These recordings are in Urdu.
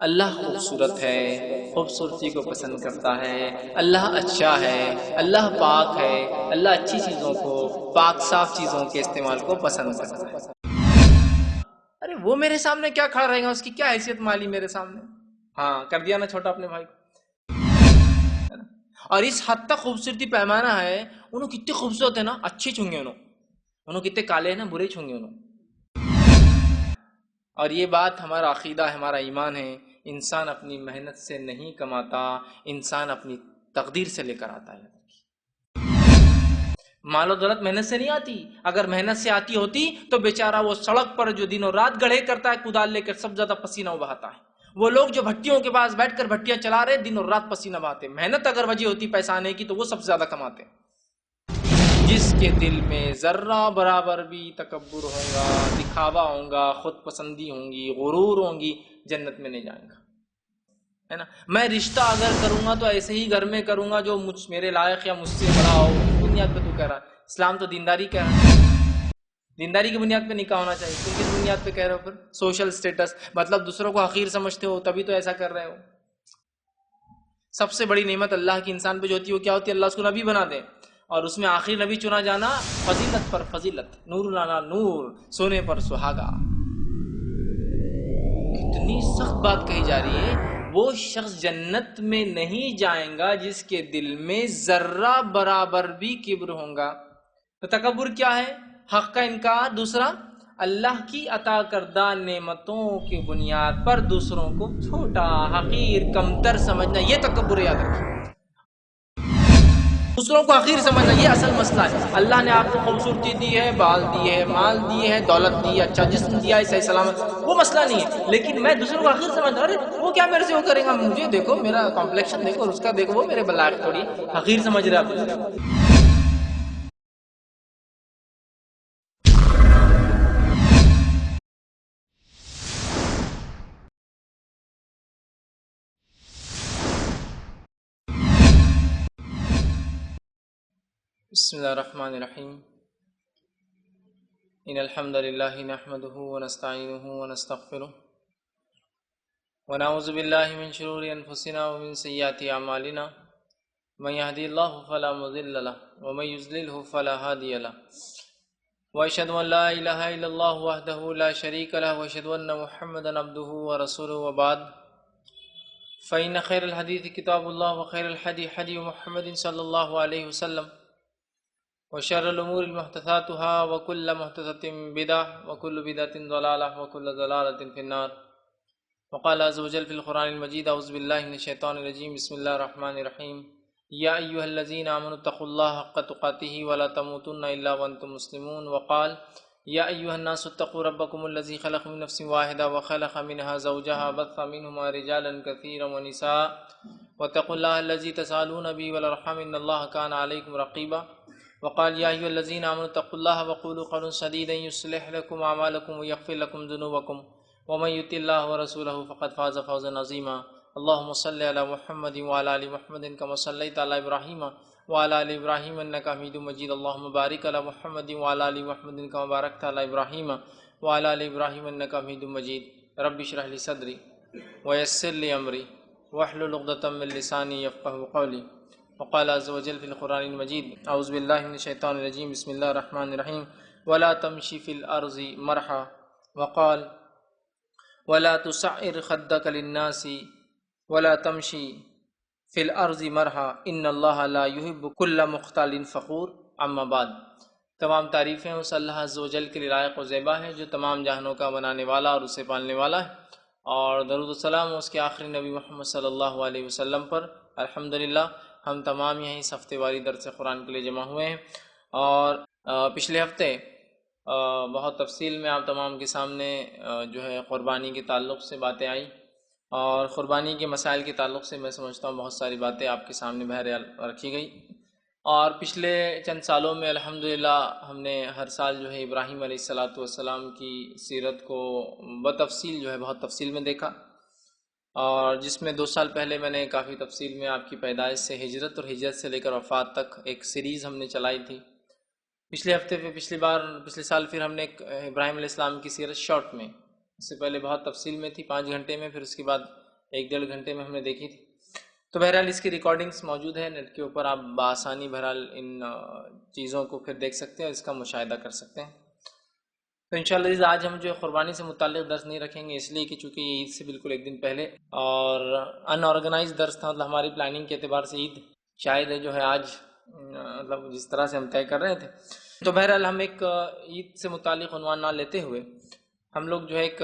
اللہ خوبصورت ہے، خوبصورتی کو پسند کرتا ہے، اللہ اچھا ہے، اللہ پاک ہے، اللہ اچھی چیزوں کو، پاک صاف چیزوں کے استعمال کو پسند کرتا ہے۔ ارے وہ میرے سامنے کیا کھڑا رہے گا، اس کی کیا حیثیت مالی میرے سامنے؟ ہاں کر دیا نا چھوٹا اپنے بھائی کو۔ اور اس حد تک خوبصورتی پیمانہ ہے، انہوں کتنے خوبصورت ہے نا، اچھے چھوں گے انہوں کتنے کالے ہیں نا، برے چھوں گے انہوں۔ اور یہ بات ہمارا عقیدہ ہے، ہمارا ایمان ہے، انسان اپنی محنت سے نہیں کماتا، انسان اپنی تقدیر سے لے کر آتا ہے۔ مال و دولت محنت سے نہیں آتی، اگر محنت سے آتی ہوتی تو بیچارہ وہ سڑک پر جو دن اور رات گڑھے کرتا ہے کدال لے کر، سب زیادہ پسینہ بہاتا ہے۔ وہ لوگ جو بھٹیوں کے پاس بیٹھ کر بھٹیاں چلا رہے دن اور رات پسینہ بہاتے، محنت اگر وجہ ہوتی پیسہ آنے کی تو وہ سب سے زیادہ کماتے۔ جس کے دل میں ذرہ برابر بھی تکبر ہوگا، دکھاوا ہوگا، خود پسندی ہوں گی، غرور ہوں گی، جنت میں نہیں جائے گا، ہے نا۔ میں رشتہ اگر کروں گا تو ایسے ہی گھر میں کروں گا جو میرے لائق یا مجھ سے بڑا ہو، بنیاد پہ تو کہہ رہا ہے اسلام تو دینداری کہہ رہا ہے، دینداری کی بنیاد پہ نکاح ہونا چاہیے۔ تم کس بنیاد پہ کہہ رہے ہو پھر؟ سوشل سٹیٹس، مطلب دوسروں کو حقیر سمجھتے ہو تبھی تو ایسا کر رہے ہو۔ سب سے بڑی نعمت اللہ کی انسان پہ جو ہوتی ہے وہ کیا ہوتی ہے؟ اللہ اس کو نبی بنا دے، اور اس میں آخری نبی چنا جانا فضیلت پر فضیلت، نور لانا نور، سونے پر سہاگا۔ کتنی سخت بات کہی جا رہی ہے، وہ شخص جنت میں نہیں جائیں گا جس کے دل میں ذرہ برابر بھی کبر ہوگا۔ تو تکبر کیا ہے؟ حق کا انکار، دوسرا اللہ کی عطا کردہ نعمتوں کی بنیاد پر دوسروں کو چھوٹا، حقیر، کمتر سمجھنا، یہ تکبر ہے، یاد رکھیں۔ دوسروں کو حقیر سمجھنا یہ اصل مسئلہ ہے۔ اللہ نے آپ کو خوبصورتی دی ہے، بال دی ہے، مال دی ہے، دولت دی ہے، اچھا جسم دیا ہے، صحیح سلامت، وہ مسئلہ نہیں ہے، لیکن میں دوسروں کو حقیر سمجھتا ہوں، ارے وہ کیا میرے سے وہ کرے گا، مجھے دیکھو، میرا کمپلیکشن دیکھو، اس کا دیکھو، وہ میرے بلائق تھوڑی، حقیر سمجھ رہے آپ دوسرے کو۔ بسم اللہ الرحمن الرحیم، ان الحمد للہ نحمده ونستعینه ونستغفره ونعوذ باللہ من شرور انفسنا ومن سیئات اعمالنا، من يهدي الله فلا مضل له ومن يضلل فلا هادي له، واشهد ان لا الہ الا اللہ وحدہ لا شریک له واشهد ان محمدا عبدہ ورسولہ، وبعد فإن خیر الحدیث کتاب اللہ وخیر الحدی حدی محمد صلی اللہ علیہ وسلم، وشر الامور محدثاتها وكل محدثة بدعة وكل بدعة ضلالة وكل ضلالة في النار۔ وقال عز وجل في القرآن المجيد، أعوذ بالله من الشيطان الرجيم، بسم الله الرحمن الرحيم، يا أيها الذين آمنوا اتقوا الله حق تقاته ولا تموتن إلا وأنتم مسلمون۔ وقال يا أيها الناس اتقوا ربكم الذي خلق من نفس واحدة وخلق منها زوجها بث منهما رجالا كثيرا ونساء واتقوا الله الذي تسألون به والأرحام إن الله كان عليكم رقيبا۔ وقال يا أيها الذين آمنوا اتقوا الله وقولوا قولا سديدا يصلح لكم أعمالكم ويغفر لكم ذنوبكم ومن يطع الله ورسوله فقد فاز فوزا عظيما۔ اللهم صل على محمد وعلى آل محمد كما صليت على إبراهيم وعلى آل إبراهيم إنك حميد مجيد۔ اللهم بارك على محمد وعلى آل محمد كما باركت على إبراهيم وعلى آل إبراهيم إنك حميد مجيد۔ رب اشرح لي صدري ويسر لي أمري واحلل عقدة من لساني يفقهوا قولي۔ وقال عز وجل في القرآن المجيد، أعوذ بالله من الشيطان الرجيم، بسم الله الرحمن الرحيم، ولا تمشي في الأرض مرحا، وقال ولا تسعر خدك للناس ولا تمشي في الأرض مرحا إن الله لا يحب كل مختال فخور۔ اما بعد، تمام تعریفیں اس اللہ عز و جل کے لیے لائق و زیبا ہے جو تمام جہانوں کا بنانے والا اور اسے پالنے والا ہے، اور درود و سلام اس کے آخری نبی محمد صلی اللہ علیہ وسلم پر۔ الحمدللہ ہم تمام یہیں اس ہفتے واری درس قرآن کے لیے جمع ہوئے ہیں، اور پچھلے ہفتے بہت تفصیل میں آپ تمام کے سامنے جو ہے قربانی کے تعلق سے باتیں آئیں، اور قربانی کے مسائل کے تعلق سے میں سمجھتا ہوں بہت ساری باتیں آپ کے سامنے بہرحال رکھی گئی۔ اور پچھلے چند سالوں میں الحمدللہ ہم نے ہر سال جو ہے ابراہیم علیہ السلام کی سیرت کو بتفصیل جو ہے بہت تفصیل میں دیکھا، اور جس میں 2 سال پہلے میں نے کافی تفصیل میں آپ کی پیدائش سے ہجرت اور ہجرت سے لے کر وفات تک ایک سیریز ہم نے چلائی تھی۔ پچھلے سال پھر ہم نے ابراہیم علیہ السلام کی سیرت شارٹ میں، اس سے پہلے بہت تفصیل میں تھی 5 گھنٹے میں، پھر اس کے بعد 1-1.5 گھنٹے میں ہم نے دیکھی تھی. تو بہرحال اس کی ریکارڈنگز موجود ہے نیٹ کے اوپر، آپ بآسانی بہرحال ان چیزوں کو پھر دیکھ سکتے ہیں اور اس کا مشاہدہ کر سکتے ہیں. تو انشاءاللہ آج ہم جو قربانی سے متعلق درس نہیں رکھیں گے، اس لیے کہ چونکہ یہ عید سے بالکل ایک دن پہلے اور ان آرگنائز درس تھا، مطلب ہماری پلاننگ کے اعتبار سے عید شاید ہے جو ہے آج مطلب جس طرح سے ہم طے کر رہے تھے. تو بہرحال ہم ایک عید سے متعلق عنوان نہ لیتے ہوئے ہم لوگ جو ہے ایک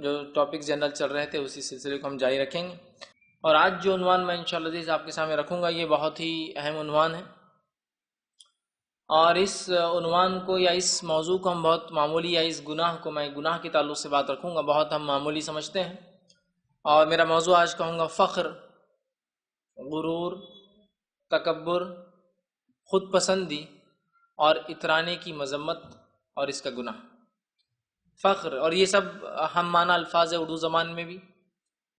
جو ٹاپک جنرل چل رہے تھے اسی سلسلے کو ہم جاری رکھیں گے. اور آج جو عنوان میں انشاءاللہ آپ کے سامنے رکھوں گا یہ بہت ہی اہم عنوان ہے، اور اس عنوان کو یا اس موضوع کو ہم بہت معمولی، یا اس گناہ کو میں گناہ کے تعلق سے بات رکھوں گا، بہت ہم معمولی سمجھتے ہیں. اور میرا موضوع آج کہوں گا فخر، غرور، تکبر، خود پسندی اور اترانے کی مذمت اور اس کا گناہ. فخر، اور یہ سب ہم معنی الفاظ ہے اردو زبان میں بھی،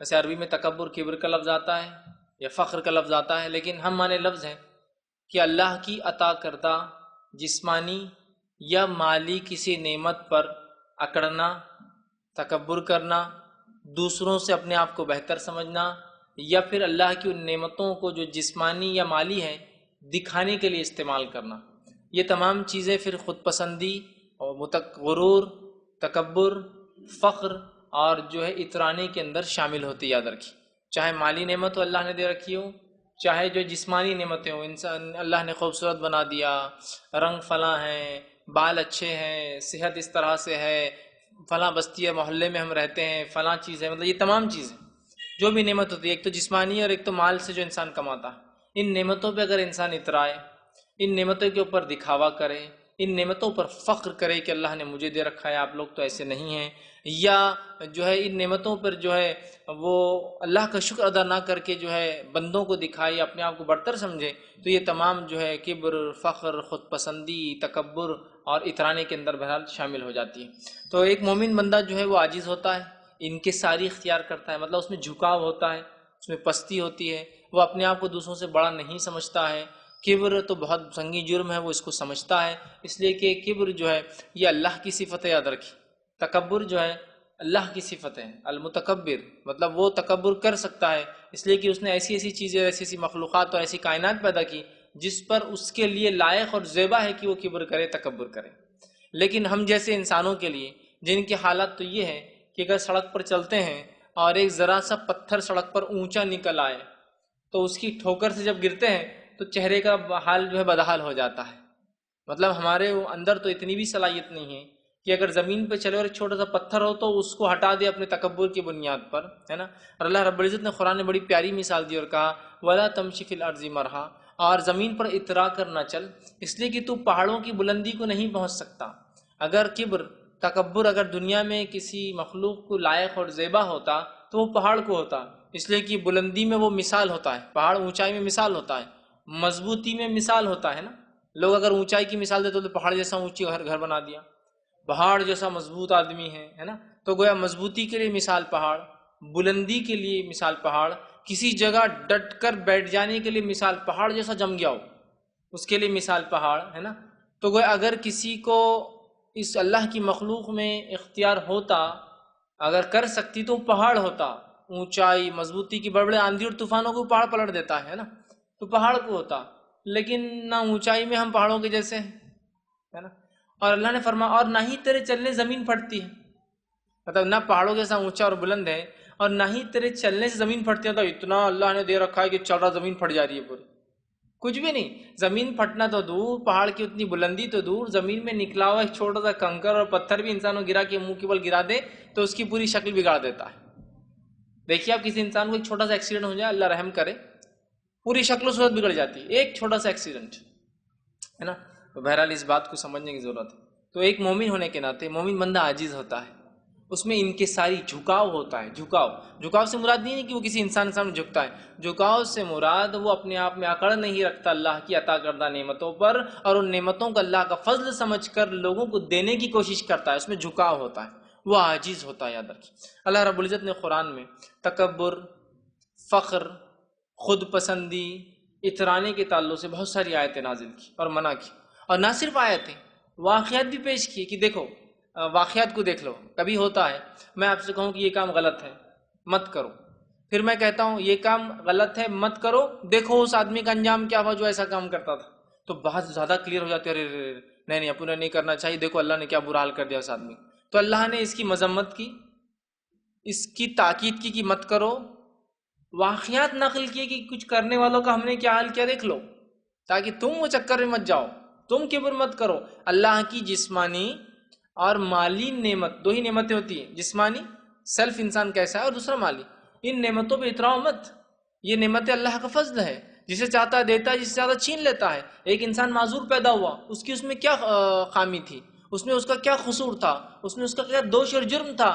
ویسے عربی میں تکبر کبر کا لفظ آتا ہے یا فخر کا لفظ آتا ہے، لیکن ہم معنی لفظ ہیں کہ اللہ کی عطا کردہ جسمانی یا مالی کسی نعمت پر اکڑنا، تکبر کرنا، دوسروں سے اپنے آپ کو بہتر سمجھنا، یا پھر اللہ کی ان نعمتوں کو جو جسمانی یا مالی ہیں دکھانے کے لیے استعمال کرنا. یہ تمام چیزیں پھر خود پسندی اور غرور، تکبر، فخر اور جو ہے اترانے کے اندر شامل ہوتی. یاد رکھی، چاہے مالی نعمت ہو اللہ نے دے رکھی ہو، چاہے جو جسمانی نعمتیں ہوں، انسان اللہ نے خوبصورت بنا دیا، رنگ فلاں ہیں، بال اچھے ہیں، صحت اس طرح سے ہے، فلاں بستی ہے محلے میں ہم رہتے ہیں، فلاں چیز ہے، مطلب یہ تمام چیزیں جو بھی نعمت ہوتی ہے، ایک تو جسمانی اور ایک تو مال سے جو انسان کماتا ہے، ان نعمتوں پہ اگر انسان اترائے، ان نعمتوں کے اوپر دکھاوا کرے، ان نعمتوں پر فخر کرے کہ اللہ نے مجھے دے رکھا ہے، آپ لوگ تو ایسے نہیں ہیں، یا جو ہے ان نعمتوں پر جو ہے وہ اللہ کا شکر ادا نہ کر کے جو ہے بندوں کو دکھائے، اپنے آپ کو برتر سمجھے، تو یہ تمام جو ہے کبر، فخر، خود پسندی، تکبر اور اترانے کے اندر بہرحال شامل ہو جاتی ہے. تو ایک مومن بندہ جو ہے وہ عاجز ہوتا ہے، انکساری اختیار کرتا ہے، مطلب اس میں جھکاؤ ہوتا ہے، اس میں پستی ہوتی ہے، وہ اپنے آپ کو دوسروں سے بڑا نہیں سمجھتا ہے. کبر تو بہت سنگین جرم ہے، وہ اس کو سمجھتا ہے، اس لیے کہ کبر جو ہے یہ اللہ کی صفت ہے. یاد رکھی، تکبر جو ہے اللہ کی صفت ہے. المتکبر مطلب وہ تکبر کر سکتا ہے اس لیے کہ اس نے ایسی ایسی چیزیں، ایسی ایسی مخلوقات اور ایسی کائنات پیدا کی جس پر اس کے لیے لائق اور زیبا ہے کہ وہ کبر کرے، تکبر کرے. لیکن ہم جیسے انسانوں کے لیے جن کے حالات تو یہ ہے کہ اگر سڑک پر چلتے ہیں اور ایک ذرا سا پتھر سڑک پر اونچا نکل آئے تو اس کی ٹھوکر سے جب گرتے ہیں تو چہرے کا حال جو ہے بدحال ہو جاتا ہے. مطلب ہمارے اندر تو اتنی بھی صلاحیت نہیں ہے کہ اگر زمین پہ چلے اور ایک چھوٹا سا پتھر ہو تو اس کو ہٹا دے اپنے تکبر کی بنیاد پر، ہے نا. اور اللہ رب العزت نے قرآن میں بڑی پیاری مثال دی اور کہا وَلَا تَمْشِ فِي الْأَرْضِ مَرْحًا، اور زمین پر اترا کر نہ چل، اس لیے کہ تو پہاڑوں کی بلندی کو نہیں پہنچ سکتا. اگر کبر، تکبر اگر دنیا میں کسی مخلوق کو لائق اور زیبا ہوتا تو وہ پہاڑ کو ہوتا، اس لیے کہ بلندی میں وہ مثال ہوتا ہے، پہاڑ اونچائی میں مثال ہوتا ہے، مضبوطی میں مثال ہوتا ہے نا. لوگ اگر اونچائی کی مثال دیتے تو پہاڑ جیسا اونچی گھر بنا دیا، پہاڑ جیسا مضبوط آدمی ہے نا. تو گویا مضبوطی کے لیے مثال پہاڑ، بلندی کے لیے مثال پہاڑ، کسی جگہ ڈٹ کر بیٹھ جانے کے لیے مثال پہاڑ جیسا جم گیا ہو اس کے لیے مثال پہاڑ ہے نا. تو گویا اگر کسی کو اس اللہ کی مخلوق میں اختیار ہوتا، اگر کر سکتی تو پہاڑ ہوتا. اونچائی، مضبوطی کی، بڑے بڑے آندھی اور طوفانوں کو پہاڑ پلٹ دیتا ہے نا، تو پہاڑ کو ہوتا. لیکن نہ اونچائی میں ہم پہاڑوں کے جیسے ہیں، ہے نا. اور اللہ نے فرمایا اور نہ ہی تیرے چلنے زمین پھٹتی ہے، مطلب نہ پہاڑوں جیسا اونچا اور بلند ہے اور نہ ہی تیرے چلنے سے زمین پھٹتی ہے. تو اتنا اللہ نے دے رکھا ہے کہ چل رہا زمین پھٹ جا رہی ہے پوری، کچھ بھی نہیں. زمین پھٹنا تو دور، پہاڑ کی اتنی بلندی تو دور، زمین میں نکلا ہوا ایک چھوٹا سا کنکر اور پتھر بھی انسان کو گرا کے منہ کے بل گرا دے تو اس کی پوری شکل بگاڑ دیتا ہے. دیکھیے آپ کسی انسان کو ایک چھوٹا سا ایکسیڈنٹ ہو جائے، اللہ رحم کرے، پوری شکل و صورت بگڑ جاتی ہے ایک چھوٹا سا ایکسیڈنٹ، ہے نا. تو بہرحال اس بات کو سمجھنے کی ضرورت ہے. تو ایک مومن ہونے کے ناطے مومن بندہ عاجز ہوتا ہے، اس میں انکساری جھکاؤ ہوتا ہے. جھکاؤ سے مراد نہیں ہے کہ وہ کسی انسان کے سامنے جھکتا ہے، جھکاؤ سے مراد وہ اپنے آپ میں اکڑ نہیں رکھتا اللہ کی عطا کردہ نعمتوں پر اور ان نعمتوں کو اللہ کا فضل سمجھ کر لوگوں کو دینے کی کوشش کرتا ہے، اس میں جھکاؤ ہوتا ہے، وہ عاجز ہوتا ہے. یاد رکھیں اللہ رب العزت نے قرآن میں تکبر، فخر، خود پسندی، اترانے کے تعلق سے بہت ساری آیتیں نازل کی اور منع کی. اور نہ صرف آیتیں، واقعات بھی پیش کیے کہ دیکھو واقعات کو دیکھ لو. کبھی ہوتا ہے میں آپ سے کہوں کہ یہ کام غلط ہے مت کرو، پھر میں کہتا ہوں یہ کام غلط ہے مت کرو، دیکھو اس آدمی کا انجام کیا ہوا جو ایسا کام کرتا تھا، تو بہت زیادہ کلیئر ہو جاتے ہیں، نہیں اپنا نہیں کرنا چاہیے، دیکھو اللہ نے کیا برا حال کر دیا اس آدمی۔ تو اللہ نے اس کی مذمت کی، اس کی تاکید کی کہ مت کرو، واقعات نقل کیے کہ کچھ کرنے والوں کا ہم نے کیا حال کیا دیکھ لو، تاکہ تم وہ چکر میں مت جاؤ، تم کبر مت کرو۔ اللہ کی جسمانی اور مالی نعمت، دو ہی نعمتیں ہوتی ہیں، جسمانی سیلف انسان کیسا ہے اور دوسرا مالی، ان نعمتوں پہ اتراؤ مت، یہ نعمتیں اللہ کا فضل ہے، جسے چاہتا ہے دیتا ہے، جسے چاہتا چھین لیتا ہے۔ ایک انسان معذور پیدا ہوا، اس میں کیا خامی تھی، اس میں اس کا کیا قصور تھا، اس میں اس کا کیا دوش اور جرم تھا،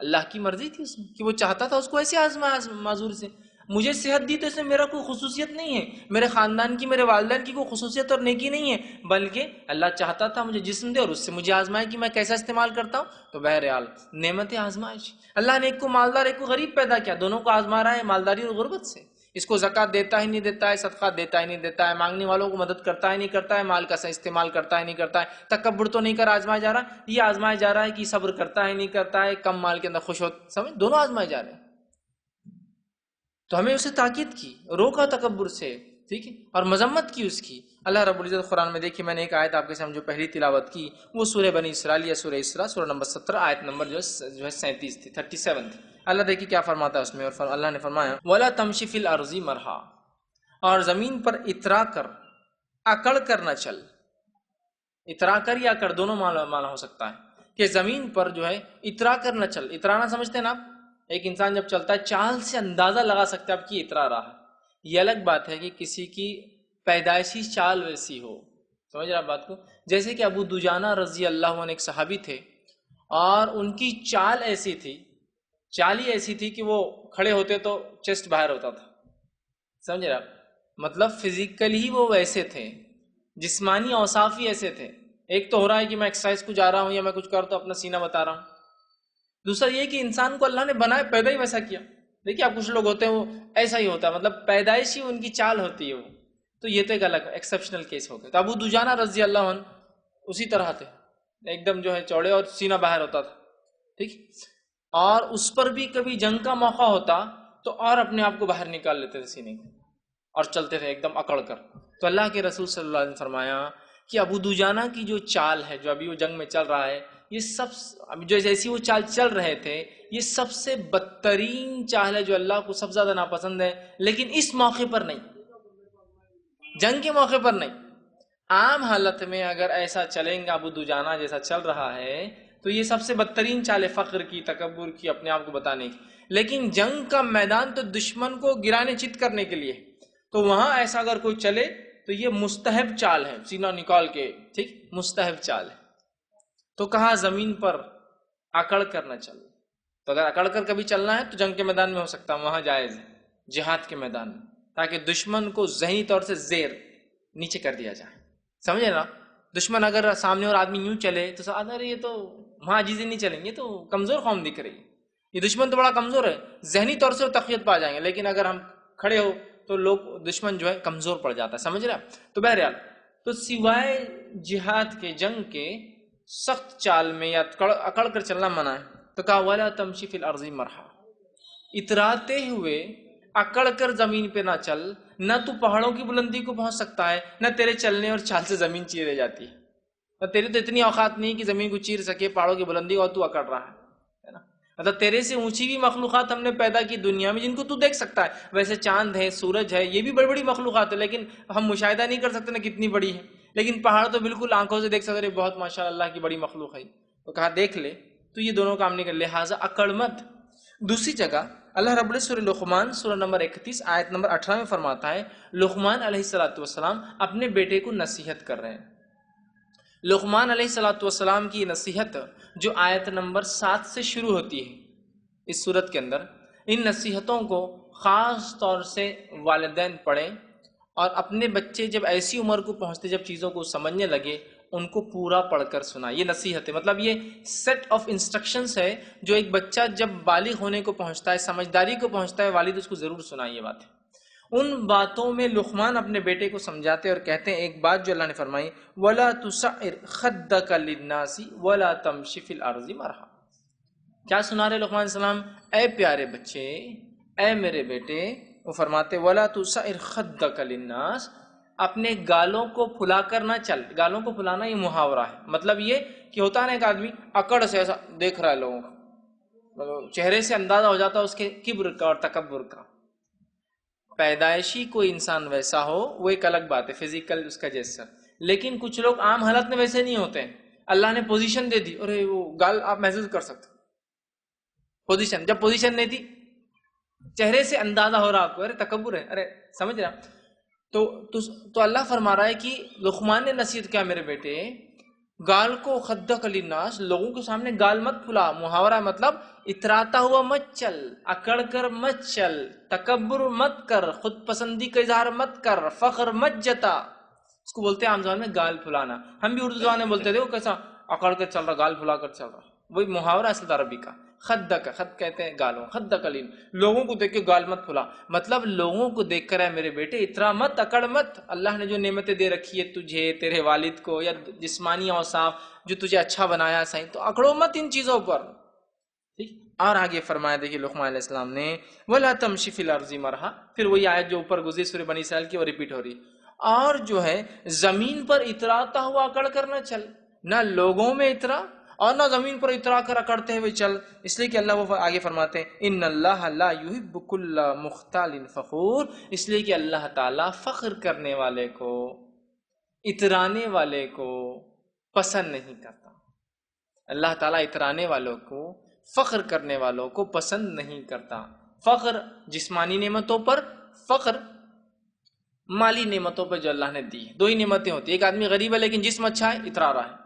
اللہ کی مرضی تھی اس میں کہ وہ چاہتا تھا اس کو ایسے آزمایا معذور سے۔ مجھے صحت دی تو اس میں میرا کوئی خصوصیت نہیں ہے، میرے خاندان کی، میرے والدین کی کوئی خصوصیت اور نیکی نہیں ہے، بلکہ اللہ چاہتا تھا مجھے جسم دے اور اس سے مجھے آزمائے کہ میں کیسا استعمال کرتا ہوں۔ تو بہرحال نعمت آزمائش، اللہ نے ایک کو مالدار ایک کو غریب پیدا کیا، دونوں کو آزما رہا ہے مالداری اور غربت سے۔ اس کو زکوٰۃ دیتا ہی نہیں دیتا ہے، صدقہ دیتا ہی نہیں دیتا ہے، مانگنے والوں کو مدد کرتا ہی نہیں کرتا ہے، مال کا صحیح استعمال کرتا ہی نہیں کرتا ہے، تکبر تو نہیں کر آزمایا جا رہا، یہ آزمایا جا رہا ہے کہ صبر کرتا ہی نہیں کرتا ہے، کم مال کے اندر خوش ہو، سمجھ، دونوں آزمائے جا رہے ہیں۔ تو ہمیں اسے تاکید کی، روکا تکبر سے، ٹھیک ہے، اور مذمت کی اس کی۔ اللہ رب العزت قرآن میں دیکھیے، میں نے ایک آیت آپ کے سامنے جو پہلی تلاوت کی وہ سورہ بنی اسرائیل یا سورہ اسراء، سورہ نمبر 17 آیت نمبر جو ہے 37 تھی، 37 تھی۔ اللہ دیکھیے کیا فرماتا ہے اس میں، اور اللہ نے فرمایا وَلَا تَمْشِ فِي الْأَرْضِ مَرْحًا، اور زمین پر اترا کر، اکڑ کر نہ چل۔ اترا کر یا اکڑ دونوں معنی ہو سکتا ہے کہ زمین پر جو ہے اترا کر نہ چل۔ اترانا سمجھتے ہیں نا آپ، ایک انسان جب چلتا ہے چال سے اندازہ لگا سکتے ہیں آپ کی اترا رہا ہے۔ یہ الگ بات ہے کہ کسی کی پیدائشی چال ویسی ہو، سمجھ رہے آپ بات کو؟ جیسے کہ ابو دجانہ رضی اللہ عنہ ایک صحابی تھے، اور ان کی چال ایسی تھی، چال ہی ایسی تھی کہ وہ کھڑے ہوتے تو چیسٹ باہر ہوتا تھا، سمجھ رہے آپ؟ مطلب فزیکلی ہی وہ ویسے تھے، جسمانی اوصاف ہی ایسے تھے۔ ایک تو ہو رہا ہے کہ میں ایکسرسائز کو جا رہا ہوں یا میں کچھ کر تو اپنا سینہ بتا رہا ہوں، دوسرا یہ کہ انسان کو اللہ نے بنائے پیدا ہی ویسا کیا۔ دیکھیے آپ کچھ لوگ ہوتے ہیں وہ ایسا ہی ہوتا ہے، مطلب پیدائشی ان کی چال ہوتی ہے وہ، تو یہ تو ایک الگ ایکسیپشنل کیس ہو گیا۔ تو ابو دجانہ رضی اللہ عنہ اسی طرح تھے، ایک دم جو ہے چوڑے اور سینہ باہر ہوتا تھا، ٹھیک، اور اس پر بھی کبھی جنگ کا موقع ہوتا تو اور اپنے آپ کو باہر نکال لیتے تھے سینے کو اور چلتے تھے ایک دم اکڑ کر۔ تو اللہ کے رسول صلی اللہ علیہ وسلم نے فرمایا کہ ابو دجانہ کی جو چال ہے، جو ابھی وہ جنگ میں چل رہا ہے، یہ سب جو جیسی وہ چال چل رہے تھے، یہ سب سے بدترین چال ہے جو اللہ کو سب زیادہ ناپسند ہے، لیکن اس موقع پر نہیں، جنگ کے موقع پر نہیں، عام حالت میں اگر ایسا چلیں گا ابو دجانہ جیسا چل رہا ہے تو یہ سب سے بدترین چال ہے، فخر کی، تکبر کی، اپنے آپ کو بتانے کی۔ لیکن جنگ کا میدان تو دشمن کو گرانے چت کرنے کے لیے، تو وہاں ایسا اگر کوئی چلے تو یہ مستحب چال ہے، سینہ نکال کے، ٹھیک، مستحب چال ہے۔ تو کہا زمین پر اکڑ کر نہ چل۔ تو اگر اکڑ کر کبھی چلنا ہے تو جنگ کے میدان میں ہو سکتا ہے، وہاں جائز ہے، جہاد کے میدان میں، تاکہ دشمن کو ذہنی طور سے زیر نیچے کر دیا جائے، سمجھے نا؟ دشمن اگر سامنے اور آدمی یوں چلے تو ارے یہ تو وہاں عاجزی نہیں چلیں گے، تو کمزور قوم دکھ رہی ہے، یہ دشمن تو بڑا کمزور ہے، ذہنی طور سے وہ تقویت پا جائیں گے، لیکن اگر ہم کھڑے ہو تو لوگ دشمن جو ہے کمزور پڑ جاتا ہے، سمجھ رہے ہیں؟ تو بہرحال تو سوائے جہاد کے، جنگ کے سخت چال میں یا اکڑ کر چلنا منع ہے۔ تو کہا وَلَا تَمْشِ فِي الْأَرْضِ مَرْحًا، اتراتے ہوئے اکڑ کر زمین پہ نہ چل، نہ تو پہاڑوں کی بلندی کو پہنچ سکتا ہے، نہ تیرے چلنے اور چال سے زمین چیرے جاتی ہے، نہ تیری تو اتنی اوقات نہیں کہ زمین کو چیر سکے پہاڑوں کی بلندی، اور تو اکڑ رہا ہے نا؟ مطلب تیرے سے اونچی بھی مخلوقات ہم نے پیدا کی دنیا میں جن کو تو دیکھ سکتا ہے، ویسے چاند ہے، سورج ہے، یہ بھی بڑی بڑی مخلوقات ہے، لیکن ہم مشاہدہ نہیں کر سکتے نا کتنی بڑی ہے، لیکن پہاڑ تو بالکل آنکھوں سے دیکھ سکتے ہیں، بہت ماشاءاللہ اللہ کی بڑی مخلوق ہے۔ تو کہا دیکھ لے، تو یہ دونوں کام نہیں کر، لہٰذا اکڑ مت۔ دوسری جگہ اللہ رب العزت سورہ لقمان سورہ نمبر 31 آیت نمبر 18 میں فرماتا ہے، لقمان علیہ السلام اپنے بیٹے کو نصیحت کر رہے ہیں۔ لقمان علیہ السلام کی نصیحت جو آیت نمبر 7 سے شروع ہوتی ہے اس صورت کے اندر، ان نصیحتوں کو خاص طور سے والدین پڑھیں، اور اپنے بچے جب ایسی عمر کو پہنچتے، جب چیزوں کو سمجھنے لگے، ان کو پورا پڑھ کر سنا۔ یہ نصیحت ہے، مطلب یہ سیٹ آف انسٹرکشنز ہے جو ایک بچہ جب بالغ ہونے کو پہنچتا ہے، سمجھداری کو پہنچتا ہے، والد اس کو ضرور سنائے یہ بات ہے۔ ان باتوں میں لقمان اپنے بیٹے کو سمجھاتے اور کہتے ہیں ایک بات جو اللہ نے فرمائی، وَلَا تُسَعِّرْ خَدَّكَ لِلنَّاسِ وَلَا تَمْشِ فِي الْأَرْضِ مَرْحًا۔ کیا سنا رہے لقمان علیہ السلام؟ اے پیارے بچے، اے میرے بیٹے، وہ فرماتے وَلَا تُسَعِرْ خَدَّكَ لِلنَّاسِ، اپنے گالوں کو پھلا کر نہ چل۔ گالوں کو پھلانا یہ محاورہ ہے، مطلب یہ کہ ہوتا ہے نا ایک آدمی اکڑ سے ایسا دیکھ رہا ہے لوگوں کو، مطلب چہرے سے اندازہ ہو جاتا ہے اس کے کبر کا اور تکبر کا۔ پیدائشی کوئی انسان ویسا ہو وہ ایک الگ بات ہے، فزیکل اس کا جیسر، لیکن کچھ لوگ عام حالت میں ویسے نہیں ہوتے ہیں۔ اللہ نے پوزیشن دے دی اور وہ گال آپ محسوس کر سکتے، پوزیشن جب پوزیشن نہیں تھی چہرے سے اندازہ ہو رہا آپ کو، ارے تکبر ہے، ارے سمجھ رہا۔ تو اللہ فرما رہا ہے کہ لقمان نے نصیحت کیا میرے بیٹے، گال کو خدک للناس، لوگوں کے سامنے گال مت پھلا۔ محاورہ مطلب اتراتا ہوا مت چل، اکڑ کر مت چل، تکبر مت کر، خود پسندی کا اظہار مت کر، فخر مت جتا۔ اس کو بولتے ہیں عام زبان میں گال پھلانا، ہم بھی اردو زبان میں بولتے تھے وہ کیسا اکڑ کر چل رہا، گال پھلا کر چل رہا، وہی محاورہ اصل عربی کا۔ خدک، خد کہتے ہیں گالوں، خدک لین، لوگوں کو دیکھ کے گال مت پھلا، مطلب لوگوں کو دیکھ کر ہے میرے بیٹے اترا مت، اکڑ مت۔ اللہ نے جو نعمتیں دے رکھی ہے تجھے، تیرے والد کو، یا جسمانی اوصاف جو تجھے اچھا بنایا صحیح، تو اکڑو مت ان چیزوں پر۔ اور آگے فرمایا دیکھیے لقمان علیہ السلام نے وَلَا تَمْشِ فِي الْأَرْضِ مَرْحًا، پھر وہی آیت جو اوپر گزری سورہ بنی اسرائیل کی وہ ریپیٹ ہو رہی، اور جو ہے زمین پر اتراتا ہوا اکڑ کر نہ چل، نہ لوگوں میں اترا اور نہ زمین پر اترا کر اکڑتے ہوئے چل، اس لیے کہ اللہ وہ آگے فرماتے ہیں ان اللہ لا یحب کل مختال فخور، اس لیے کہ اللہ تعالیٰ فخر کرنے والے کو، اترانے والے کو پسند نہیں کرتا۔ اللہ تعالیٰ اترانے والوں کو، فخر کرنے والوں کو پسند نہیں کرتا۔ فخر جسمانی نعمتوں پر، فخر مالی نعمتوں پر جو اللہ نے دی۔ دو ہی نعمتیں ہوتی ہیں، ایک آدمی غریب ہے لیکن جسم اچھا ہے، اترا رہا ہے،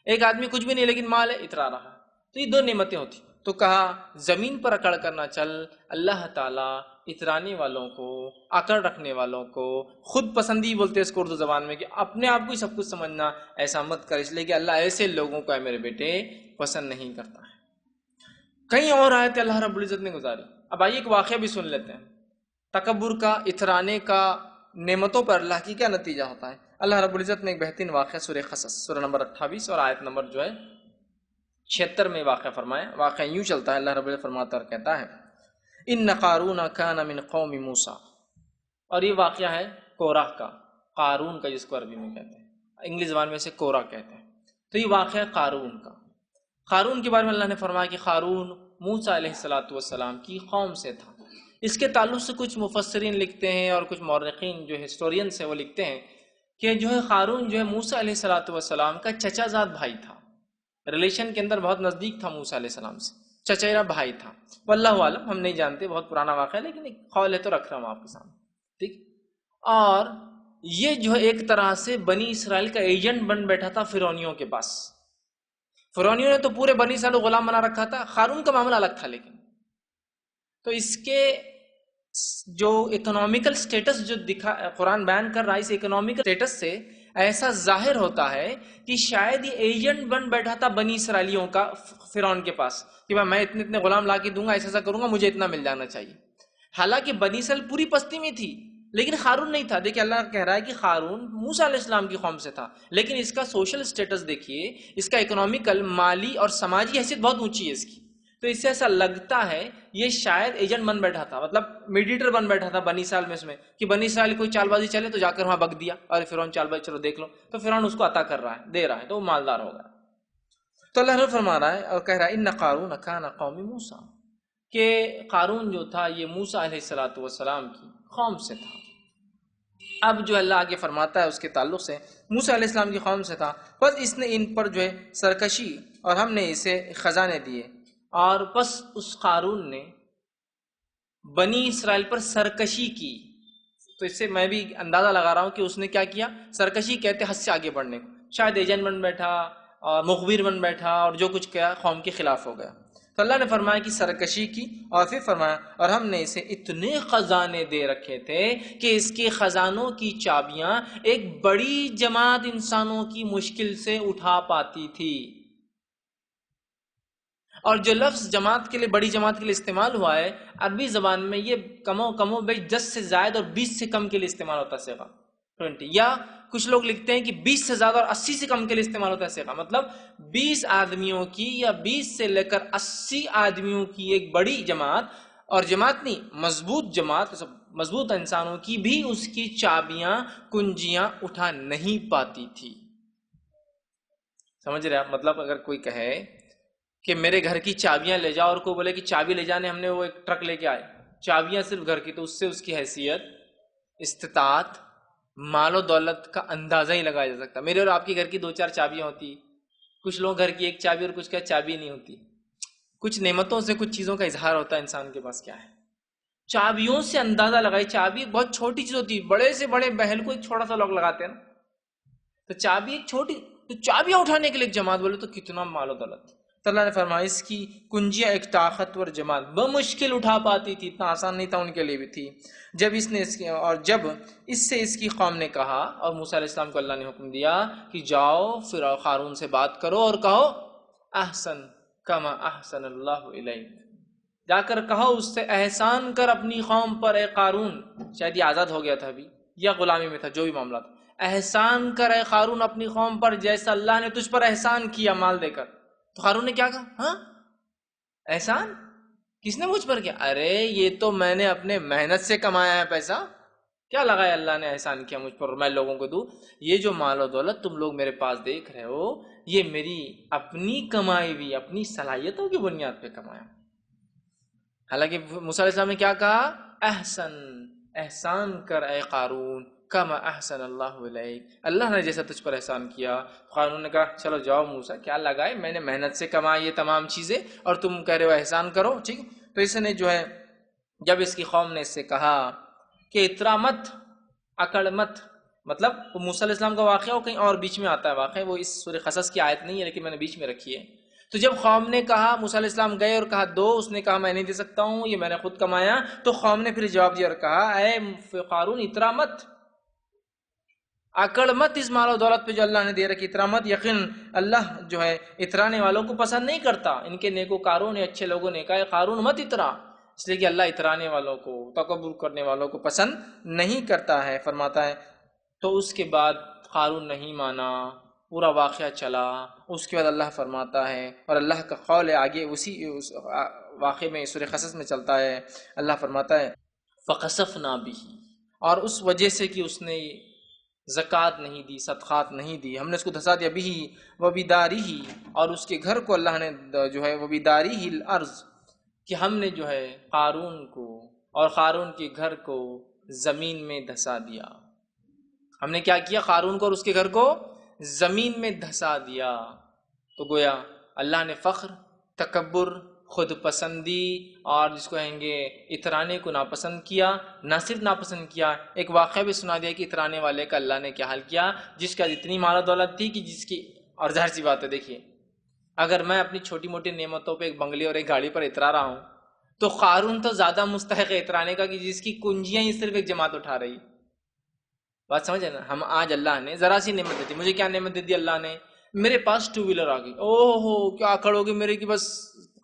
ایک آدمی کچھ بھی نہیں لیکن مال ہے، اترا رہا ہے، تو یہ دو نعمتیں ہوتی۔ تو کہا زمین پر اکڑ کرنا چل، اللہ تعالیٰ اترانے والوں کو، اکڑ رکھنے والوں کو، خود پسندی بولتے ہیں اس کو اردو زبان میں، کہ اپنے آپ کو ہی سب کچھ سمجھنا، ایسا مت کر، اس لیے کہ اللہ ایسے لوگوں کو ہے میرے بیٹے پسند نہیں کرتا ہے۔ کئی اور آیتیں اللہ رب العزت نے گزاری۔ اب آئیے ایک واقعہ بھی سن لیتے ہیں، تکبر کا، اترانے کا، نعمتوں پر اللہ کی کیا نتیجہ ہوتا ہے۔ اللہ رب العزت نے ایک بہترین واقعہ سورہ قصص سورہ نمبر 28 اور آیت نمبر جو ہے 76 میں واقعہ فرمایا۔ واقعہ یوں چلتا ہے، اللہ رب العزت فرماتا اور کہتا ہے ان قارون کان من قوم موسیٰ، اور یہ واقعہ ہے کورہ کا، قارون کا جس کو عربی میں کہتے ہیں، انگلش زبان میں سے کورہ کہتے ہیں۔ تو یہ واقعہ ہے قارون کا۔ قارون کے بارے میں اللہ نے فرمایا کہ قارون موسیٰ علیہ السلام کی قوم سے تھا۔ اس کے تعلق سے کچھ مفسرین لکھتے ہیں اور کچھ مورخین جو ہسٹورینس ہیں وہ لکھتے ہیں کہ جو ہے قارون جو ہے موسیٰ علیہ السلام کا چچا زاد بھائی تھا، ریلیشن کے اندر بہت نزدیک تھا موسیٰ علیہ السلام سے، چچیرا بھائی تھا۔ واللہ عالم، ہم نہیں جانتے، بہت پرانا واقعہ ہے، لیکن ایک قول ہے تو رکھ رہا ہوں آپ کے سامنے، ٹھیک۔ اور یہ جو ہے ایک طرح سے بنی اسرائیل کا ایجنٹ بن بیٹھا تھا فرعونیوں کے پاس۔ فرعونیوں نے تو پورے بنی اسرائیل کو غلام بنا رکھا تھا، قارون کا معاملہ الگ تھا، لیکن تو اس کے جو اکنامیکل سٹیٹس جو قرآن بیان کر رہا ہے، اس اکنامیکل سٹیٹس سے ایسا ظاہر ہوتا ہے کہ شاید یہ ایجنٹ بن بیٹھا تھا بنی اسرائیلیوں کا فرعون کے پاس، کہ میں اتنے غلام لا کے دوں گا، ایسا کروں گا، مجھے اتنا مل جانا چاہیے۔ حالانکہ بنی اسرائیل پوری پستی میں تھی، لیکن قارون نہیں تھا۔ دیکھیں اللہ کہہ رہا ہے کہ قارون موسیٰ علیہ السلام کی قوم سے تھا، لیکن اس کا سوشل سٹیٹس دیکھیے، اس کا اکنامیکل، مالی اور سماجی حیثیت بہت اونچی ہے اس کی۔ تو اس سے ایسا لگتا ہے یہ شاید ایجنٹ بن بیٹھا تھا، مطلب میڈیٹر بن بیٹھا تھا بنی اسرائیل میں، اس میں کہ بنی اسرائیل کوئی چال بازی چلے تو جا کر وہاں بک دیا، اور فرعون چال بازی چلو دیکھ لو، تو فرعون اس کو عطا کر رہا ہے، دے رہا ہے، تو وہ مالدار ہو گیا۔ تو اللہ رب فرما رہا ہے اور کہہ رہا ہے ان قارون کان قوم موسیٰ، کہ قارون جو تھا یہ موسیٰ علیہ السلام کی قوم سے تھا۔ اب جو اللہ آگے فرماتا ہے اس کے تعلق سے، موسیٰ علیہ السلام کی قوم سے تھا، بس اس نے ان پر جو ہے سرکشی، اور ہم نے اسے خزانے دیے، اور بس اس قارون نے بنی اسرائیل پر سرکشی کی۔ تو اس سے میں بھی اندازہ لگا رہا ہوں کہ اس نے کیا کیا، سرکشی کہتے حد سے آگے بڑھنے کو، شاید ایجنٹ بن بیٹھا اور مخبر بن بیٹھا اور جو کچھ کیا قوم کے خلاف ہو گیا۔ تو اللہ نے فرمایا کہ سرکشی کی، اور پھر فرمایا اور ہم نے اسے اتنے خزانے دے رکھے تھے کہ اس کے خزانوں کی چابیاں ایک بڑی جماعت انسانوں کی مشکل سے اٹھا پاتی تھی۔ اور جو لفظ جماعت کے لیے، بڑی جماعت کے لیے استعمال ہوا ہے عربی زبان میں، یہ کم و بیش 10 سے زائد اور 20 سے کم کے لیے استعمال ہوتا ہے صیغہ 20، یا کچھ لوگ لکھتے ہیں کہ 20 سے زیادہ اور 80 سے کم کے لیے استعمال ہوتا ہے صیغہ، مطلب 20 آدمیوں کی یا 20 سے لے کر 80 آدمیوں کی ایک بڑی جماعت اور جماعت نہیں، مضبوط جماعت، مضبوط انسانوں کی بھی اس کی چابیاں کنجیاں اٹھا نہیں پاتی تھی. سمجھ رہے آپ؟ مطلب اگر کوئی کہے کہ میرے گھر کی چابیاں لے جاؤ، اور کوئی بولے کہ چابی لے جانے ہم نے وہ ایک ٹرک لے کے آئے، چابیاں صرف گھر کی، تو اس سے اس کی حیثیت، استطاعت، مال و دولت کا اندازہ ہی لگایا جا سکتا. میرے اور آپ کے گھر کی 2-4 چابیاں ہوتی، کچھ لوگ گھر کی ایک چابی اور کچھ کا چابی نہیں ہوتی. کچھ نعمتوں سے کچھ چیزوں کا اظہار ہوتا ہے انسان کے پاس کیا ہے. چابیوں سے اندازہ لگائی. چابی ایک بہت چھوٹی چیز ہوتی ہے، بڑے سے بڑے محل کو ایک چھوٹا سا لوگ لگاتے ہیں نا، تو چابی ایک چھوٹی، تو چابیاں اٹھانے کے لیے ایک جماعت بولے تو کتنا مال و دولت. تو اللہ نے فرمایا اس کی کنجیاں ایک طاقتور جماعت بمشکل اٹھا پاتی تھی، اتنا آسان نہیں تھا ان کے لیے بھی تھی. جب اس سے اس کی قوم نے کہا، اور موسیٰ علیہ السلام کو اللہ نے حکم دیا کہ جاؤ پھر قارون سے بات کرو اور کہو احسن کما احسن اللہ الیک، جا کر کہو اس سے احسان کر اپنی قوم پر. اے قارون، شاید یہ آزاد ہو گیا تھا ابھی یا غلامی میں تھا، جو بھی معاملہ تھا، احسان کر اے قارون اپنی قوم پر جیسا اللہ نے تجھ پر احسان کیا مال دے کر. تو قارون نے کیا کہا؟ ہاں احسان کس نے مجھ پر کیا؟ ارے یہ تو میں نے اپنے محنت سے کمایا ہے پیسہ، کیا لگا ہے اللہ نے احسان کیا مجھ پر اور میں لوگوں کو دوں؟ یہ جو مال و دولت تم لوگ میرے پاس دیکھ رہے ہو، یہ میری اپنی کمائی ہوئی، اپنی صلاحیتوں کی بنیاد پہ کمایا. حالانکہ موسیٰ علیہ السلام نے کیا کہا؟ احسان کر اے قارون کما احسن اللہ علیک، اللہ نے جیسا تجھ پر احسان کیا. قارون نے کہا چلو جاؤ موسیٰ، کیا لگائے، میں نے محنت سے کمائی یہ تمام چیزیں اور تم کہہ رہے ہو احسان کرو. ٹھیک، تو اس نے جو ہے جب اس کی قوم نے اس سے کہا کہ اترا مت، اکڑ مت، مطلب وہ موسیٰ علیہ السلام کا واقعہ وہ کہیں اور بیچ میں آتا ہے واقعہ، وہ اس سورہ قصص کی آیت نہیں ہے لیکن میں نے بیچ میں رکھی ہے. تو جب قوم نے کہا، موسیٰ علیہ السلام گئے اور کہا دو، اس نے کہا میں نہیں دے سکتا ہوں، یہ میں نے خود کمایا. تو قوم نے پھر جواب دیا اور کہا اے قارون اترا مت، اکڑ مت اس مال و دولت پہ جو اللہ نے دے رکھی، اترا مت. یقین اللہ جو ہے اترانے والوں کو پسند نہیں کرتا. ان کے نیکوکاروں نے، اچھے لوگوں نے کہا قارون مت اترا، اس لیے کہ اللہ اترانے والوں کو، تکبر کرنے والوں کو پسند نہیں کرتا ہے. فرماتا ہے تو اس کے بعد قارون نہیں مانا، پورا واقعہ چلا. اس کے بعد اللہ فرماتا ہے، اور اللہ کا قول ہے آگے اسی واقعے میں سورہ قصص میں چلتا ہے، اللہ فرماتا ہے فَخَسَفْنَا بِهِ، اور اس وجہ سے کہ اس نے زکوٰۃ نہیں دی، صدقات نہیں دی، ہم نے اس کو دھسا دیا. بِهِ وَبِدَارِهِ، اور اس کے گھر کو اللہ نے جو ہے وَبِدَارِهِ الْأَرْض، کہ ہم نے جو ہے قارون کو اور قارون کے گھر کو زمین میں دھسا دیا. ہم نے کیا کیا؟ قارون کو اور اس کے گھر کو زمین میں دھسا دیا. تو گویا اللہ نے فخر، تکبر، خود پسندی اور جس کو کہیں گے اترانے کو ناپسند کیا. نہ صرف ناپسند کیا، ایک واقعہ بھی سنا دیا کہ اترانے والے کا اللہ نے کیا حال کیا، جس کا اتنی مال و دولت تھی کہ جس کی، اور ظاہر سی بات ہے دیکھیے اگر میں اپنی چھوٹی موٹی نعمتوں پہ ایک بنگلے اور ایک گاڑی پر اترا رہا ہوں، تو قارون تو زیادہ مستحق ہے اترانے کا کہ جس کی کنجیاں ہی صرف ایک جماعت اٹھا رہی. بات سمجھے نا؟ ہم آج اللہ نے ذرا سی نعمت دیتی، مجھے کیا نعمت دے دی اللہ نے؟ میرے پاس 2 ویلر آ گئی، اوہ ہو کیا اکڑ ہوگی میرے کی، بس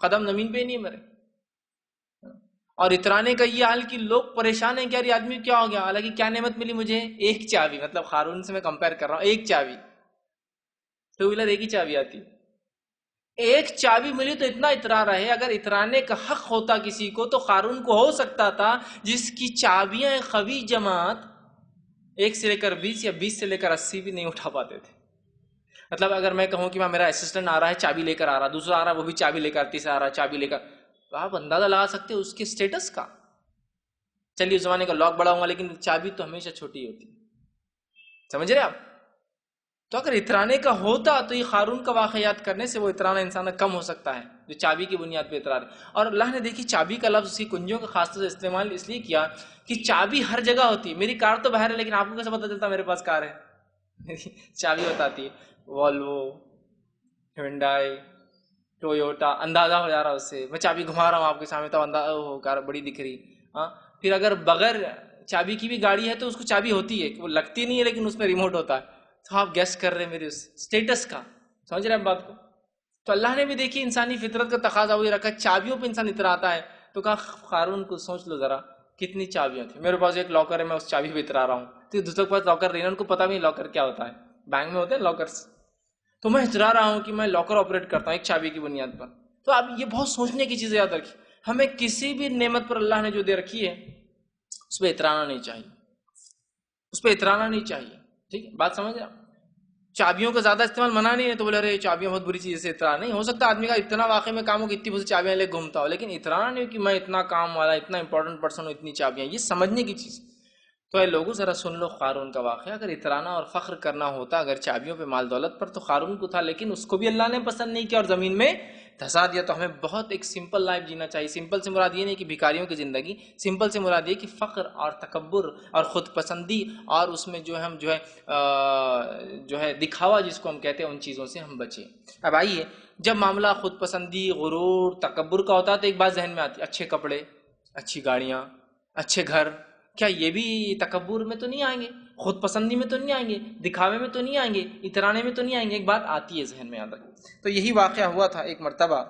قدم زمین پہ نہیں ہے میرے. اور اترانے کا یہ حال کہ لوگ پریشان ہیں کہ یار یہ آدمی کیا ہو گیا، حالانکہ کیا نعمت ملی مجھے؟ ایک چابی. مطلب قارون سے میں کمپیئر کر رہا ہوں، ایک چابی، 2 ویلر ایک ہی چابی آتی، ایک چابی ملی تو اتنا اترا رہے. اگر اترانے کا حق ہوتا کسی کو تو قارون کو ہو سکتا تھا، جس کی چابیاں قوی جماعت 1 سے لے کر 20 یا 20 سے لے کر 80 بھی نہیں اٹھا پاتے تھے. مطلب اگر میں کہوں کہ میرا اسسٹنٹ آ رہا ہے چابی لے کر آ رہا، دوسرا آ رہا وہ بھی چابی لے کر، تیسرا آ رہا چابی لے کر، تو آپ اندازہ لگا سکتے اس کے سٹیٹس کا. چلیے اس زمانے کا لاک بڑا ہوگا لیکن چابی تو ہمیشہ چھوٹی ہوتی، سمجھ رہے آپ؟ تو اگر اترانے کا ہوتا تو یہ قارون کا واقعہ یاد کرنے سے وہ اترانا انسان کم ہو سکتا ہے جو چابی کی بنیاد پہ اترا رہے. اور اللہ نے دیکھی چابی کا لفظ اس کی کنجیوں کا خاص طور سے استعمال اس لیے کیا کہ چابی ہر جگہ ہوتی ہے. میری کار تو باہر ہے لیکن آپ کو کیسے پتہ چلتا میرے پاس کار ہے؟ چابی بتاتی ہے. والوو، ہیونڈائی، ٹویوٹا، اندازہ ہو جا رہا اس سے. میں چابی گھما رہا ہوں آپ کے سامنے تو اندازہ ہو کار بڑی دکھ رہی. ہاں پھر اگر بغیر چابی کی بھی گاڑی ہے تو اس کو چابی ہوتی ہے، وہ لگتی نہیں ہے لیکن اس میں ریموٹ ہوتا ہے. تو آپ گیس کر رہے ہیں میرے اسٹیٹس کا، سمجھ رہے ہیں بات کو؟ تو اللہ نے بھی دیکھی انسانی فطرت کا تقاضا وہی رکھا، چابیوں پہ انسان اتراتا ہے. تو کہا قارون کو سوچ لو ذرا کتنی چابیاں تھیں، میرے پاس ایک لاکر ہے میں اس چابی پہ اترا رہا ہوں. تو دوسروں کے پاس لاکر نہیں ہے، ان کو پتا بھی نہیں لاکر کیا ہوتا ہے، بینک میں ہوتے ہیں لاکرس. تو میں اترا رہا ہوں کہ میں لاکر آپریٹ کرتا ہوں ایک چابی کی بنیاد پر. تو اب یہ بہت سوچنے کی چیزیں یاد رکھی. ہمیں کسی بھی نعمت پر اللہ نے جو دے رکھی ہے اس پہ اترانا نہیں چاہیے، اس پہ اترانا نہیں چاہیے، ٹھیک ہے بات سمجھ رہے آپ؟ چابیوں کا زیادہ استعمال منع نہیں ہے تو بولے ارے چابیاں بہت بری چیز سے اترا نہیں ہو سکتا، آدمی کا اتنا واقعی میں کام ہو کہ اتنی بہت چابیاں لے گھومتا ہو، لیکن اترانا نہیں ہو کہ میں اتنا کام والا اتنا امپورٹنٹ پرسن ہوں اتنی چابیاں، یہ سمجھنے کی چیز۔ تو اے لوگوں ذرا سن لو قارون کا واقعہ، اگر اترانا اور فخر کرنا ہوتا اگر چابیوں پہ مال دولت پر تو قارون کو تھا، لیکن اس کو بھی اللہ نے پسند نہیں کیا اور زمین میں دھسا دیا۔ تو ہمیں بہت ایک سمپل لائف جینا چاہیے۔ سمپل سے مراد یہ نہیں کہ بھکاریوں کی زندگی، سمپل سے مراد یہ کہ فخر اور تکبر اور خود پسندی اور اس میں جو ہم جو ہے دکھاوا جس کو ہم کہتے ہیں ان چیزوں سے ہم بچیں۔ اب آئیے، جب معاملہ خود پسندی، غرور، تکبر کا ہوتا ہے تو ایک بات ذہن میں آتی ہے، اچھے کپڑے، اچھی گاڑیاں، اچھے گھر، کیا یہ بھی تکبر میں تو نہیں آئیں گے؟ خود پسندی میں تو نہیں آئیں گے؟ دکھاوے میں تو نہیں آئیں گے؟ اترانے میں تو نہیں آئیں گے؟ ایک بات آتی ہے ذہن میں، یاد رکھیں۔ تو یہی واقعہ ہوا تھا ایک مرتبہ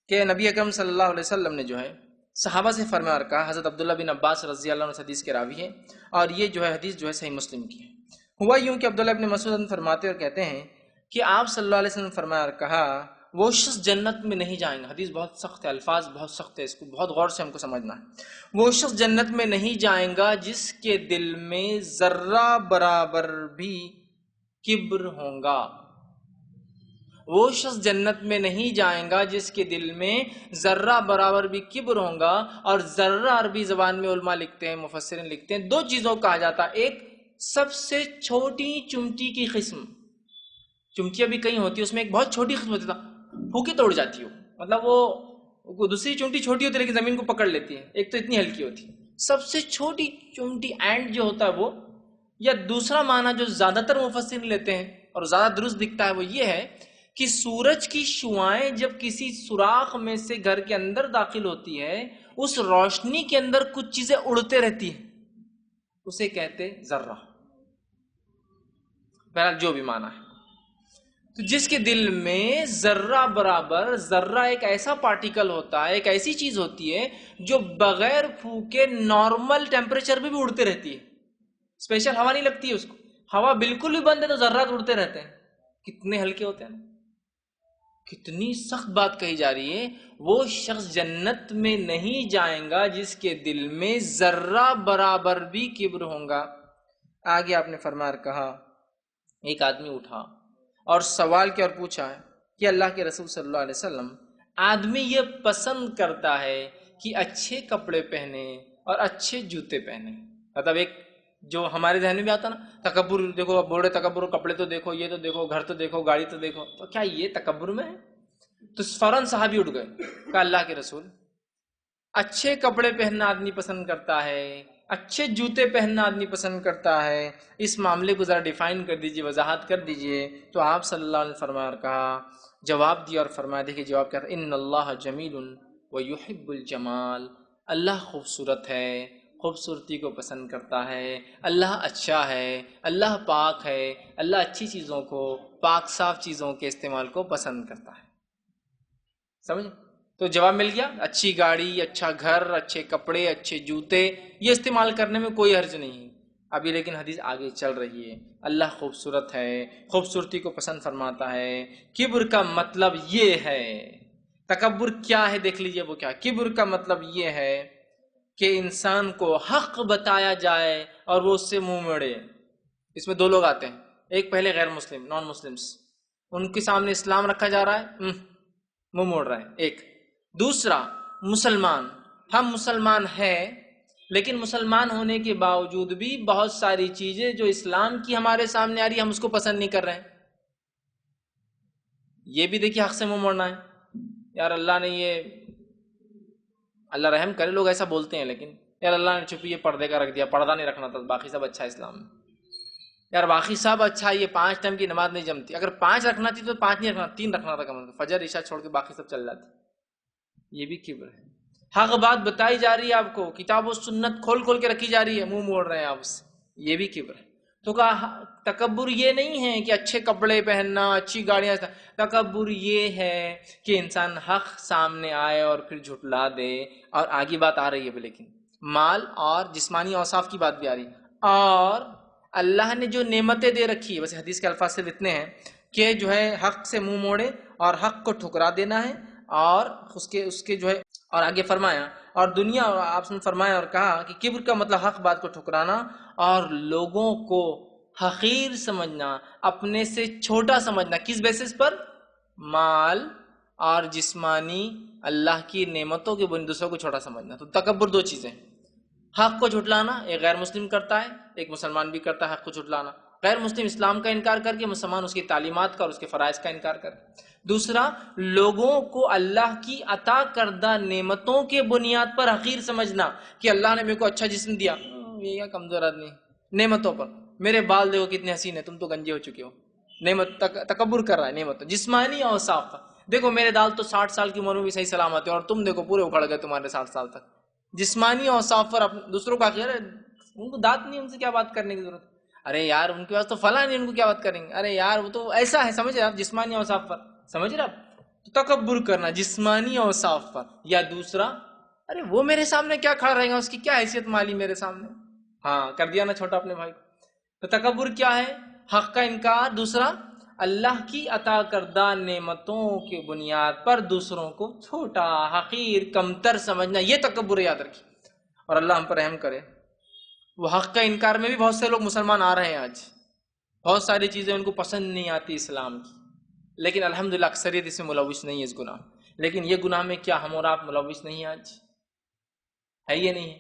کہ نبی اکرم صلی اللہ علیہ وسلم نے جو ہے صحابہ سے فرمایا اور کہا، حضرت عبداللہ بن عباس رضی اللہ عنہ حدیث کے راوی ہیں اور یہ جو ہے حدیث جو ہے صحیح مسلم کی ہے۔ ہوا یوں کہ عبداللہ بن مسعود فرماتے اور کہتے ہیں کہ آپ صلی اللہ علیہ وسلم نے فرمایا اور کہا، وہ شخص جنت میں نہیں جائیں گا، حدیث بہت سخت ہے، الفاظ بہت سخت ہے، اس کو بہت غور سے ہم کو سمجھنا ہے۔ وہ شخص جنت میں نہیں جائیں گا جس کے دل میں ذرہ برابر بھی کبر ہوگا۔ وہ شخص جنت میں نہیں جائیں گا جس کے دل میں ذرہ برابر بھی کبر ہوگا، اور ذرہ عربی زبان میں علماء لکھتے ہیں، مفسرین لکھتے ہیں، دو چیزوں کہا جاتا ہے، ایک سب سے چھوٹی چمٹی کی قسم، چمٹیاں بھی کئی ہوتی ہے، اس میں ایک بہت چھوٹی قسم ہوتی ہے، پھوکے توڑ جاتی ہو، مطلب وہ دوسری چمٹی چھوٹی ہوتی ہے لیکن زمین کو پکڑ لیتی ہے، ایک تو اتنی ہلکی ہوتی ہے۔ سب سے چھوٹی چمٹی اینٹ جو ہوتا ہے وہ، یا دوسرا معنی جو زیادہ تر مفسرین لیتے ہیں اور زیادہ درست دکھتا ہے وہ یہ ہے کہ سورج کی شعاعیں جب کسی سوراخ میں سے گھر کے اندر داخل ہوتی ہے، اس روشنی کے اندر کچھ چیزیں اڑتے رہتی ہیں، اسے کہتے ذرہ، بہرحال جو بھی معنی ہے۔ تو جس کے دل میں ذرہ برابر، ذرہ ایک ایسا پارٹیکل ہوتا ہے، ایک ایسی چیز ہوتی ہے جو بغیر پھونکے نارمل ٹیمپریچر پہ بھی اڑتے رہتی ہے، اسپیشل ہوا نہیں لگتی ہے اس کو، ہوا بالکل بھی بند ہے تو ذرات اڑتے رہتے ہیں، کتنے ہلکے ہوتے ہیں، کتنی سخت بات کہی جا رہی ہے۔ وہ شخص جنت میں نہیں جائیں گا جس کے دل میں ذرہ برابر بھی کبر ہوگا۔ آگے آپ نے فرمایا کہا، ایک آدمی اٹھا اور سوال کیا اور پوچھا ہے کہ اللہ کے رسول صلی اللہ علیہ وسلم، آدمی یہ پسند کرتا ہے کہ اچھے کپڑے پہنے اور اچھے جوتے پہنے، مطلب ایک جو ہمارے ذہن میں بھی آتا نا، تکبر، دیکھو بول رہے تکبر، کپڑے تو دیکھو، یہ تو دیکھو، گھر تو دیکھو، گاڑی تو دیکھو، تو کیا یہ تکبر میں ہے؟ تو فوراً صحابی اٹھ گئے، کہا اللہ کے رسول، اچھے کپڑے پہننا آدمی پسند کرتا ہے، اچھے جوتے پہننا آدمی پسند کرتا ہے، اس معاملے کو ذرا ڈیفائن کر دیجئے، وضاحت کر دیجئے۔ تو آپ صلی اللہ علیہ وسلم فرمایا اور کہا، جواب دیا اور فرمایا، دیکھیے جواب کیا تھا، ان اللہ جمیل ویحب الجمال، اللہ خوبصورت ہے، خوبصورتی کو پسند کرتا ہے، اللہ اچھا ہے، اللہ پاک ہے، اللہ اچھی چیزوں کو، پاک صاف چیزوں کے استعمال کو پسند کرتا ہے۔ سمجھ؟ تو جواب مل گیا، اچھی گاڑی، اچھا گھر، اچھے کپڑے، اچھے جوتے، یہ استعمال کرنے میں کوئی حرج نہیں۔ ابھی لیکن حدیث آگے چل رہی ہے، اللہ خوبصورت ہے، خوبصورتی کو پسند فرماتا ہے۔ کبر کا مطلب یہ ہے، تکبر کیا ہے دیکھ لیجئے وہ کیا، کبر کا مطلب یہ ہے کہ انسان کو حق بتایا جائے اور وہ اس سے منہ موڑے۔ اس میں دو لوگ آتے ہیں، ایک پہلے غیر مسلم، نان مسلمس، ان کے سامنے اسلام رکھا جا رہا ہے، منہ موڑ رہے ہیں، ایک۔ دوسرا مسلمان، ہم مسلمان ہیں لیکن مسلمان ہونے کے باوجود بھی بہت ساری چیزیں جو اسلام کی ہمارے سامنے آ رہی ہے ہم اس کو پسند نہیں کر رہے ہیں۔ یہ بھی دیکھیے حق سے منہ موڑنا ہے، یار اللہ نے یہ، اللہ رحم کرے، لوگ ایسا بولتے ہیں لیکن یار اللہ نے چپی یہ پردے کا رکھ دیا، پردہ نہیں رکھنا تھا، باقی سب اچھا ہے اسلام میں، یار باقی سب اچھا ہے، یہ 5 ٹائم کی نماز نہیں جمتی، اگر 5 رکھنا تھی تو 5 نہیں رکھنا، 3 رکھنا تھا کم از کم، فجر عشاء چھوڑ کے باقی سب چل جاتی۔ یہ بھی کبر ہے۔ حق بات بتائی جا رہی ہے آپ کو، کتاب و سنت کھول کھول کے رکھی جا رہی ہے، منہ موڑ رہے ہیں آپ اس سے، یہ بھی کبر ہے۔ تو کہا تکبر یہ نہیں ہے کہ اچھے کپڑے پہننا، اچھی گاڑیاں، تکبر یہ ہے کہ انسان حق سامنے آئے اور پھر جھٹلا دے۔ اور آگے بات آ رہی ہے لیکن مال اور جسمانی اوصاف کی بات بھی آ رہی ہے، اور اللہ نے جو نعمتیں دے رکھی ہے، ویسے حدیث کے الفاظ صرف اتنے ہیں کہ جو ہے حق سے منہ موڑے اور حق کو ٹھکرا دینا ہے، اور اس کے جو ہے اور آگے فرمایا اور دنیا اور آپ نے فرمایا اور کہا کہ کبر کا مطلب حق بات کو ٹھکرانا اور لوگوں کو حقیر سمجھنا، اپنے سے چھوٹا سمجھنا، کس بیسس پر؟ مال اور جسمانی اللہ کی نعمتوں کے بن دوسروں کو چھوٹا سمجھنا۔ تو تکبر دو چیزیں، حق کو جھٹلانا، ایک غیر مسلم کرتا ہے، ایک مسلمان بھی کرتا ہے حق کو جھٹلانا۔ غیر مسلم اسلام کا انکار کر کے، مسلمان اس کی تعلیمات کا اور اس کے فرائض کا انکار کر کے۔ دوسرا، لوگوں کو اللہ کی عطا کردہ نعمتوں کے بنیاد پر حقیر سمجھنا کہ اللہ نے میرے کو اچھا جسم دیا، یہ کیا کمزور آدمی، نعمتوں پر، میرے بال دیکھو کتنے حسین ہیں، تم تو گنجے ہو چکے ہو، نعمت تکبر کر رہا ہے نعمت جسمانی اور صاف پر۔ دیکھو میرے دال تو 60 سال کی عمر میں بھی صحیح سلامت ہے اور تم دیکھو پورے اکھڑ گئے تمہارے 60 سال تک۔ جسمانی اور صاف پر دوسروں کا خیر ہے، ان کو دانت نہیں، ان سے کیا بات کرنے کی ضرورت؟ ارے یار ان کے پاس تو فلاں نہیں، ان کو کیا بات کریں گے؟ ارے یار وہ تو ایسا ہے، سمجھ رہے آپ، جسمانی اور صاف پر، سمجھ رہے آپ؟ تو تکبر کرنا جسمانی اور صاف پر۔ یا دوسرا، ارے وہ میرے سامنے کیا کھڑا رہے گا، اس کی کیا حیثیت مالی میرے سامنے، ہاں کر دیا نا چھوٹا اپنے بھائی کو۔ تو تکبر کیا ہے؟ حق کا انکار۔ دوسرا، اللہ کی عطا کردہ نعمتوں کی بنیاد پر دوسروں کو چھوٹا، حقیر، کمتر سمجھنا، یہ تکبر یاد رکھیے۔ اور اللہ ہم پر رحم کرے، وہ حق کا انکار میں بھی بہت سے لوگ مسلمان آ رہے ہیں آج، بہت ساری چیزیں ان کو پسند نہیں آتی اسلام کی، لیکن الحمدللہ اکثریت اس میں ملوث نہیں ہے اس گناہ۔ لیکن یہ گناہ میں کیا ہم اور آپ ملوث نہیں ہیں آج؟ ہے یہ نہیں ہے؟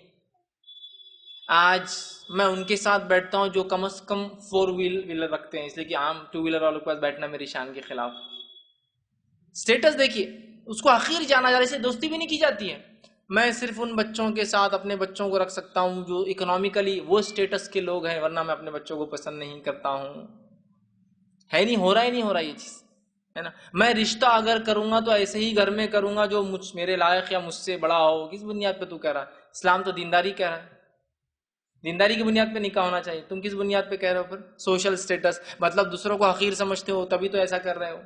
آج میں ان کے ساتھ بیٹھتا ہوں جو کم از کم 4 ویلر رکھتے ہیں، اس لیے کہ عام 2 ویلر والوں کے پاس بیٹھنا میری شان کے خلاف۔ سٹیٹس دیکھیے، اس کو حقیر جانا جا رہا ہے، اسے دوستی بھی نہیں کی جاتی ہے۔ میں صرف ان بچوں کے ساتھ اپنے بچوں کو رکھ سکتا ہوں جو اکنامکلی وہ سٹیٹس کے لوگ ہیں، ورنہ میں اپنے بچوں کو پسند نہیں کرتا ہوں۔ ہے نہیں ہو رہا، ہی نہیں ہو رہا یہ چیز، ہے نا؟ میں رشتہ اگر کروں گا تو ایسے ہی گھر میں کروں گا جو میرے لائق یا مجھ سے بڑا ہو۔ کس بنیاد پہ تو کہہ رہا ہے؟ اسلام تو دینداری کہہ رہا ہے، دینداری کی بنیاد پہ نکاح ہونا چاہیے، تم کس بنیاد پہ کہہ رہے ہو پھر؟ سوشل سٹیٹس، مطلب دوسروں کو حقیر سمجھتے ہو تبھی تو ایسا کر رہے ہو،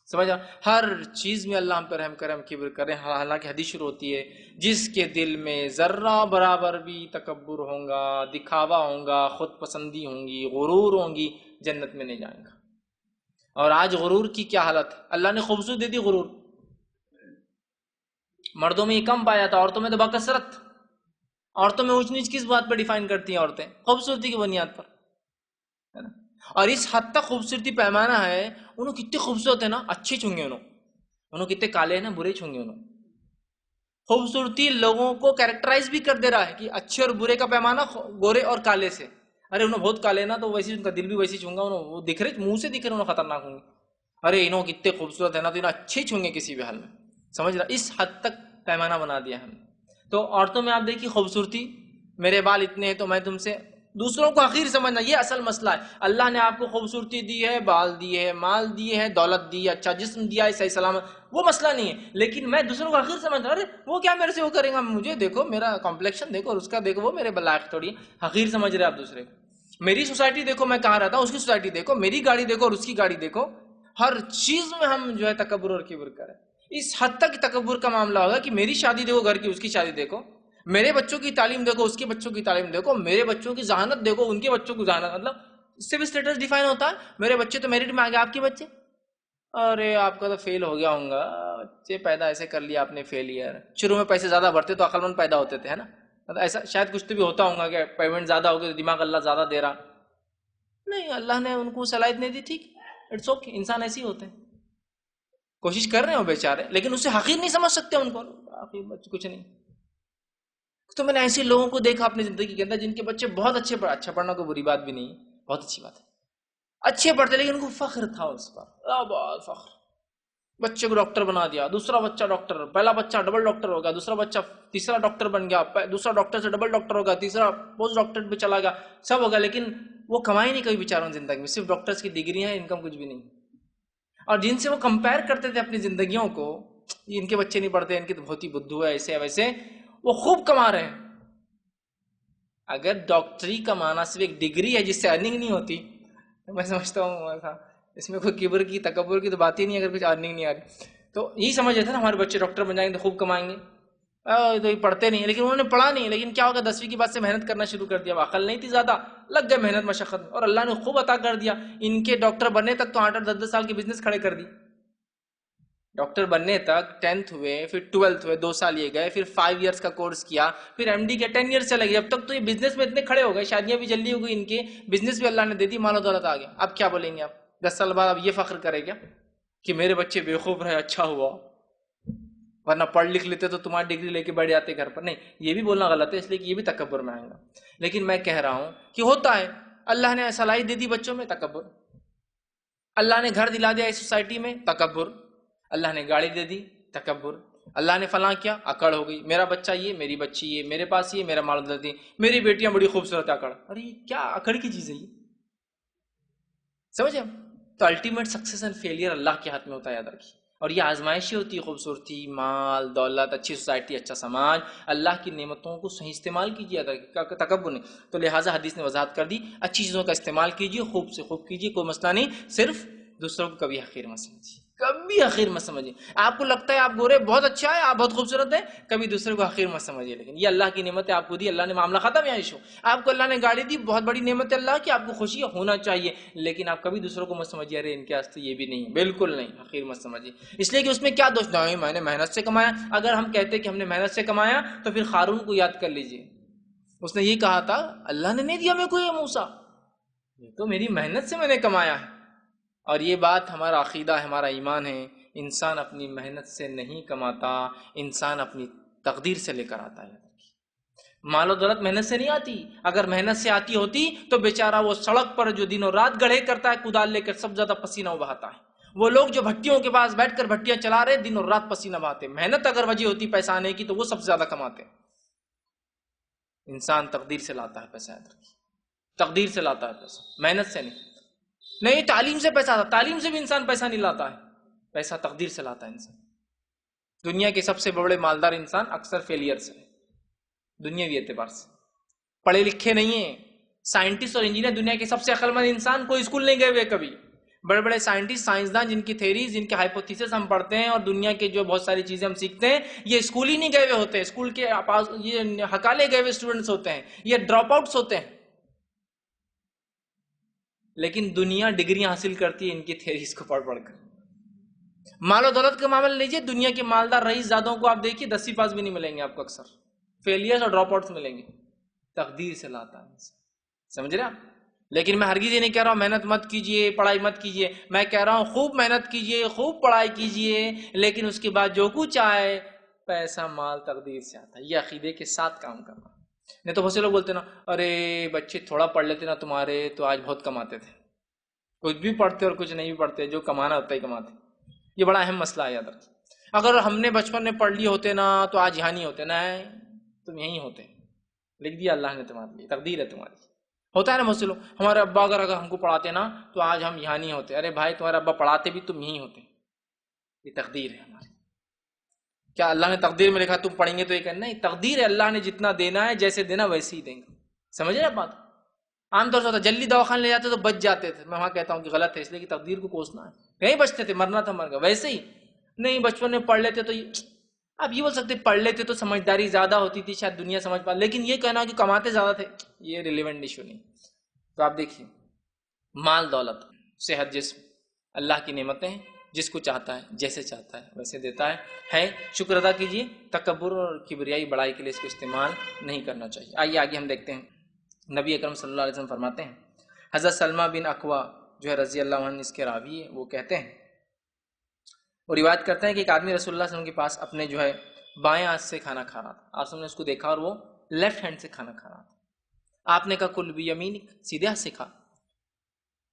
سمجھا؟ ہر چیز میں اللہ ہم پر رحم کرے، ہم کبر کریں۔ حالانکہ حدیث شروع ہوتی ہے، جس کے دل میں ذرہ برابر بھی تکبر ہوگا، دکھاوا ہوگا، خود پسندی ہوں گی، غرور ہوں گی، جنت میں نہیں جائے گا۔ اور آج غرور کی کیا حالت ہے؟ اللہ نے خوبصورت دے دی غرور، مردوں میں یہ کم پایا تھا، عورتوں میں تو بکثرت۔ عورتوں میں اونچ نیچ کس بات پر ڈیفائن کرتی ہیں عورتیں؟ خوبصورتی کی بنیاد پر، ہے نا؟ اور اس حد تک خوبصورتی پیمانہ ہے، انہوں کتنے خوبصورت ہیں نا، اچھے چھونگے انہوں کتنے کالے ہیں نا، برے چھونگے انہوں۔ خوبصورتی لوگوں کو کیریکٹرائز بھی کر دے رہا ہے کہ اچھے اور برے کا پیمانہ گورے اور کالے سے۔ ارے انہوں بہت کالے نا تو ویسے ان کا دل بھی ویسے چھونگا، انہوں وہ دکھ رہے، منہ سے دکھ رہے، انہوں خطرناک ہوں گے۔ ارے انہوں کتنے خوبصورت ہے نا تو انہوں اچھے چھونگے کسی بھی حال میں، سمجھ رہا؟ اس حد تک پیمانہ بنا دیا ہم نے۔ تو عورتوں میں آپ دیکھیے خوبصورتی، میرے بال اتنے ہیں تو میں تم سے، دوسروں کو حقیر سمجھنا، یہ اصل مسئلہ ہے۔ اللہ نے آپ کو خوبصورتی دی ہے، بال دیے ہے، مال دیے ہے، دولت دی ہے، اچھا جسم دیا ہے، صحیح سلامت، وہ مسئلہ نہیں ہے، لیکن میں دوسروں کو حقیر سمجھتا ہوں، ارے وہ کیا میرے سے وہ کرے گا، مجھے دیکھو، میرا کمپلیکشن دیکھو اور اس کا دیکھو، وہ میرے لائق تھوڑی ہے۔ حقیر سمجھ رہے آپ دوسرے کو۔ میری سوسائٹی دیکھو میں کہاں رہتا ہوں، اس کی سوسائٹی دیکھو، میری گاڑی دیکھو اور اس کی گاڑی دیکھو، ہر چیز میں ہم جو ہے تکبر اور کبر کریں۔ اس حد تک تکبر کا معاملہ ہوگا کہ میری شادی دیکھو، گھر کی، اس کی شادی دیکھو، میرے بچوں کی تعلیم دیکھو، اس کے بچوں کی تعلیم دیکھو، میرے بچوں کی ذہانت دیکھو، ان کے بچوں کی ذہانت، مطلب اس سے بھی اسٹیٹس ڈیفائن ہوتا ہے۔ میرے بچے تو میرٹ میں آ گئے، آپ کے بچے، ارے آپ کا تو فیل ہو گیا ہوں گا، بچے پیدا ایسے کر لیا آپ نے، فیل ایئر۔ شروع میں پیسے زیادہ بھرتے تو عقل مند پیدا ہوتے تھے، ہے نا؟ ایسا شاید کچھ تو بھی ہوتا ہوگا کہ پیمنٹ زیادہ ہوگی تو دماغ اللہ زیادہ دے رہا، نہیں، اللہ نے ان کو صلاحیت نہیں دی، ٹھیک، اٹس اوکے، انسان ایسے ہی ہوتے ہیں، کوشش کر رہے ہو بیچارے، لیکن اسے حقیر نہیں سمجھ سکتے ان کو، حقیر کچھ نہیں۔ تو میں نے ایسے لوگوں کو دیکھا اپنی زندگی کے اندر جن کے بچے بہت اچھے پڑھا، اچھا پڑھنا کوئی بری بات بھی نہیں، بہت اچھی بات ہے، اچھے پڑھتے، لیکن ان کو فخر تھا اس پر، بہت فخر، بچے کو ڈاکٹر بنا دیا، دوسرا بچہ ڈاکٹر، پہلا بچہ ڈبل ڈاکٹر ہو گیا، دوسرا بچہ تیسرا ڈاکٹر بن گیا، دوسرا ڈاکٹر سے ڈبل ڈاکٹر ہو گیا، تیسرا پوسٹ ڈاکٹر پہ چلا گیا، سب ہو گیا، لیکن وہ کمائی نہیں کبھی بیچاروں زندگی میں، صرف ڈاکٹرز کی ڈگری ہیں، انکم کچھ بھی نہیں۔ اور جن سے وہ کمپیئر کرتے تھے اپنی زندگیوں کو، ان کے بچے نہیں پڑھتے، ان کی تو بہت ہی بدھو ہے، ایسے ویسے، وہ خوب کما رہے ہیں۔ اگر ڈاکٹری کا معنی صرف ایک ڈگری ہے جس سے ارننگ نہیں ہوتی، تو میں سمجھتا ہوں اس میں کوئی کبر کی تکبر کی تو بات ہی نہیں، اگر کچھ ارننگ نہیں آ رہی تو یہی سمجھ لیتے نا ہمارے بچے ڈاکٹر بن جائیں گے تو خوب کمائیں گے، تو یہ پڑھتے نہیں، لیکن انہوں نے پڑھا نہیں، لیکن کیا ہوگا 10ویں کی بات سے محنت کرنا شروع کر دیا، عقل نہیں تھی زیادہ، لگ گئے محنت مشقت میں، اور اللہ نے خوب عطا کر دیا، ان کے ڈاکٹر بننے تک تو 8-10 سال کے بزنس کھڑے کر دی، ڈاکٹر بننے تک 10th ہوئے، پھر 12th ہوئے، 2 سال یہ گئے، پھر 5 ایئرس کا کورس کیا، پھر ایم ڈی کے 10 ایئرس چلے گئے. اب تک تو یہ بزنس میں اتنے کھڑے ہو گئے، شادیاں بھی جلدی ہو گئی ان کے، بزنس بھی اللہ نے دے دی، مال و دولت آ گیا. اب کیا بولیں گے آپ 10 سال بعد؟ اب یہ فخر کرے کیا کہ میرے بچے بیوقوف رہے، اچھا ہوا، ورنہ پڑھ لکھ لیتے تو تمہاری ڈگری لے کے بیٹھ جاتے گھر پر. نہیں، یہ بھی بولنا غلط ہے، اس لیے کہ یہ بھی تکبر میں آئے گا. لیکن میں کہہ رہا ہوں کہ ہوتا ہے، اللہ نے صلاحیت دے دی بچوں میں، تکبر. اللہ نے گھر دلا دیا اس سوسائٹی میں، تکبر. اللہ نے گاڑی دے دی، تکبر. اللہ نے فلاں کیا، اکڑ ہو گئی. میرا بچہ یہ، میری بچی یہ، میرے پاس یہ، میرا مال دولت یہ، میری بیٹیاں بڑی خوبصورت، اکڑ. ارے کیا اکڑ کی چیز ہے یہ؟ سمجھے؟ تو الٹیمیٹ سکسیس اینڈ فیلئر اللہ کے ہاتھ میں ہوتا ہے، یاد رکھیے. اور یہ آزمائشی ہوتی ہے، خوبصورتی، مال دولت، اچھی سوسائٹی، اچھا سماج. اللہ کی نعمتوں کو صحیح استعمال کیجیے، تکبر نہیں. تو لہٰذا حدیث نے وضاحت کر دی، اچھی چیزوں کا استعمال کیجیے، خوب سے خوب کیجیے، کوئی مسئلہ نہیں. صرف دوسروں کو کبھی حقیر مت سمجھیے، کبھی حقیر مت سمجھیے. آپ کو لگتا ہے آپ گورے بہت اچھا ہے، آپ بہت خوبصورت ہیں، کبھی دوسرے کو حقیر مت سمجھیے. لیکن یہ اللہ کی نعمت ہے، آپ کو دی، اللہ نے معاملہ ختم ہے. عائشہ، آپ کو اللہ نے گاڑی دی، بہت بڑی نعمت ہے اللہ کی، آپ کو خوشی ہونا چاہیے. لیکن آپ کبھی دوسروں کو مت سمجھیے ارے ان کے واسطے یہ بھی نہیں ہے، بالکل نہیں، حقیر مت سمجھیے. اس لیے کہ اس میں کیا دوش؟ نہیں، میں نے محنت سے کمایا. اگر ہم کہتے کہ ہم نے محنت سے کمایا تو پھر قارون کو یاد کر لیجئے. اس نے یہ کہا تھا اللہ نے نہیں دیا میں کو یہ موسیٰ، یہ تو میری محنت سے میں نے کمایا ہے. اور یہ بات ہمارا عقیدہ ہے، ہمارا ایمان ہے. انسان اپنی محنت سے نہیں کماتا، انسان اپنی تقدیر سے لے کر آتا ہے. مال و دولت محنت سے نہیں آتی. اگر محنت سے آتی ہوتی تو بیچارہ وہ سڑک پر جو دن اور رات گڑھے کرتا ہے کدال لے کر، سب زیادہ پسینہ بہاتا ہے. وہ لوگ جو بھٹیوں کے پاس بیٹھ کر بھٹیاں چلا رہے، دن اور رات پسینہ بہاتے. محنت اگر وجہ ہوتی پیسہ آنے کی تو وہ سب سے زیادہ کماتے. انسان تقدیر سے لاتا ہے پیسہ، تقدیر سے لاتا ہے پیسہ، محنت سے نہیں. نہیں تعلیم سے پیسہ آتا، تعلیم سے بھی انسان پیسہ نہیں لاتا ہے، پیسہ تقدیر سے لاتا ہے انسان. دنیا کے سب سے بڑے مالدار انسان اکثر فیلئر سے، دنیاوی اعتبار سے پڑھے لکھے نہیں ہیں. سائنٹسٹ اور انجینئر دنیا کے سب سے عقل مند انسان، کوئی اسکول نہیں گئے ہوئے کبھی. بڑے بڑے سائنٹسٹ، سائنسدان، جن کی تھیریز، جن کے ہائپوتھیسس ہم پڑھتے ہیں اور دنیا کے جو بہت ساری چیزیں ہم سیکھتے ہیں، یہ اسکول ہی نہیں گئے ہوئے ہوتے. اسکول کے یہ ہکالے گئے ہوئے اسٹوڈنٹس ہوتے ہیں، یہ ڈراپ آؤٹس ہوتے ہیں. لیکن دنیا ڈگریاں حاصل کرتی ہے ان کی تھیریز کو پڑھ پڑھ کر. مال و دولت کا معاملہ لیجیے، دنیا کے مالدار رئیس زادوں کو آپ دیکھیے 10ویں پاس بھی نہیں ملیں گے آپ کو، اکثر فیلئرز اور ڈراپ آؤٹس ملیں گے. تقدیر سے لاتا ہے، سمجھ رہے آپ؟ لیکن میں ہرگز یہ نہیں کہہ رہا ہوں محنت مت کیجیے، پڑھائی مت کیجیے. میں کہہ رہا ہوں خوب محنت کیجیے، خوب پڑھائی کیجیے، لیکن اس کے بعد جو کچھ آئے، پیسہ مال تقدیر سے آتا ہے. یہ عقیدے کے ساتھ کام کرنا. نہیں تو بہت سے لوگ بولتے نا، ارے بچے تھوڑا پڑھ لیتے نا تمہارے تو آج بہت کماتے تھے. کچھ بھی پڑھتے اور کچھ نہیں بھی پڑھتے، جو کمانا ہوتا ہی کماتے. یہ بڑا اہم مسئلہ ہے، یاد رکھیں. اگر ہم نے بچپن میں پڑھ لیے ہوتے نا تو آج یہاں نہیں ہوتے. نا تم یہیں ہوتے، لکھ دیا اللہ نے تمہارے لیے، تقدیر ہے تمہاری. ہوتا ہے نا مسئلہ، ہمارے ابا اگر ہم کو پڑھاتے نا تو آج ہم یہاں نہیں ہوتے. ارے بھائی تمہارے ابا پڑھاتے بھی تم یہیں ہوتے. یہ تقدیر ہے ہماری. کیا اللہ نے تقدیر میں لکھا تم پڑھیں گے تو یہ کہنا؟ نہیں، تقدیر ہے. اللہ نے جتنا دینا ہے، جیسے دینا ویسے ہی دیں گے. سمجھ رہے بات؟ عام طور سے ہوتا جلدی دواخانے لے جاتے تو بچ جاتے تھے. میں وہاں کہتا ہوں کہ غلط ہے، اس لیے کہ تقدیر کو کوسنا ہے. کہیں بچتے تھے، مرنا تھا مر گئے. ویسے ہی نہیں، بچپن میں پڑھ لیتے تو آپ یہ بول سکتے پڑھ لیتے تو سمجھداری زیادہ ہوتی تھی، شاید دنیا سمجھ پا. لیکن یہ کہنا کہ کماتے زیادہ تھے، یہ ریلیونٹ ایشو نہیں. تو آپ دیکھیے، مال دولت، صحت، جسم، اللہ کی نعمتیں ہیں. جس کو چاہتا ہے جیسے چاہتا ہے ویسے دیتا ہے. شکر ادا کیجیے. تکبر اور کبریائی بڑائی کے لیے اس کو استعمال نہیں کرنا چاہیے. آئیے آگے ہم دیکھتے ہیں. نبی اکرم صلی اللہ علیہ وسلم فرماتے ہیں، حضرت سلمہ بن اکوا جو ہے رضی اللہ عنہ اس کے راوی ہے، وہ کہتے ہیں، وہ روایت کرتے ہیں کہ ایک آدمی رسول اللہ صلی اللہ علیہ وسلم کے پاس اپنے جو ہے بائیں ہاتھ سے کھانا کھا رہا تھا. آپ نے اس کو دیکھا اور وہ لیفٹ ہینڈ سے کھانا کھا رہا تھا. آپ نے کہا کل بیمینک، سیدھے ہاتھ سے کھا.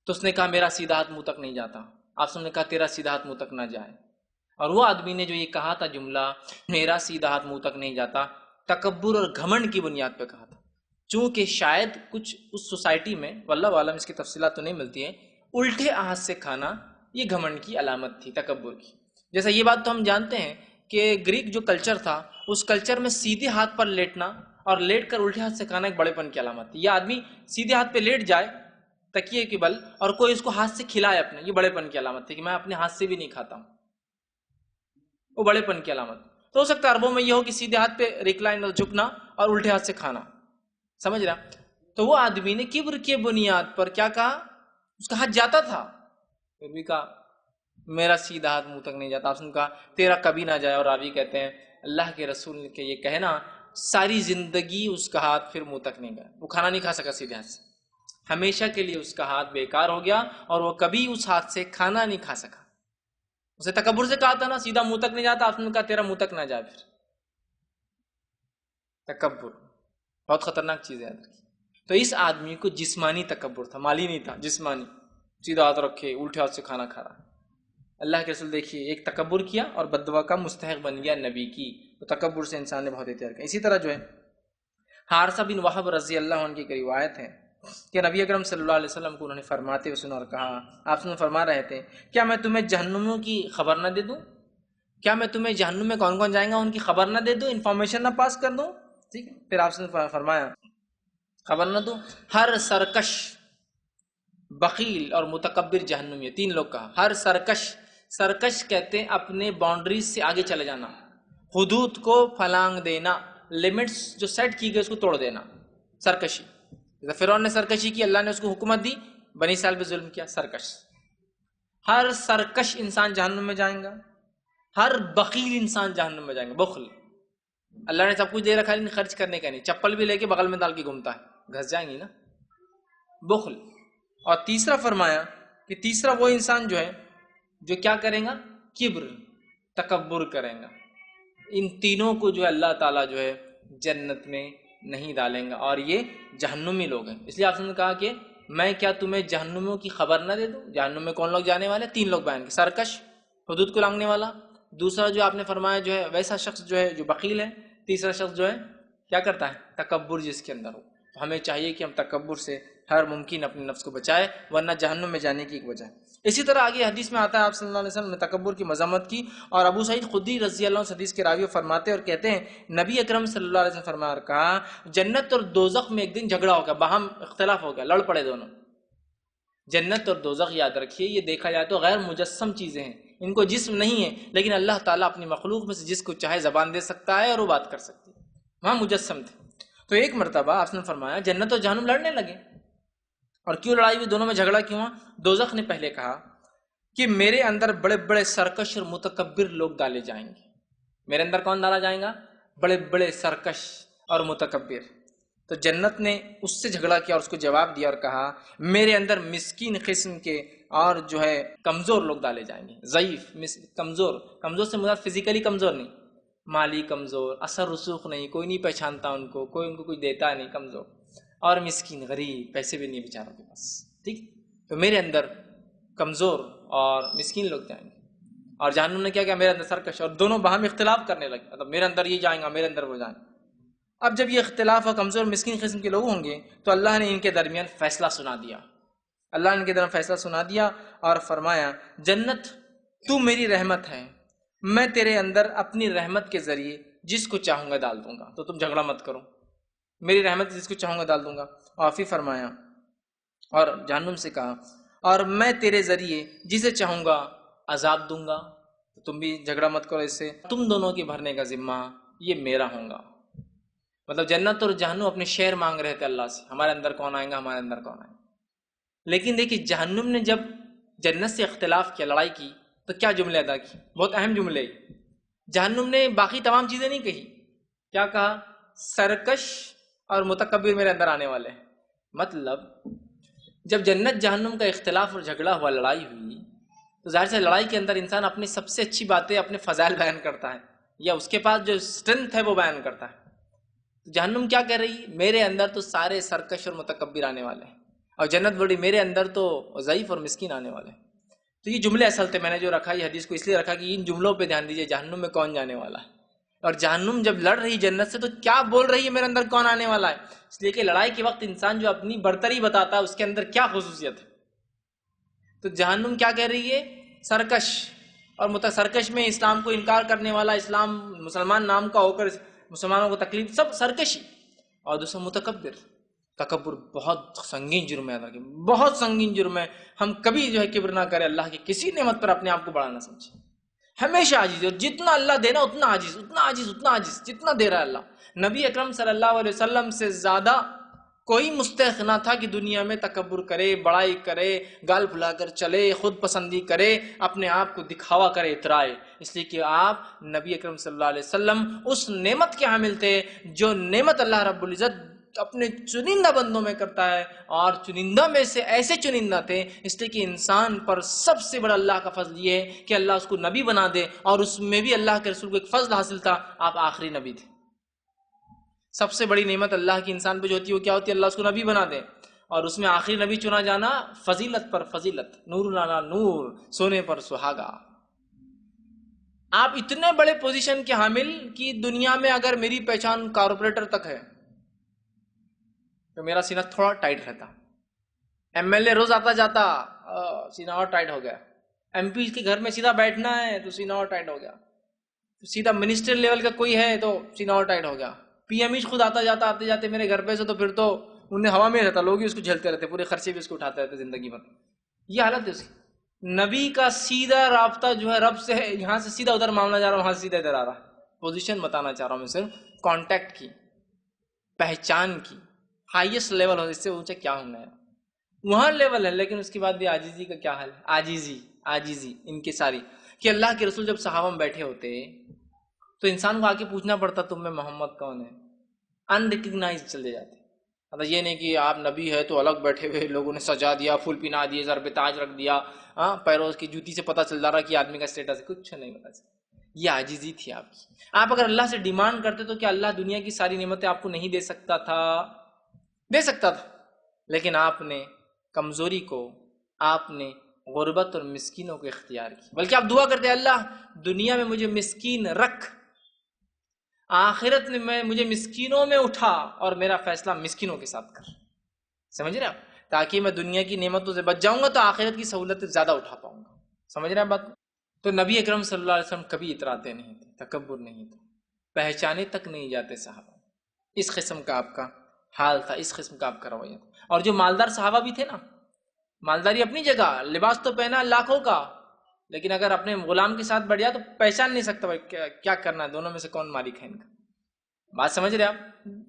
تو اس نے کہا میرا سیدھا ہاتھ منہ تک نہیں جاتا. آپ نے کہا تیرا سیدھا ہاتھ منہ تک نہ جائے. اور وہ آدمی نے جو یہ کہا تھا جملہ، میرا سیدھا ہاتھ منہ تک نہیں جاتا، تکبر اور گھمنڈ کی بنیاد پہ کہا تھا. چونکہ شاید کچھ اس سوسائٹی میں، واللہ عالم اس کی تفصیلات تو نہیں ملتی ہیں، الٹے ہاتھ سے کھانا یہ گھمنڈ کی علامت تھی، تکبر کی. جیسا یہ بات تو ہم جانتے ہیں کہ گریک جو کلچر تھا، اس کلچر میں سیدھے ہاتھ پر لیٹنا اور لیٹ کر الٹے ہاتھ سے کھانا ایک بڑے پن کی علامت تھی. یہ آدمی سیدھے ہاتھ پہ لیٹ جائے تکیے کے بل اور کوئی اس کو ہاتھ سے کھلائے اپنے، یہ بڑے پن کی علامت تھی کہ میں اپنے ہاتھ سے بھی نہیں کھاتا ہوں. وہ بڑے پن کی علامت. تو ہو سکتا ہے عربوں میں یہ ہو کہ سیدھے ہاتھ پہ ریکلائن اور جھکنا اور الٹے ہاتھ سے کھانا. سمجھ رہا؟ تو وہ آدمی نے کبر کے بنیاد پر کیا کہا؟ اس کا ہاتھ جاتا تھا، پھر بھی کہا میرا سیدھا ہاتھ منہ تک نہیں جاتا. آپ نے کہا تیرا کبھی نہ جائے. اور راوی کہتے ہیں اللہ کے رسول کے یہ کہنا ساری زندگی اس کا ہاتھ پھر منہ تک نہیں گیا. وہ کھانا نہیں کھا سکا سیدھے ہاتھ سے. ہمیشہ کے لیے اس کا ہاتھ بیکار ہو گیا اور وہ کبھی اس ہاتھ سے کھانا نہیں کھا سکا. اسے تکبر سے کہا تھا نا سیدھا منہ تک نہیں جاتا. آپ نے کہا تیرا منہ تک نہ جائے. پھر تکبر بہت خطرناک چیز ہے. تو اس آدمی کو جسمانی تکبر تھا، مالی نہیں تھا، جسمانی. سیدھا ہاتھ رکھے الٹے ہاتھ سے کھانا کھا رہا. اللہ کے رسول دیکھیے ایک تکبر کیا اور بددعا کا مستحق بن گیا نبی کی. تو تکبر سے انسان نے بہت احتیاط کیا. اسی طرح جو ہے حارثہ بن وہب رضی اللہ عنہ کی ایک روایت ہے کہ نبی اکرم صلی اللہ علیہ وسلم کو انہوں نے فرماتے ہوئے سنا اور کہا، آپ سے فرما رہے تھے کیا میں تمہیں جہنمیوں کی خبر نہ دے دوں؟ کیا میں تمہیں جہنم میں کون کون جائیں گا ان کی خبر نہ دے دوں، انفارمیشن نہ پاس کر دوں؟ ٹھیک ہے. پھر آپ نے فرمایا خبر نہ دوں. ہر سرکش، بخیل اور متکبر جہنم میں. 3 لوگ کہا. ہر سرکش کہتے ہیں اپنے باؤنڈریز سے آگے چلے جانا، حدود کو پھلانگ دینا، لمٹس جو سیٹ کی گئی اس کو توڑ دینا، سرکشی. فرعون نے سرکشی کی، اللہ نے اس کو حکومت دی، بنی اسرائیل پہ ظلم کیا، سرکش. ہر سرکش انسان جہنم میں جائیں گا. ہر بخیل انسان جہنم میں جائیں گا. بخل، اللہ نے سب کچھ دے رکھا ہے لیکن خرچ کرنے کا نہیں، چپل بھی لے کے بغل میں ڈال کے گھومتا ہے، گھس جائیں گی نا. بخل. اور تیسرا فرمایا کہ تیسرا وہ انسان جو ہے جو کیا کرے گا، کبر، تکبر کرے گا. ان تینوں کو جو ہے اللہ تعالیٰ جو ہے جنت میں نہیں ڈالیں گا اور یہ جہنمی لوگ ہیں. اس لیے آپ نے کہا کہ میں کیا تمہیں جہنمیوں کی خبر نہ دے دوں؟ جہنم میں کون لوگ جانے والے؟ 3 لوگ بیان کے، سرکش، حدود کو لانگنے والا. دوسرا جو آپ نے فرمایا جو ہے ویسا شخص جو ہے جو بخیل ہے. تیسرا شخص جو ہے کیا کرتا ہے، تکبر جس کے اندر ہو. ہمیں چاہیے کہ ہم تکبر سے ہر ممکن اپنے نفس کو بچائے ورنہ جہنم میں جانے کی ایک وجہ ہے. اسی طرح آگے حدیث میں آتا ہے آپ صلی اللہ علیہ وسلم نے تکبر کی مذمت کی. اور ابو سعید خدری رضی اللہ عنہ حدیث کے راوی فرماتے اور کہتے ہیں نبی اکرم صلی اللہ علیہ وسلم فرمایا اور کہا جنت اور دوزخ میں ایک دن جھگڑا ہو گیا، باہم اختلاف ہو گیا، لڑ پڑے دونوں. جنت اور دوزخ یاد رکھیے یہ دیکھا جائے تو غیر مجسم چیزیں ہیں، ان کو جسم نہیں ہے، لیکن اللہ تعالیٰ اپنی مخلوق میں سے جس کو چاہے زبان دے سکتا ہے اور وہ بات کر سکتی ہے. وہاں مجسم تھے. تو ایک مرتبہ آپ نے فرمایا جنت اور جہنم لڑنے لگے. اور کیوں لڑائی ہوئی، دونوں میں جھگڑا کیوں ہوا؟ دوزخ نے پہلے کہا کہ میرے اندر بڑے بڑے سرکش اور متکبر لوگ ڈالے جائیں گے. میرے اندر کون ڈالا جائے گا؟ بڑے بڑے سرکش اور متکبر. تو جنت نے اس سے جھگڑا کیا اور اس کو جواب دیا اور کہا میرے اندر مسکین قسم کے اور جو ہے کمزور لوگ ڈالے جائیں گے. ضعیف، کمزور سے مراد فزیکلی کمزور نہیں، مالی کمزور، اثر رسوخ نہیں، کوئی نہیں پہچانتا ان کو، کوئی ان کو کچھ دیتا نہیں، کمزور. اور مسکین، غریب، پیسے بھی نہیں بیچاروں کے پاس. ٹھیک. تو میرے اندر کمزور اور مسکین لوگ جائیں گے. اور جہنم نے کیا کیا؟ میرے اندر سرکش. اور دونوں باہم اختلاف کرنے لگے، مطلب میرے اندر یہ جائیں گا، میرے اندر وہ جائیں گے. اب جب یہ اختلاف اور کمزور مسکین قسم کے لوگ ہوں گے تو اللہ نے ان کے درمیان فیصلہ سنا دیا. اللہ نے ان کے درمیان فیصلہ سنا دیا اور فرمایا جنت تو میری رحمت ہے، میں تیرے اندر اپنی رحمت کے ذریعے جس کو چاہوں گا ڈال دوں گا، تو تم جھگڑا مت کرو، میری رحمت جس کو چاہوں گا ڈال دوں گا. اور پھر فرمایا اور جہنم سے کہا اور میں تیرے ذریعے جسے چاہوں گا عذاب دوں گا، تم بھی جھگڑا مت کرو اس سے، تم دونوں کے بھرنے کا ذمہ یہ میرا ہوں گا. مطلب جنت اور جہنم اپنے شیئر مانگ رہے تھے اللہ سے، ہمارے اندر کون آئے گا، ہمارے اندر کون آئے گا. لیکن دیکھیے جہنم نے جب جنت سے اختلاف کیا، لڑائی کی، تو کیا جملے ادا کی، بہت اہم جملے. جہنم نے باقی تمام چیزیں نہیں کہی، کیا کہا؟ سرکش اور متکبر میرے اندر آنے والے ہیں. مطلب جب جنت جہنم کا اختلاف اور جھگڑا ہوا، لڑائی ہوئی، تو ظاہر سے لڑائی کے اندر انسان اپنی سب سے اچھی باتیں، اپنے فضائل بیان کرتا ہے یا اس کے پاس جو اسٹرینتھ ہے وہ بیان کرتا ہے. جہنم کیا کہہ رہی؟ میرے اندر تو سارے سرکش اور متکبر آنے والے ہیں، اور جنت بڑی میرے اندر تو ضعیف اور مسکین آنے والے ہیں. تو یہ جملے اصل تھے. میں نے جو رکھا یہ حدیث کو اس لیے رکھا کہ ان جملوں پہ دھیان دیجئے، جہنم میں کون جانے والا ہے. اور جہنم جب لڑ رہی جنت سے تو کیا بول رہی ہے، میرے اندر کون آنے والا ہے. اس لیے کہ لڑائی کے وقت انسان جو اپنی برتری بتاتا ہے اس کے اندر کیا خصوصیت ہے. تو جہنم کیا کہہ رہی ہے؟ سرکش اور سرکش میں اسلام کو انکار کرنے والا، اسلام مسلمان نام کا ہو کر مسلمانوں کو تکلیف، سب سرکشی. اور دوسرا متکبر. تکبر بہت سنگین جرم ہے، بہت سنگین جرم ہے. ہم کبھی جو ہے کبر نہ کرے اللہ کی کسی نعمت پر اپنے آپ کو بڑا نہ سمجھے، ہمیشہ عاجز. اور جتنا اللہ دینا اتنا عاجز، اتنا عاجز، اتنا عاجز، جتنا دے رہا ہے اللہ. نبی اکرم صلی اللہ علیہ وسلم سے زیادہ کوئی مستحق نہ تھا کہ دنیا میں تکبر کرے، بڑائی کرے، گال پھلا کر چلے، خود پسندی کرے، اپنے آپ کو دکھاوا کرے، اترائے، اس لیے کہ آپ نبی اکرم صلی اللہ علیہ وسلم اس نعمت کے حامل تھے جو نعمت اللہ رب العزت اپنے چنندہ بندوں میں کرتا ہے، اور چنندہ میں سے ایسے چنندہ تھے، اس لیے کہ انسان پر سب سے بڑا اللہ کا فضل یہ ہے کہ اللہ اس کو نبی بنا دے، اور اس میں بھی اللہ کے رسول کو ایک فضل حاصل تھا، آپ آخری نبی تھے۔ سب سے بڑی نعمت اللہ کی انسان پہ جو ہوتی ہے وہ کیا ہوتی ہے؟ اللہ اس کو نبی بنا دے، اور اس میں آخری نبی چنا جانا فضیلت پر فضیلت، نور لانا نور، سونے پر سہاگا۔ آپ اتنے بڑے پوزیشن کے حامل کہ دنیا میں اگر میری پہچان کارپوریٹر تک ہے تو میرا سینہ تھوڑا ٹائٹ رہتا، ایم ایل اے روز آتا جاتا، سینہ اور ٹائٹ ہو گیا، ایم پی کے گھر میں سیدھا بیٹھنا ہے تو سینہ اور ٹائٹ ہو گیا، سیدھا منسٹر لیول کا کوئی ہے تو سینہ اور ٹائٹ ہو گیا، پی ایم ای خود آتا جاتا آتے جاتے میرے گھر پہ سے، تو پھر تو انہیں ہوا میں رہتا، لوگ ہی اس کو جھیلتے رہتے، پورے خرچے بھی اس کو اٹھاتے رہتے زندگی بھر۔ یہ حالت ہے اس کی۔ نبی کا سیدھا رابطہ جو ہے رب سے ہے، یہاں سے سیدھا ادھر معاملہ جا رہا ہے، وہاں سے سیدھا ادھر آ رہا ہے۔ پوزیشن بتانا چاہ رہا ہوں میں، صرف کانٹیکٹ کی، پہچان کی، ہائیسٹ لیول ہو، اس سے اونچا کیا ہونا ہے، وہاں لیول ہے۔ لیکن اس کے بعد بھی عاجزی کا کیا حال ہے؟ عاجزی ان کی ساری، کہ اللہ کے رسول جب صحابہ میں بیٹھے ہوتے تو انسان کو آ کے پوچھنا پڑتا تم میں محمد کون ہے، انریکگنائز چلے جاتے۔ مطلب یہ نہیں کہ آپ نبی ہے تو الگ بیٹھے ہوئے لوگوں نے سجا دیا، پھول پنا دیے، سر پہ تاج رکھ دیا، پیروں کی جوتی سے پتہ چل رہا کہ آدمی کا اسٹیٹس ہے، کچھ نہیں پتا چلتا۔ یہ عاجزی تھی آپ کی۔ آپ اگر اللہ سے ڈیمانڈ کرتے تو کیا اللہ دنیا کی ساری نعمتیں آپ کو نہیں دے سکتا تھا؟ دے سکتا تھا، لیکن آپ نے کمزوری کو، آپ نے غربت اور مسکینوں کو اختیار کی، بلکہ آپ دعا کرتے اللہ دنیا میں مجھے مسکین رکھ، آخرت میں مجھے مسکینوں میں اٹھا، اور میرا فیصلہ مسکینوں کے ساتھ کر۔ سمجھ رہے آپ؟ تاکہ میں دنیا کی نعمتوں سے بچ جاؤں گا تو آخرت کی سہولت زیادہ اٹھا پاؤں گا۔ سمجھ رہے ہیں بات؟ تو نبی اکرم صلی اللہ علیہ وسلم کبھی اتراتے نہیں تھے، تکبر نہیں تھا، پہچانے تک نہیں جاتے صحابہ۔ اس قسم کا آپ کا حال تھا، اس قسم کا آپ کا رویہ تھا۔ اور جو مالدار صحابہ بھی تھے نا، مالداری اپنی جگہ، لباس تو پہنا لاکھوں کا، لیکن اگر اپنے غلام کے ساتھ بڑھ جائے تو پہچان نہیں سکتا بھائی کیا کرنا ہے، دونوں میں سے کون مالک ہے ان کا۔ بات سمجھ رہے آپ؟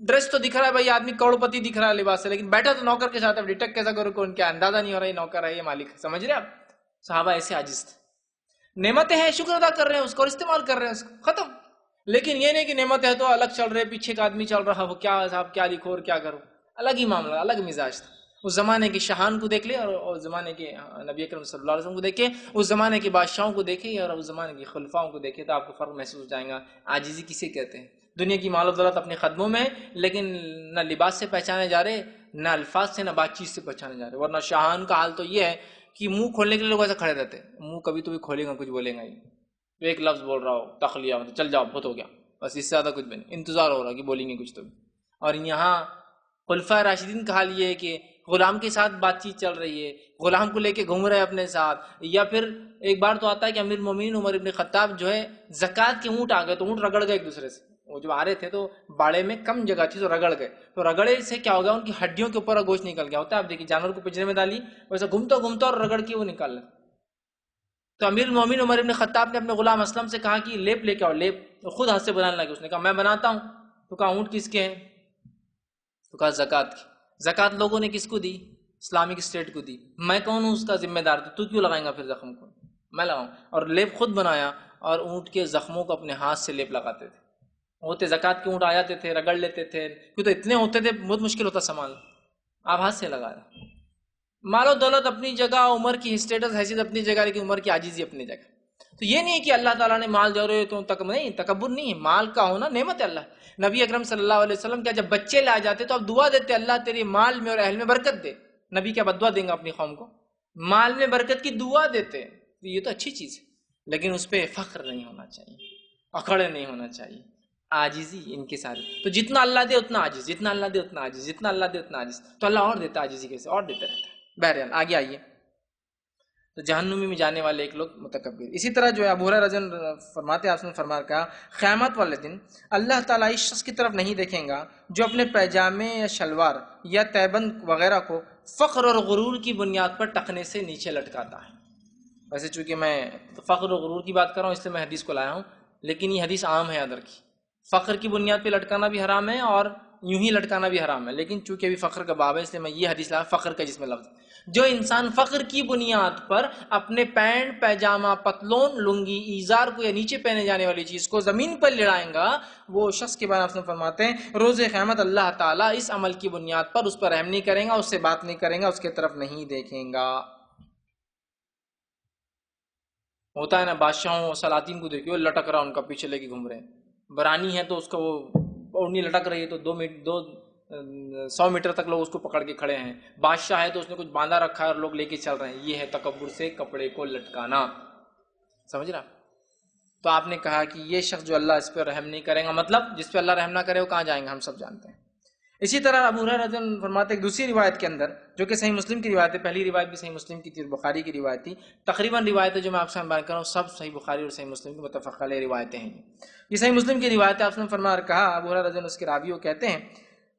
ڈریس تو دکھ رہا ہے بھائی، آدمی کروڑپتی دکھ رہا ہے لباس سے، لیکن بیٹھا تو نوکر کے ساتھ ہے، ڈیٹیکٹ کیسا کرو کون کیا، اندازہ نہیں ہو رہا یہ نوکر ہے یہ مالک ہے۔ سمجھ رہے آپ؟ صحابہ ایسے عاجز تھے، نعمتیں ہیں شکر ادا کر رہے ہیں اس کو اور استعمال کر رہے ہیں اس کو، ختم۔ لیکن یہ نہیں کہ نعمت ہے تو الگ چل رہے، پیچھے کا آدمی چل رہا، وہ کیا صاحب کیا لکھو اور کیا کرو، الگ ہی معاملہ، الگ مزاج تھا۔ اس زمانے کے شاہان کو دیکھ لے اور اس زمانے کے نبی اکرم صلی اللہ علیہ وسلم کو دیکھے، اس زمانے کے بادشاہوں کو دیکھے اور اس زمانے کے خلفاؤں کو دیکھے تو آپ کو فرق محسوس ہو جائے گا۔ عاجزی کسے کہتے ہیں؟ دنیا کی مال و دولت اپنے قدموں میں، لیکن نہ لباس سے پہچانے جا رہے، نہ الفاظ سے، نہ بات چیت سے پہچانے جا رہے۔ ورنہ شاہان کا حال تو یہ ہے کہ منہ کھولنے کے لیے لوگ ایسا کھڑے رہتے ہیں، منہ کبھی تو بھی کھولے گا، کچھ بولے گا ہی، ایک لفظ بول رہا ہو تخلیہ مطلب چل جاؤ بہت ہو گیا، بس اس سے زیادہ کچھ بھی نہیں، انتظار ہو رہا کہ بولیں گے کچھ تو بھی۔ اور یہاں خلفائے راشدین کا حال یہ ہے کہ غلام کے ساتھ بات چیت چل رہی ہے، غلام کو لے کے گھوم رہے ہیں اپنے ساتھ، یا پھر ایک بار تو آتا ہے کہ امیر المومنین عمر ابن خطاب جو ہے زکوٰۃ کے اونٹ آ گئے تو اونٹ رگڑ گئے ایک دوسرے سے، وہ جو آ رہے تھے تو باڑے میں کم جگہ تھی تو رگڑ گئے، تو رگڑے سے کیا ہو گیا ان کی ہڈیوں کے اوپر گوشت نکل گیا ہوتا ہے، آپ دیکھیے جانور کو پنجرے میں ڈالی ویسے گھومتا گھومتا اور رگڑ کے وہ نکال لے۔ تو امیر المومنین عمر ابن خطاب نے اپنے غلام اسلم سے کہا کہ لیپ لے کے آؤ، لیپ خود ہاتھ سے بنانے لگے، اس نے کہا میں بناتا ہوں، تو کہا اونٹ کس کے ہیں؟ تو کہا زکوٰۃ کی۔ زکوٰۃ لوگوں نے کس کو دی؟ اسلامک اسٹیٹ کو دی، میں کون ہوں اس کا ذمہ دار؟ تو کیوں لگائیں گا پھر زخم کو؟ میں لگاؤں۔ اور لیپ خود بنایا اور اونٹ کے زخموں کو اپنے ہاتھ سے لیپ لگاتے تھے، ہوتے زکوٰۃ کے اونٹ آ جاتے تھے، رگڑ لیتے تھے، کیوں تو اتنے ہوتے تھے بہت مشکل ہوتا سامان، آپ ہاتھ سے لگا رہے۔ مال و دولت اپنی جگہ، عمر کی اسٹیٹس حیثیت اپنی جگہ، لیکن عمر کی عاجزی اپنی جگہ۔ تو یہ نہیں ہے کہ اللہ تعالیٰ نے مال دے رہے تو نہیں، تکبر نہیں ہے، مال کا ہونا نعمت ہے اللہ۔ نبی اکرم صلی اللہ علیہ وسلم کیا جب بچے لائے جاتے تو اب دعا دیتے اللہ تیرے مال میں اور اہل میں برکت دے۔ نبی کیا بدعا دیں گا اپنی قوم کو؟ مال میں برکت کی دعا دیتے، یہ تو اچھی چیز ہے، لیکن اس پہ فخر نہیں ہونا چاہیے، اکڑ نہیں ہونا چاہیے، عاجزی ان کے سارے۔ تو جتنا اللہ دے اتنا عاجز، جتنا اللہ دے اتنا عاجز، جتنا اللہ دے اتنا عاجز، تو اللہ اور دیتا عاجزی کیسے اور دیتا رہتا ہے۔ بہرحال آگے آئیے، تو جہنمی میں جانے والے ایک لوگ متکبر۔ اسی طرح جو ہے ابو ہریرہ رضی اللہ عنہ فرماتے ہیں، آپ نے فرمایا کہا قیامت والے دن اللہ تعالیٰ اس شخص کی طرف نہیں دیکھیں گا جو اپنے پیجامے یا شلوار یا تیبند وغیرہ کو فخر اور غرور کی بنیاد پر ٹخنے سے نیچے لٹکاتا ہے۔ ویسے چونکہ میں فخر اور غرور کی بات کر رہا ہوں اس لیے میں حدیث کو لایا ہوں، لیکن یہ حدیث عام ہے ادر کی۔ فخر کی بنیاد پہ لٹکانا بھی حرام ہے اور یوں ہی لٹکانا بھی حرام ہے، لیکن چونکہ ابھی فخر کا باب ہے اس لیے میں یہ حدیث لایا فخر کا جس میں لفظ، جو انسان فخر کی بنیاد پر اپنے پینٹ پیجامہ پتلون لنگی ایزار کو یا نیچے پہنے جانے والی چیز کو زمین پر لڑائیں گا، وہ شخص کے بارے میں فرماتے ہیں روز قیامت اللہ تعالیٰ اس عمل کی بنیاد پر اس پر رحم نہیں کریں گا، اس سے بات نہیں کریں گا، اس کی طرف نہیں دیکھیں گا۔ ہوتا ہے نا بادشاہوں اور سلاطین کو دیکھو لٹک رہا ان کا پیچھے لے کے گھوم رہے ہیں، برانی ہے تو اس کا وہ اوڑھنی لٹک رہی ہے تو 100 میٹر تک لوگ اس کو پکڑ کے کھڑے ہیں، بادشاہ ہے تو اس نے کچھ باندھا رکھا ہے اور لوگ لے کے چل رہے ہیں، یہ ہے تکبر سے کپڑے کو لٹکانا، سمجھ رہا؟ تو آپ نے کہا کہ یہ شخص جو اللہ اس پہ رحم نہیں کرے گا، مطلب جس پہ اللہ رحم نہ کرے وہ کہاں جائیں گے ہم سب جانتے ہیں۔ اسی طرح ابو ہریرہ رضی اللہ عنہ فرماتے ہیں ایک دوسری روایت کے اندر جو کہ صحیح مسلم کی روایت ہے، پہلی روایت بھی صحیح مسلم کی تھی اور بخاری کی روایت تھی، تقریباً روایتیں جو میں آپ سے بیان کر رہا ہوں سب صحیح بخاری اور صحیح مسلم کی متفق علیہ روایتیں ہیں۔ یہ صحیح مسلم کی روایت ہے، آپ نے فرمایا کہا ابو ہریرہ رضی اللہ عنہ اس کے راوی وہ کہتے ہیں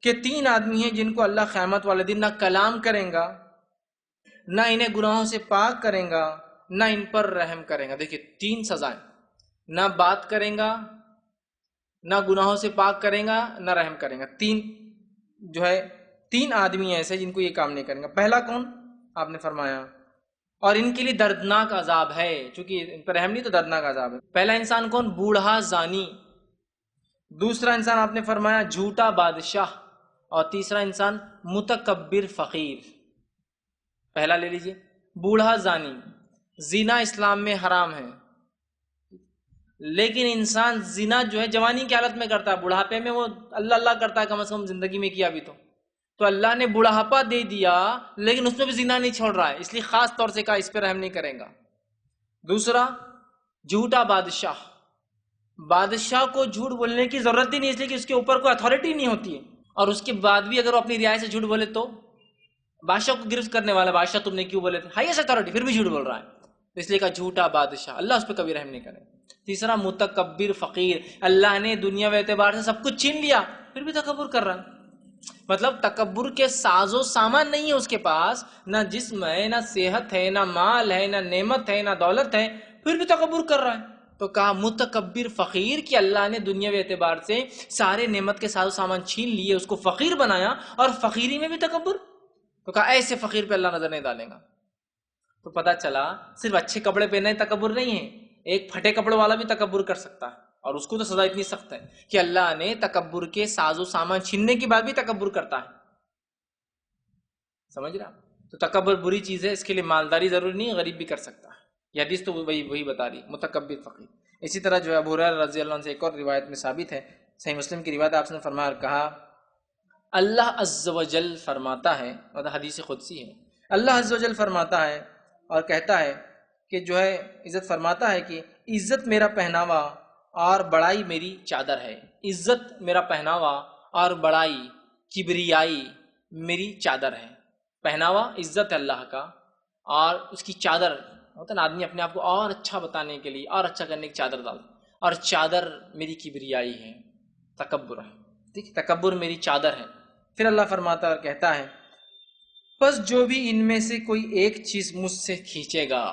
کہ 3 آدمی ہیں جن کو اللہ قیامت والے دن نہ کلام کریں گا، نہ انہیں گناہوں سے پاک کریں گا، نہ ان پر رحم کریں گا۔ دیکھیے 3 سزائیں، نہ بات کریں گا، نہ گناہوں سے پاک کریں گا، نہ رحم کریں گا۔ 3 آدمی ایسے جن کو یہ کام نہیں کریں گا۔ پہلا کون؟ آپ نے فرمایا اور ان کے لیے دردناک عذاب ہے، چونکہ ان پر رحم نہیں تو دردناک عذاب ہے۔ پہلا انسان کون؟ بوڑھا زانی، دوسرا انسان آپ نے فرمایا جھوٹا بادشاہ، اور تیسرا انسان متکبر فقیر۔ پہلا لے لیجئے بوڑھا زانی، زنا اسلام میں حرام ہے، لیکن انسان زنا جو ہے جوانی کی حالت میں کرتا ہے، بڑھاپے میں وہ اللہ اللہ کرتا ہے، کم از کم زندگی میں کیا بھی تو اللہ نے بڑھاپا دے دیا لیکن اس میں بھی زنا نہیں چھوڑ رہا ہے، اس لیے خاص طور سے کہا اس پہ رحم نہیں کرے گا۔ دوسرا جھوٹا بادشاہ، بادشاہ کو جھوٹ بولنے کی ضرورت ہی نہیں، اس لیے کہ اس کے اوپر کوئی اتھارٹی نہیں ہوتی ہے، اور اس کے بعد بھی اگر وہ اپنی رعایا سے جھوٹ بولے تو بادشاہ کو گرفت کرنے والا، بادشاہ تم نے کیوں بولے تھے، ہائیسٹ اتھارٹی، پھر بھی جھوٹ بول رہا ہے، اس لیے کہا جھوٹا بادشاہ، اللہ اس پہ کبھی رحم نہیں کرے۔ تیسرا متکبر فقیر، اللہ نے دنیا و اعتبار سے سب کچھ چھین لیا پھر بھی تکبر کر رہا ہے، مطلب تکبر کے ساز و سامان نہیں ہے اس کے پاس، نہ جسم ہے، نہ صحت ہے، نہ مال ہے، نہ نعمت ہے، نہ دولت ہے، پھر بھی تکبر کر رہا ہے۔ تو کہا متکبر فقیر کہ اللہ نے دنیاوی اعتبار سے سارے نعمت کے ساز و سامان چھین لیے، اس کو فقیر بنایا، اور فقیری میں بھی تکبر، تو کہا ایسے فقیر پہ اللہ نظر نہیں ڈالے گا۔ تو پتہ چلا صرف اچھے کپڑے پہننا تکبر نہیں ہے، ایک پھٹے کپڑے والا بھی تکبر کر سکتا ہے، اور اس کو تو سزا اتنی سخت ہے کہ اللہ نے تکبر کے ساز و سامان چھیننے کے بعد بھی تکبر کرتا ہے، سمجھ رہا؟ تو تکبر بری چیز ہے، اس کے لیے مالداری ضروری نہیں ہے، غریب بھی کر سکتا ہے، یہ حدیث تو وہی بتا رہی متکبر فقیر۔ اسی طرح جو ہے ابو ہریرہ رضی اللہ عنہ سے ایک اور روایت میں ثابت ہے، صحیح مسلم کی روایت، آپ نے فرمایا اور کہا اللہ عز و جل فرماتا ہے، مطلب حدیث قدسی ہے، اللہ عز و جل فرماتا ہے اور کہتا ہے کہ جو ہے عزت فرماتا ہے کہ عزت میرا پہناوا اور بڑائی میری چادر ہے، عزت میرا پہناوا اور بڑائی کبریائی میری چادر ہے۔ پہناوا عزت ہے اللہ کا، اور اس کی چادر ہوتا ہے نا، آدمی اپنے آپ کو اور اچھا بتانے کے لیے اور اچھا کرنے کی چادر ڈالتا، اور چادر میری کبریائی ہے، تکبر ہے، ٹھیک ہے، تکبر میری چادر ہے۔ پھر اللہ فرماتا اور کہتا ہے بس جو بھی ان میں سے کوئی ایک چیز مجھ سے کھینچے گا،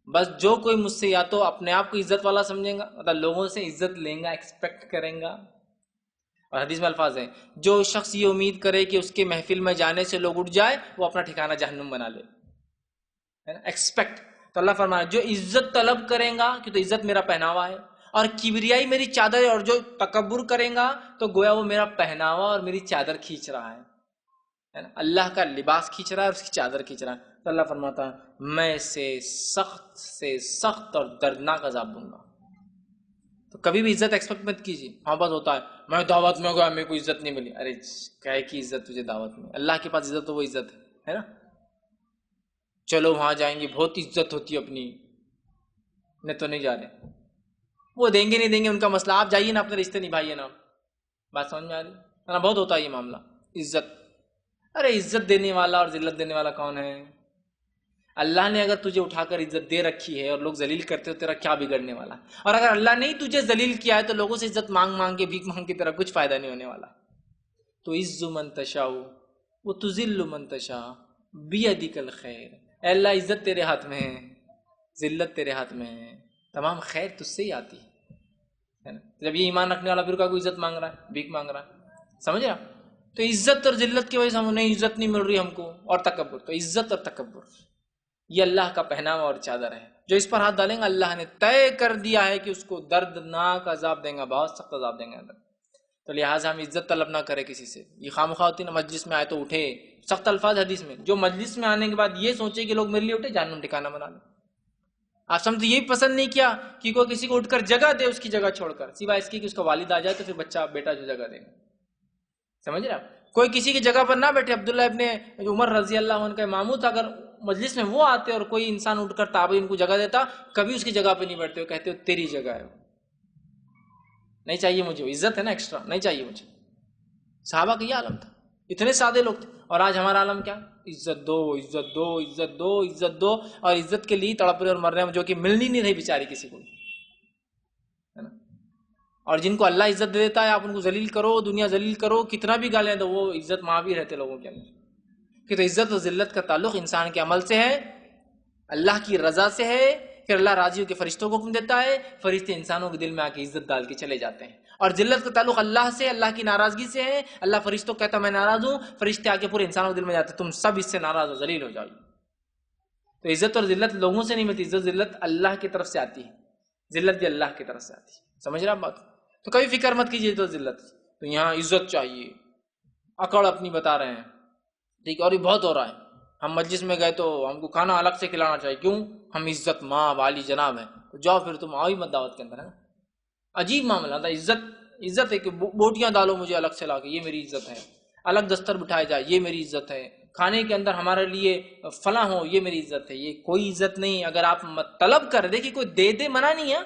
بس جو کوئی مجھ سے یا تو اپنے آپ کو عزت والا سمجھے گا، مطلب لوگوں سے عزت لیں گا، ایکسپیکٹ کریں گا، اور حدیث میں الفاظ ہیں جو شخص یہ امید کرے کہ اس کے محفل میں جانے سے لوگ اٹھ جائے وہ اپنا ٹھکانہ جہنم بنا لے، ہے نا، ایکسپیکٹ۔ تو اللہ فرمایا جو عزت طلب کریں گا کہ تو عزت میرا پہناوا ہے، اور کبریائی میری چادر ہے، اور جو تکبر کریں گا تو گویا وہ میرا پہناوا اور میری چادر کھینچ رہا ہے نا، اللہ کا لباس کھینچ رہا ہے اور اس کی چادر کھینچ رہا ہے۔ تو اللہ فرماتا ہے میں اسے سخت سے سخت اور دردناک عذاب دوں گا۔ تو کبھی بھی عزت ایکسپیکٹ مت کیجیے، ہاں بس ہوتا ہے میں دعوت میں گیا میرے کو عزت نہیں ملی، ارے کہے کی عزت تجھے دعوت میں، اللہ کے پاس عزت تو وہ عزت ہے نا، چلو وہاں جائیں گے بہت عزت ہوتی ہے اپنی، نہیں تو نہیں جا رہے، وہ دیں گے نہیں دیں گے ان کا مسئلہ، آپ جائیے نا اپنے رشتے نبھائیے نا، بات سمجھ میں آ رہی ہے نا، بہت ہوتا ہے یہ معاملہ عزت، ارے عزت دینے والا اور ذلت دینے والا کون ہے؟ اللہ نے اگر تجھے اٹھا کر عزت دے رکھی ہے اور لوگ ذلیل کرتے ہو تیرا کیا بگڑنے والا، اور اگر اللہ نے ہی تجھے ذلیل کیا ہے تو لوگوں سے عزت مانگ مانگ کے بھیک مانگ کے تیرا کچھ فائدہ نہیں ہونے والا۔ تو عز من تشاء و تذل من تشاء بیدک الخیر، اے اللہ عزت تیرے ہاتھ میں ہے، ذلت تیرے ہاتھ میں ہے، تمام خیر تجھ سے ہی آتی ہے نا؟ جب یہ ایمان رکھنے والا پھر کا کوئی عزت مانگ رہا ہے، بھیک مانگ رہا ہے، سمجھ رہا؟ تو عزت اور ذلت کی وجہ سے ہم انہیں عزت نہیں مل رہی ہم کو، اور تکبر، تو عزت اور تکبر یہ اللہ کا پہناوا اور چادر ہے، جو اس پر ہاتھ ڈالیں گا اللہ نے طے کر دیا ہے کہ اس کو دردناک عذاب دیں گا، بہت سخت عذاب دیں گے اندر۔ تو لہٰذا ہم عزت طلب نہ کرے کسی سے، یہ خواہ ہوتی نا مجلس میں آئے تو اٹھے، سخت الفاظ حدیث میں، جو مجلس میں آنے کے بعد یہ سوچے کہ لوگ میرے لیے اٹھے، جہنم ٹھکانہ بنا لیں۔ آپ سمجھتے یہ پسند نہیں کیا کہ کوئی کسی کو اٹھ کر جگہ دے اس کی جگہ چھوڑ کر، سوائے اس کی کہ اس کا والد آ جائے تو پھر بچہ بیٹا جو جگہ دے گا، سمجھ رہے آپ؟ کوئی کسی کی جگہ پر نہ بیٹھے۔ عبداللہ ابن عمر رضی اللہ عنہ کا ماموں تھا، اگر مجلس میں وہ آتے اور کوئی انسان اٹھ کر تابعین ان کو جگہ دیتا، کبھی اس کی جگہ پہ نہیں بیٹھتے، وہ کہتے ہو تیری جگہ ہے، نہیں چاہیے مجھے، عزت ہے نا ایکسٹرا، نہیں چاہیے مجھے۔ صحابہ کا یہ عالم تھا، اتنے سادے لوگ تھے۔ اور آج ہمارا عالم کیا؟ عزت دو، عزت دو، عزت دو، عزت دو، اور عزت کے لیے تڑپ رہے اور مر رہے ہیں، جو کہ ملنی نہیں رہی بیچاری کسی کو، ہے نا؟ اور جن کو اللہ عزت دے دیتا ہے، آپ ان کو ذلیل کرو، دنیا ذلیل کرو، کتنا بھی گالیں دو، وہ عزت ماں بھی رہتے لوگوں کے اندر۔ کہ تو عزت و ذلت کا تعلق انسان کے عمل سے ہے، اللہ کی رضا سے ہے، پھر اللہ راضی ہو کے فرشتوں کو حکم دیتا ہے، فرشتے انسانوں کے دل میں آ کے عزت ڈال کے چلے جاتے ہیں۔ اور ذلت کا تعلق اللہ سے، اللہ کی ناراضگی سے ہے، اللہ فرشتوں کو کہتا میں ناراض ہوں، فرشتے آ کے پورے انسانوں کے دل میں جاتے تم سب اس سے ناراض ہو، ذلیل ہو جاؤ۔ تو عزت اور ذلت لوگوں سے نہیں ملتی، عزت ذلت اللہ کی طرف سے آتی ہے، ذلت بھی اللہ کی طرف سے آتی ہے، سمجھ رہے آپ بات؟ تو کبھی فکر مت کیجیے عزت ذلت، تو یہاں عزت چاہیے، اکڑ اپنی بتا رہے ہیں، ٹھیک ہے، اور یہ بہت ہو رہا ہے۔ ہم مجلس میں گئے تو ہم کو کھانا الگ سے کھلانا چاہیے، کیوں؟ ہم عزت ماں والی جناب ہیں، تو جاؤ پھر تم آؤ ہی مت دعوت کے اندر، ہے نا؟ عجیب معاملہ تھا۔ عزت ہے کہ بوٹیاں ڈالو مجھے الگ سے لا کے، یہ میری عزت ہے، الگ دستر بٹھائے جائے، یہ میری عزت ہے، کھانے کے اندر ہمارے لیے فلاں ہو، یہ میری عزت ہے۔ یہ کوئی عزت نہیں، اگر آپ طلب کر دے کہ کوئی دے دے، منع نہیں ہے،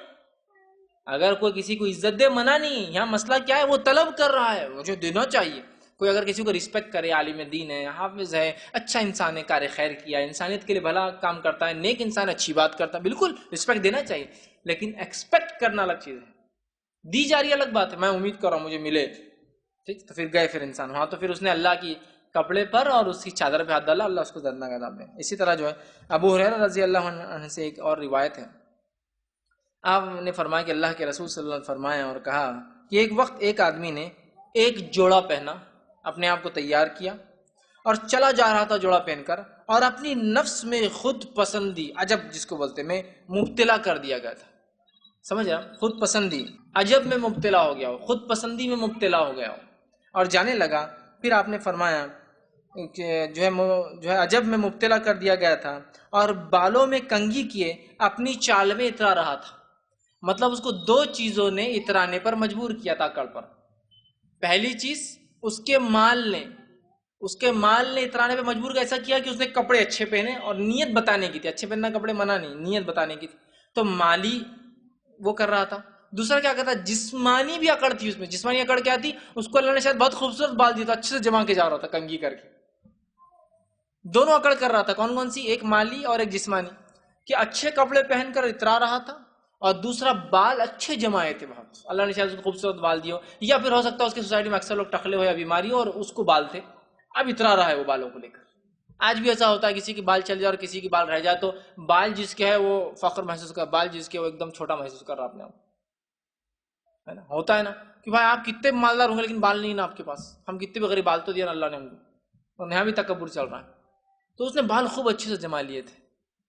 اگر کوئی کسی کو عزت دے منع نہیں، یہاں مسئلہ کیا ہے؟ وہ طلب کر رہا ہے، مجھے دینا چاہیے۔ کوئی اگر کسی کو رسپیکٹ کرے، عالم دین ہے، حافظ ہے، اچھا انسان ہے، کار خیر کیا، انسانیت کے لیے بھلا کام کرتا ہے، نیک انسان، اچھی بات کرتا ہے، بالکل رسپیکٹ دینا چاہیے، لیکن ایکسپیکٹ کرنا الگ چیز ہے، دی جا رہی الگ بات ہے، میں امید کر رہا ہوں مجھے ملے، ٹھیک؟ تو پھر گئے پھر انسان وہاں، تو پھر اس نے اللہ کی کپڑے پر اور اس کی چادر پہ ہاتھ ڈالا، اللہ اس کو دردناک عذاب دے۔ اسی طرح جو ہے ابو ہریرہ رضی اللہ عنہ سے ایک اور روایت ہے، آپ نے فرمایا کہ اللہ کے رسول صلی اللہ علیہ وسلم فرمایا اور کہا کہ ایک وقت ایک آدمی نے ایک جوڑا پہنا، اپنے آپ کو تیار کیا اور چلا جا رہا تھا جوڑا پہن کر، اور اپنی نفس میں خود پسندی، عجب جس کو بولتے میں مبتلا کر دیا گیا تھا، سمجھ رہا؟ خود پسندی، عجب میں مبتلا ہو گیا ہو، خود پسندی میں مبتلا ہو گیا ہو اور جانے لگا۔ پھر آپ نے فرمایا کہ جو ہے عجب میں مبتلا کر دیا گیا تھا، اور بالوں میں کنگھی کیے اپنی چال میں اترا رہا تھا۔ مطلب اس کو دو چیزوں نے اترانے پر مجبور کیا تھا اکڑ پر۔ پہلی چیز اس کے مال نے اترانے پہ مجبور ایسا کیا کہ اس نے کپڑے اچھے پہنے، اور نیت بتانے کی تھی، اچھے پہننا کپڑے منع نہیں، نیت بتانے کی تھی، تو مالی وہ کر رہا تھا۔ دوسرا کیا کہتا، جسمانی بھی اکڑ تھی اس میں۔ جسمانی اکڑ کیا تھی؟ اس کو اللہ نے شاید بہت خوبصورت بال دیا تھا، اچھے سے جما کے جا رہا تھا کنگھی کر کے، دونوں اکڑ کر رہا تھا۔ کون کون سی؟ ایک مالی اور ایک جسمانی، کہ اچھے کپڑے پہن کر اترا رہا تھا، اور دوسرا بال اچھے جمائے تھے بہت، اللہ نے شاید اس کو خوبصورت بال دیے ہو، یا پھر ہو سکتا ہے اس کی سوسائٹی میں اکثر لوگ ٹکلے ہو یا بیماری ہو اور اس کو بال تھے، اب اترا رہا ہے وہ بالوں کو لے کر۔ آج بھی ایسا ہوتا ہے، کسی کی بال چل جائے اور کسی کی بال رہ جائے تو بال جس کے ہے وہ فخر محسوس کر، بال جس کے وہ ایک دم چھوٹا محسوس کر رہا اپنے آپ، ہے نا؟ ہوتا ہے نا کہ بھائی آپ کتنے مالدار ہوں گے لیکن بال نہیں نا آپ کے پاس، ہم کتنے بھی غریب، بال تو دیا نا اللہ نے ہم کو، اور یہاں بھی تکبر چل رہا ہے۔ تو اس نے بال خوب اچھے سے جما لیے تھے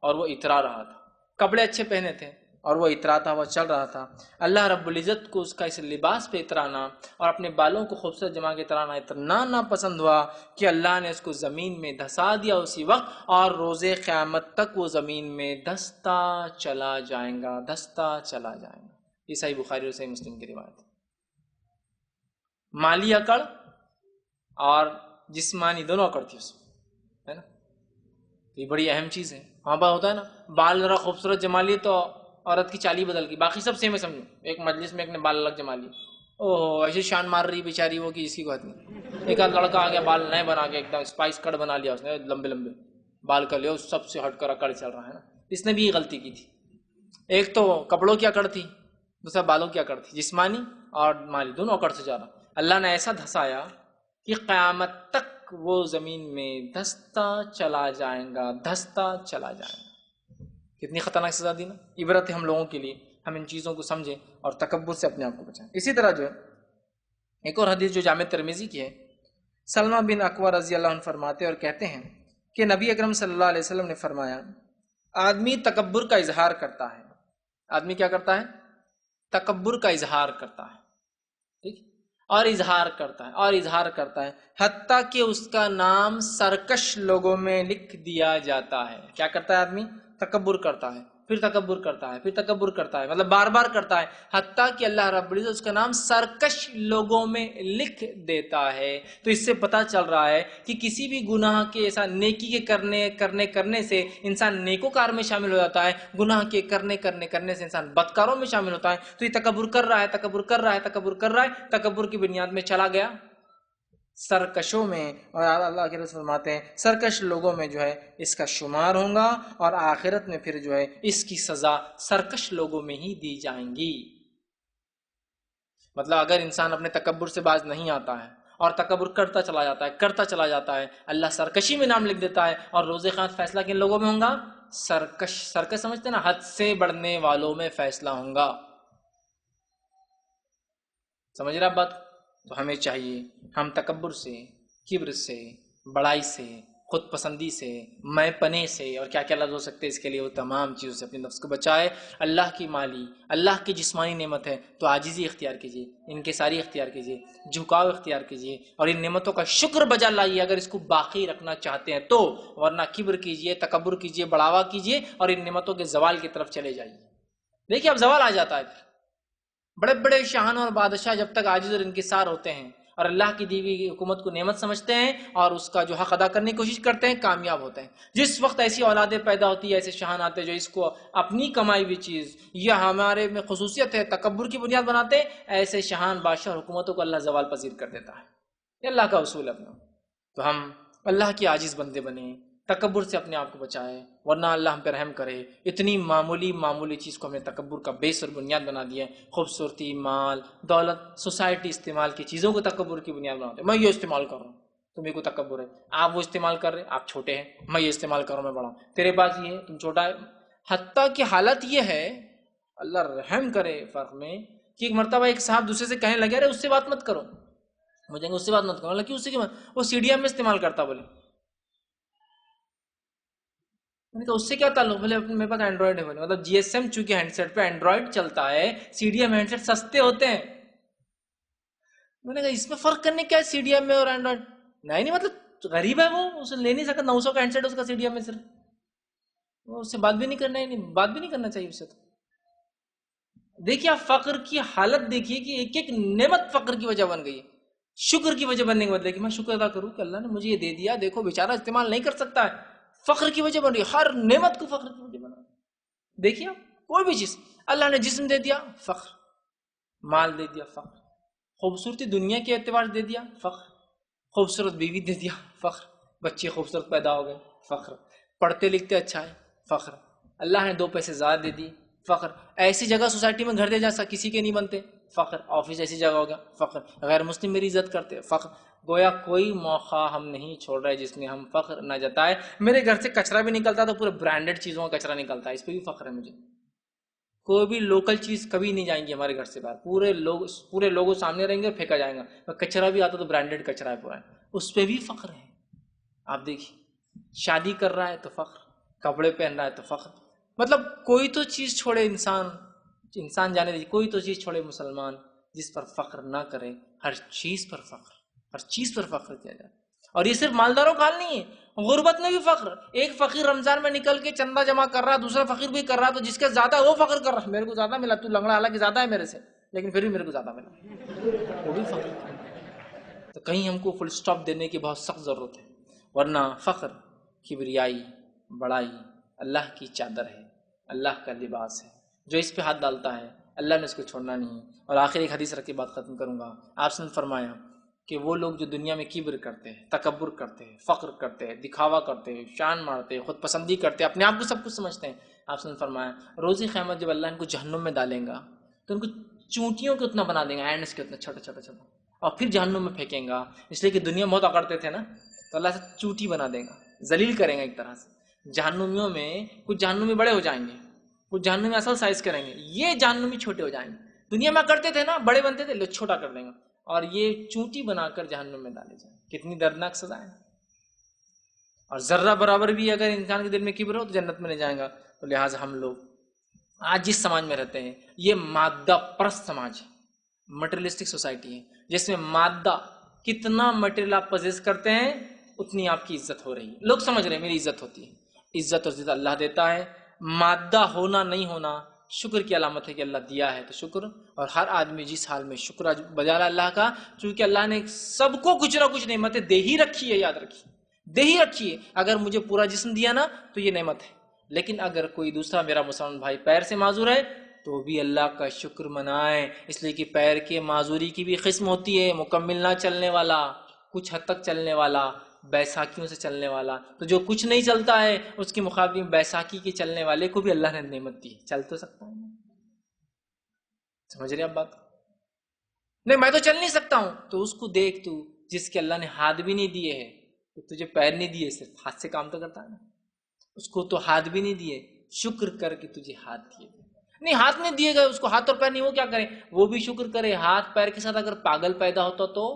اور وہ اترا رہا تھا، کپڑے اچھے پہنے تھے اور وہ اتراتا ہوا چل رہا تھا۔ اللہ رب العزت کو اس کا اس لباس پہ اترانا اور اپنے بالوں کو خوبصورت جما کے اترانا اتنا ناپسند ہوا کہ اللہ نے اس کو زمین میں دھسا دیا اسی وقت، اور روز قیامت تک وہ زمین میں دھستا چلا جائے گا، دھستا چلا جائے گا۔ یہ صحیح بخاری اور صحیح مسلم کی روایت ہے۔ مالی اکڑ اور جسمانی دونوں اکڑ تھی اس میں، ہے نا؟ یہ بڑی اہم چیز ہے۔ وہاں پر ہوتا ہے نا، بال ذرا خوبصورت جما لیے تو عورت کی چالی بدل گئی، باقی سب سیم ہے سمجھو۔ ایک مجلس میں ایک نے بال الگ جما لیے، اوہ ایسی شان مار رہی بیچاری وہ کہ اس کی بات نہیں۔ ایک آدھ لڑکا آ گیا بال نئے بنا کے ایک دم اسپائس کٹ بنا لیا اس نے، لمبے لمبے بال کر لیا، سب سے ہٹ کر اکڑ چل رہا ہے نا۔ اس نے بھی یہ غلطی کی تھی، ایک تو کپڑوں کی اکڑ تھی، دوسرا بالوں کی اکڑ تھی، جسمانی اور مالی دونوں اکڑ سے جا رہا۔ اللہ نے ایسا دھسایا کہ قیامت تک وہ زمین میں دھستا چلا جائے گا، دھستا چلا جائے گا۔ کتنی خطرناک سزا دی نا! عبرت ہے ہم لوگوں کے لیے، ہم ان چیزوں کو سمجھیں اور تکبر سے اپنے آپ کو بچائیں۔ اسی طرح جو ہے ایک اور حدیث جو جامع ترمذی کی ہے، سلمہ بن اکوع رضی اللہ عنہ فرماتے اور کہتے ہیں کہ نبی اکرم صلی اللہ علیہ وسلم نے فرمایا، آدمی تکبر کا اظہار کرتا ہے، آدمی کیا کرتا ہے؟ تکبر کا اظہار کرتا ہے، ٹھیک، اور اظہار کرتا ہے اور اظہار کرتا ہے، حتیٰ کہ اس کا نام سرکش لوگوں میں لکھ دیا جاتا ہے۔ کیا کرتا ہے آدمی؟ تکبر کرتا ہے، پھر تکبر کرتا ہے، پھر تکبر کرتا ہے، مطلب بار بار کرتا ہے، حتیٰ کہ اللہ رب العزت اس کا نام سرکش لوگوں میں لکھ دیتا ہے۔ تو اس سے پتہ چل رہا ہے کہ کسی بھی گناہ کے ایسا نیکی کے کرنے سے انسان نیکوکار میں شامل ہو جاتا ہے، گناہ کے کرنے سے انسان بدکاروں میں شامل ہوتا ہے۔ تو یہ تکبر کر رہا ہے، تکبر کر رہا ہے، تکبر کر رہا ہے، تکبر کی بنیاد میں چلا گیا سرکشوں میں، اور اللہ کے رسول فرماتے ہیں سرکش لوگوں میں جو ہے اس کا شمار ہوگا، اور آخرت میں پھر جو ہے اس کی سزا سرکش لوگوں میں ہی دی جائیں گی۔ مطلب اگر انسان اپنے تکبر سے باز نہیں آتا ہے اور تکبر کرتا چلا جاتا ہے، اللہ سرکشی میں نام لکھ دیتا ہے، اور روز قیامت فیصلہ کن لوگوں میں ہوگا؟ سرکش سمجھتے ہیں نا، حد سے بڑھنے والوں میں فیصلہ ہوگا۔ سمجھ رہا بات؟ تو ہمیں چاہیے ہم تکبر سے، کبر سے، بڑائی سے، خود پسندی سے، میں پنے سے، اور کیا کیا لفظ ہو سکتے اس کے لیے، وہ تمام چیزوں سے اپنے نفس کو بچائے۔ اللہ کی مالی، اللہ کی جسمانی نعمت ہے تو عاجزی اختیار کیجیے، انکساری اختیار کیجیے، جھکاؤ اختیار کیجیے، اور ان نعمتوں کا شکر بجا لائیے اگر اس کو باقی رکھنا چاہتے ہیں تو، ورنہ کبر کیجیے، تکبر کیجیے، بڑھاوا کیجیے، اور ان نعمتوں کے زوال کی طرف چلے جائیے۔ دیکھیے اب زوال آ جاتا ہے، بڑے بڑے شاہان اور بادشاہ جب تک عاجز اور انکسار ہوتے ہیں اور اللہ کی دی ہوئی حکومت کو نعمت سمجھتے ہیں اور اس کا جو حق ادا کرنے کی کوشش کرتے ہیں، کامیاب ہوتے ہیں۔ جس وقت ایسی اولادیں پیدا ہوتی ہے، ایسے شاہان آتے ہیں جو اس کو اپنی کمائی ہوئی چیز یا ہمارے میں خصوصیت ہے تکبر کی بنیاد بناتے ہیں، ایسے شاہان بادشاہ اور حکومتوں کو اللہ زوال پذیر کر دیتا ہے۔ یہ اللہ کا اصول ہے اپنا۔ تو ہم اللہ کے عاجز بندے بنیں، تکبر سے اپنے آپ کو بچائے، ورنہ اللہ ہم پہ رحم کرے۔ اتنی معمولی چیز کو ہم نے تکبر کا بیس اور بنیاد بنا دیا ہے۔ خوبصورتی، مال، دولت، سوسائٹی استعمال کی چیزوں کو تکبر کی بنیاد بناتے ہیں۔ میں یہ استعمال کر رہا ہوں تو میرے کو تکبر ہے، آپ وہ استعمال کر رہے ہیں، آپ چھوٹے ہیں، میں یہ استعمال کر رہا ہوں، میں بڑا ہوں، تیرے پاس یہ ہے، تم چھوٹا ہے۔ حتیٰ کہ حالت یہ ہے، اللہ رحم کرے فرق میں، کہ ایک مرتبہ ایک صاحب دوسرے سے کہنے لگے، ارے اس سے بات مت کرو، مجھے اس سے بات مت کرو، اللہ کیوں؟ اس سے کیوں؟ وہ سی ڈی ایم میں استعمال کرتا، بولے میں نے کہا اس سے کیا تعلق؟ بولے میرے پاس اینڈرائڈ ہے، بولے مطلب جی ایس ایم چونکہ ہینڈ سیٹ پہ اینڈرائڈ چلتا ہے، C D M handset سستے ہوتے ہیں۔ میں نے کہا اس میں فرق کرنے کیا ہے سی ڈی ایم میں اور اینڈرائڈ؟ نہیں مطلب غریب ہے وہ، اسے لے نہیں سکتا، 900 کا ہینڈ سیٹ اس کا سی ڈی ایم میں، صرف وہ اس سے بات بھی نہیں کرنا چاہیے اس سے۔ تو دیکھیے آپ فقر کی حالت دیکھیے کہ ایک ایک نعمت فقر کی وجہ بن گئی ہے، شکر کی وجہ بننے کے بدلے کہ میں شکر ادا کروں کہ اللہ نے مجھے یہ دے دیا، دیکھو بیچارہ استعمال نہیں کر سکتا ہے، فخر کی وجہ بن رہی ہے، ہر نعمت کو فخر کی وجہ بنا۔ دیکھیے کوئی بھی چیز، اللہ نے جسم دے دیا، فخر، مال دے دیا، فخر، خوبصورتی دنیا کے اعتبار سے دے دیا، فخر، خوبصورت بیوی دے دیا، فخر، بچے خوبصورت پیدا ہو گئے، فخر، پڑھتے لکھتے اچھا ہے، فخر، اللہ نے 2 پیسے زیادہ دے دی، فخر، ایسی جگہ سوسائٹی میں گھر دے جا کسی کے نہیں بنتے، فخر، آفس ایسی جگہ ہو گیا، فخر، غیر مسلم میری عزت کرتے، فخر۔ گویا کوئی موقع ہم نہیں چھوڑ رہے جس میں ہم فخر نہ جتائے۔ میرے گھر سے کچرا بھی نکلتا تو پورے برانڈڈ چیزوں کا کچرا نکلتا ہے، اس پہ بھی فخر ہے مجھے۔ کوئی بھی لوکل چیز کبھی نہیں جائیں گی ہمارے گھر سے باہر، پورے لوگوں سامنے رہیں گے، پھینکا جائے گا، کچرا بھی آتا تو برانڈڈ کچرا ہے پورا، اس پہ بھی فخر ہے۔ آپ دیکھیے شادی کر رہا ہے تو فخر، کپڑے پہن رہا ہے تو فخر، مطلب کوئی تو چیز چھوڑے انسان جانے دیجیے، کوئی تو چیز چھوڑے مسلمان جس پر فخر نہ کرے، ہر چیز پر فخر کیا جائے۔ اور یہ صرف مالداروں کا حال نہیں ہے، غربت میں بھی فخر۔ ایک فقیر رمضان میں نکل کے چندہ جمع کر رہا، دوسرا فقیر بھی کر رہا، تو جس کے زیادہ وہ فخر کر رہا، میرے کو زیادہ ملا، تو لنگڑا حالانکہ زیادہ ہے میرے سے لیکن پھر بھی میرے کو زیادہ ملا، وہ بھی فخر۔ تو کہیں ہم کو فل سٹاپ دینے کی بہت سخت ضرورت ہے، ورنہ فخر، کبریائی، بڑائی اللہ کی چادر ہے، اللہ کا لباس ہے، جو اس پہ ہاتھ ڈالتا ہے اللہ نے اس کو چھوڑنا نہیں ہے۔ اور آخر ایک حدیث رکھ کے بات ختم کروں گا۔ آپ نے فرمایا کہ وہ لوگ جو دنیا میں کبر کرتے ہیں، تکبر کرتے ہیں، فخر کرتے ہیں، دکھاوا کرتے ہیں، شان مارتے ہیں، خود پسندی کرتے ہیں، اپنے آپ کو سب کچھ سمجھتے ہیں، آپ نے فرمایا روزی قیامت جب اللہ ان کو جہنم میں ڈالیں گا تو ان کو چونٹیوں کے اتنا بنا دیں گا، اینڈس کے اتنا چھوٹا، اور پھر جہنم میں پھینکیں گا، اس لیے کہ دنیا بہت اکڑتے تھے نا، تو اللہ سے چونٹی بنا دے گا، ذلیل کریں گا ایک طرح سے۔ جہنمیوں میں کچھ جہنمی بڑے ہو جائیں گے، کچھ جہنمی اصل سائز کریں گے، یہ جہنمی چھوٹے ہو جائیں گے۔ دنیا میں کرتے تھے نا، بڑے بنتے تھے، لوگ چھوٹا کر دیں گا۔ اور یہ چونٹی بنا کر جہنم میں ڈالے جائیں. کتنی دردناک سزا ہے. اور ذرہ برابر بھی اگر انسان کے دل میں کبر ہو تو جنت میں نہیں جائے گا. تو لہٰذا ہم لوگ آج جس سماج میں رہتے ہیں یہ مادہ پرست سماج ہے, مٹیریلسٹک سوسائٹی ہے, جس میں مادہ کتنا مٹیریل آپ پوزیس کرتے ہیں اتنی آپ کی عزت ہو رہی ہے. لوگ سمجھ رہے ہیں میری عزت ہوتی ہے. عزت اور عزت اللہ دیتا ہے. مادہ ہونا نہیں ہونا شکر کی علامت ہے کہ اللہ دیا ہے تو شکر. اور ہر آدمی جس حال میں شکر بجا رہا اللہ کا, چونکہ اللہ نے سب کو کچھ نہ کچھ نعمتیں دے ہی رکھی ہے. یاد رکھیے, دے ہی رکھی ہے. اگر مجھے پورا جسم دیا نا تو یہ نعمت ہے, لیکن اگر کوئی دوسرا میرا مسلمان بھائی پیر سے معذور ہے تو بھی اللہ کا شکر منائیں. اس لیے کہ پیر کے معذوری کی بھی قسم ہوتی ہے. مکمل نہ چلنے والا, کچھ حد تک چلنے والا, بیساکھیوں سے چلنے والا. تو جو کچھ نہیں چلتا ہے اس کے مقابلے میں بیساکھی کے چلنے والے کو بھی اللہ نے نعمت دی. چل تو سکتا ہے, سمجھ رہے آپ بات؟ نہیں میں تو چل نہیں سکتا ہوں, تو اس کو دیکھ, تو جس کے اللہ نے ہاتھ بھی نہیں دیے ہیں, تجھے پیر نہیں دیے, صرف ہاتھ سے کام تو کرتا ہے نا. اس کو تو ہاتھ بھی نہیں دیے, شکر کر کے تجھے ہاتھ دیے. نہیں ہاتھ نہیں دیے گئے, اس کو ہاتھ اور پیر نہیں, وہ کیا کرے؟ وہ بھی شکر کرے. ہاتھ پیر کے ساتھ اگر پاگل پیدا ہوتا تو,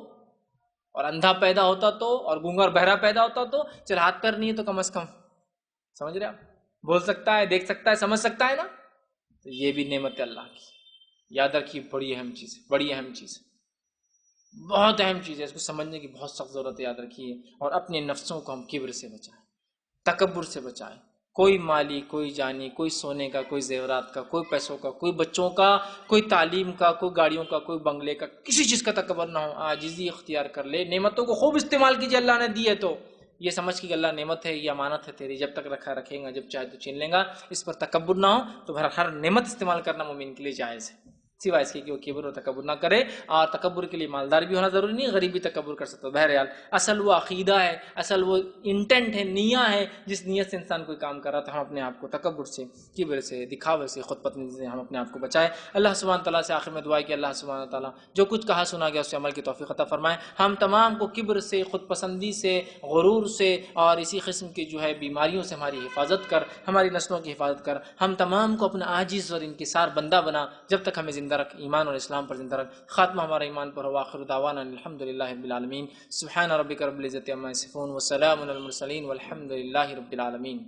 اور اندھا پیدا ہوتا تو, اور گونگا اور بہرا پیدا ہوتا تو, چل ہاتھ پیر نہیں ہے تو کم از کم سمجھ رہے آپ, بول سکتا ہے, دیکھ سکتا ہے, سمجھ سکتا ہے نا. تو یہ بھی نعمت ہے اللہ کی. یاد رکھیے, بڑی اہم چیز ہے, بڑی اہم چیز ہے, بہت اہم چیز ہے. اس کو سمجھنے کی بہت سخت ضرورت ہے. یاد رکھیے. اور اپنے نفسوں کو ہم کبر سے بچائیں, تکبر سے بچائیں. کوئی مالی, کوئی جانی, کوئی سونے کا, کوئی زیورات کا, کوئی پیسوں کا, کوئی بچوں کا, کوئی تعلیم کا, کوئی گاڑیوں کا, کوئی بنگلے کا, کسی چیز کا تکبر نہ ہو. عاجزی اختیار کر لے. نعمتوں کو خوب استعمال کیجیے, اللہ نے دی ہے تو یہ سمجھ کے کہ اللہ نعمت ہے, یہ امانت ہے تیری, جب تک رکھا رکھیں گا, جب چاہے تو چھین لیں گا. اس پر تکبر نہ ہو. تو ہر نعمت استعمال کرنا مومن کے لیے جائز ہے, سوائے اس کے کہ وہ کبر و تکبر نہ کرے. اور تکبر کے لیے مالدار بھی ہونا ضروری نہیں, غریب بھی تکبر کر سکتا ہے. بہرحال اصل وہ عقیدہ ہے, اصل وہ انٹینٹ ہے, نیت ہے. جس نیت سے انسان کوئی کام کر رہا, تو ہم اپنے آپ کو تکبر سے, کبر سے, دکھاوے سے, خود پتنی سے ہم اپنے آپ کو بچائیں. اللہ سبحانہ تعالیٰ سے آخر میں دعا ہے کہ اللہ سبحانہ تعالیٰ جو کچھ کہا سنا گیا اس سے عمل کی توفیق عطا فرمائے. ہم تمام کو کبر سے, خود پسندی سے, غرور سے اور اسی قسم کی جو ہے بیماریوں سے ہماری حفاظت کر, ہماری نسلوں کی حفاظت کر. ہم تمام کو اپنا عاجز اور انکسار بندہ بنا, جب تک ہمیں زندہ رکھ, ایمان اور اسلام پر زندہ رکھ. خاتمہ ہمارا ایمان پر ہو. آخر دعوانا الحمدللہ رب العالمین. سبحان ربک رب العزۃ عما یصفون وسلام علی المرسلین والحمدللہ رب العالمین.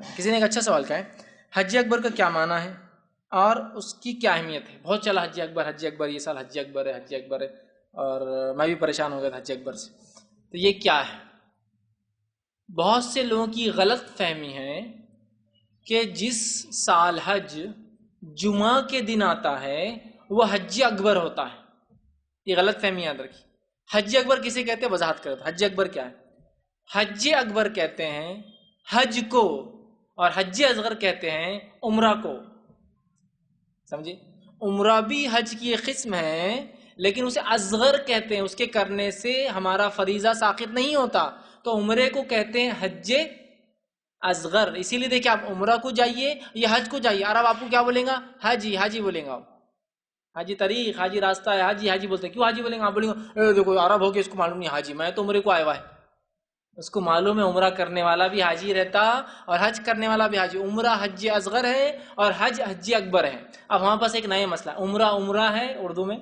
کسی نے ایک اچھا سوال کہا ہے, حج اکبر کا کیا معنی ہے اور اس کی کیا اہمیت ہے؟ بہت چلا حج اکبر, حج اکبر, یہ سال حج اکبر ہے, حج اکبر ہے, اور میں بھی پریشان ہو گیا تھا حج اکبر سے. تو یہ کیا ہے؟ بہت سے لوگوں کی غلط فہمی ہے کہ جس سال حج جمعہ کے دن آتا ہے وہ حج اکبر ہوتا ہے. یہ غلط فہمی یاد رکھی. حج اکبر کسے کہتے ہیں, وضاحت کرو. حج اکبر کیا ہے؟ حج اکبر کہتے ہیں حج کو, اور حج اصغر کہتے ہیں عمرہ کو. سمجھے؟ عمرہ بھی حج کی ایک قسم ہے, لیکن اسے اصغر کہتے ہیں. اس کے کرنے سے ہمارا فریضہ ساقط نہیں ہوتا. تو عمرے کو کہتے ہیں حج اصغر. اسی لیے دیکھیں, آپ عمرہ کو جائیے یا حج کو جائیے, عرب آپ کو کیا بولیں گا؟ حاجی, حاجی بولیں گا. حاجی طریق, حاجی راستہ ہے, حاجی, حاجی بولتے ہیں. کیوں حاجی بولیں گے؟ آپ بولیں گے دیکھو عرب ہو کے اس کو معلوم نہیں حاجی, میں تو عمرے کو آیا ہوا ہے. اس کو معلوم ہے عمرہ کرنے والا بھی حاجی رہتا اور حج کرنے والا بھی حاجی. عمرہ حج اصغر ہے اور حج حج اکبر ہے. اب ہمارے پاس ایک نیا مسئلہ, عمرہ عمرہ ہے اردو میں,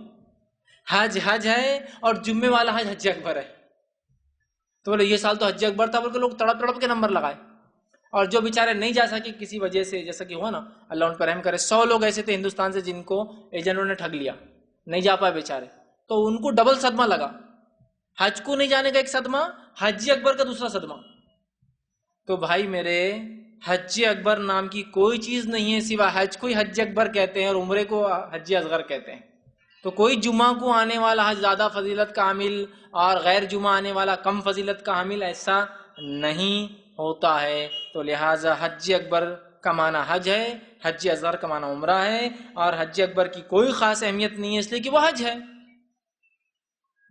حج حج ہے, اور جمعے والا حج حج اکبر ہے. تو بولے یہ سال تو حج اکبر تھا, بول کے لوگ تڑپ تڑپ کے نمبر لگائے. اور جو بیچارے نہیں جا سکے کسی وجہ سے, جیسا کہ ہوا نا, اللہ ان پر رحم کرے, 100 لوگ ایسے تھے ہندوستان سے جن کو ایجنٹوں نے ٹھگ لیا, نہیں جا پائے بیچارے. تو ان کو ڈبل صدمہ لگا. حج کو نہیں جانے کا ایک صدمہ, حج اکبر کا دوسرا صدمہ. تو بھائی میرے, حج اکبر نام کی کوئی چیز نہیں ہے سوا حج کو ہی حج اکبر کہتے ہیں اور عمرے کو حج اصغر کہتے ہیں. تو کوئی جمعہ کو آنے والا حج زیادہ فضیلت کا حامل اور غیر جمعہ آنے والا کم فضیلت کا حامل, ایسا نہیں ہوتا ہے. تو لہٰذا حج اکبر کا معنی حج ہے, حج اصغر کا معنی عمرہ ہے, اور حج اکبر کی کوئی خاص اہمیت نہیں ہے اس لیے کہ وہ حج ہے.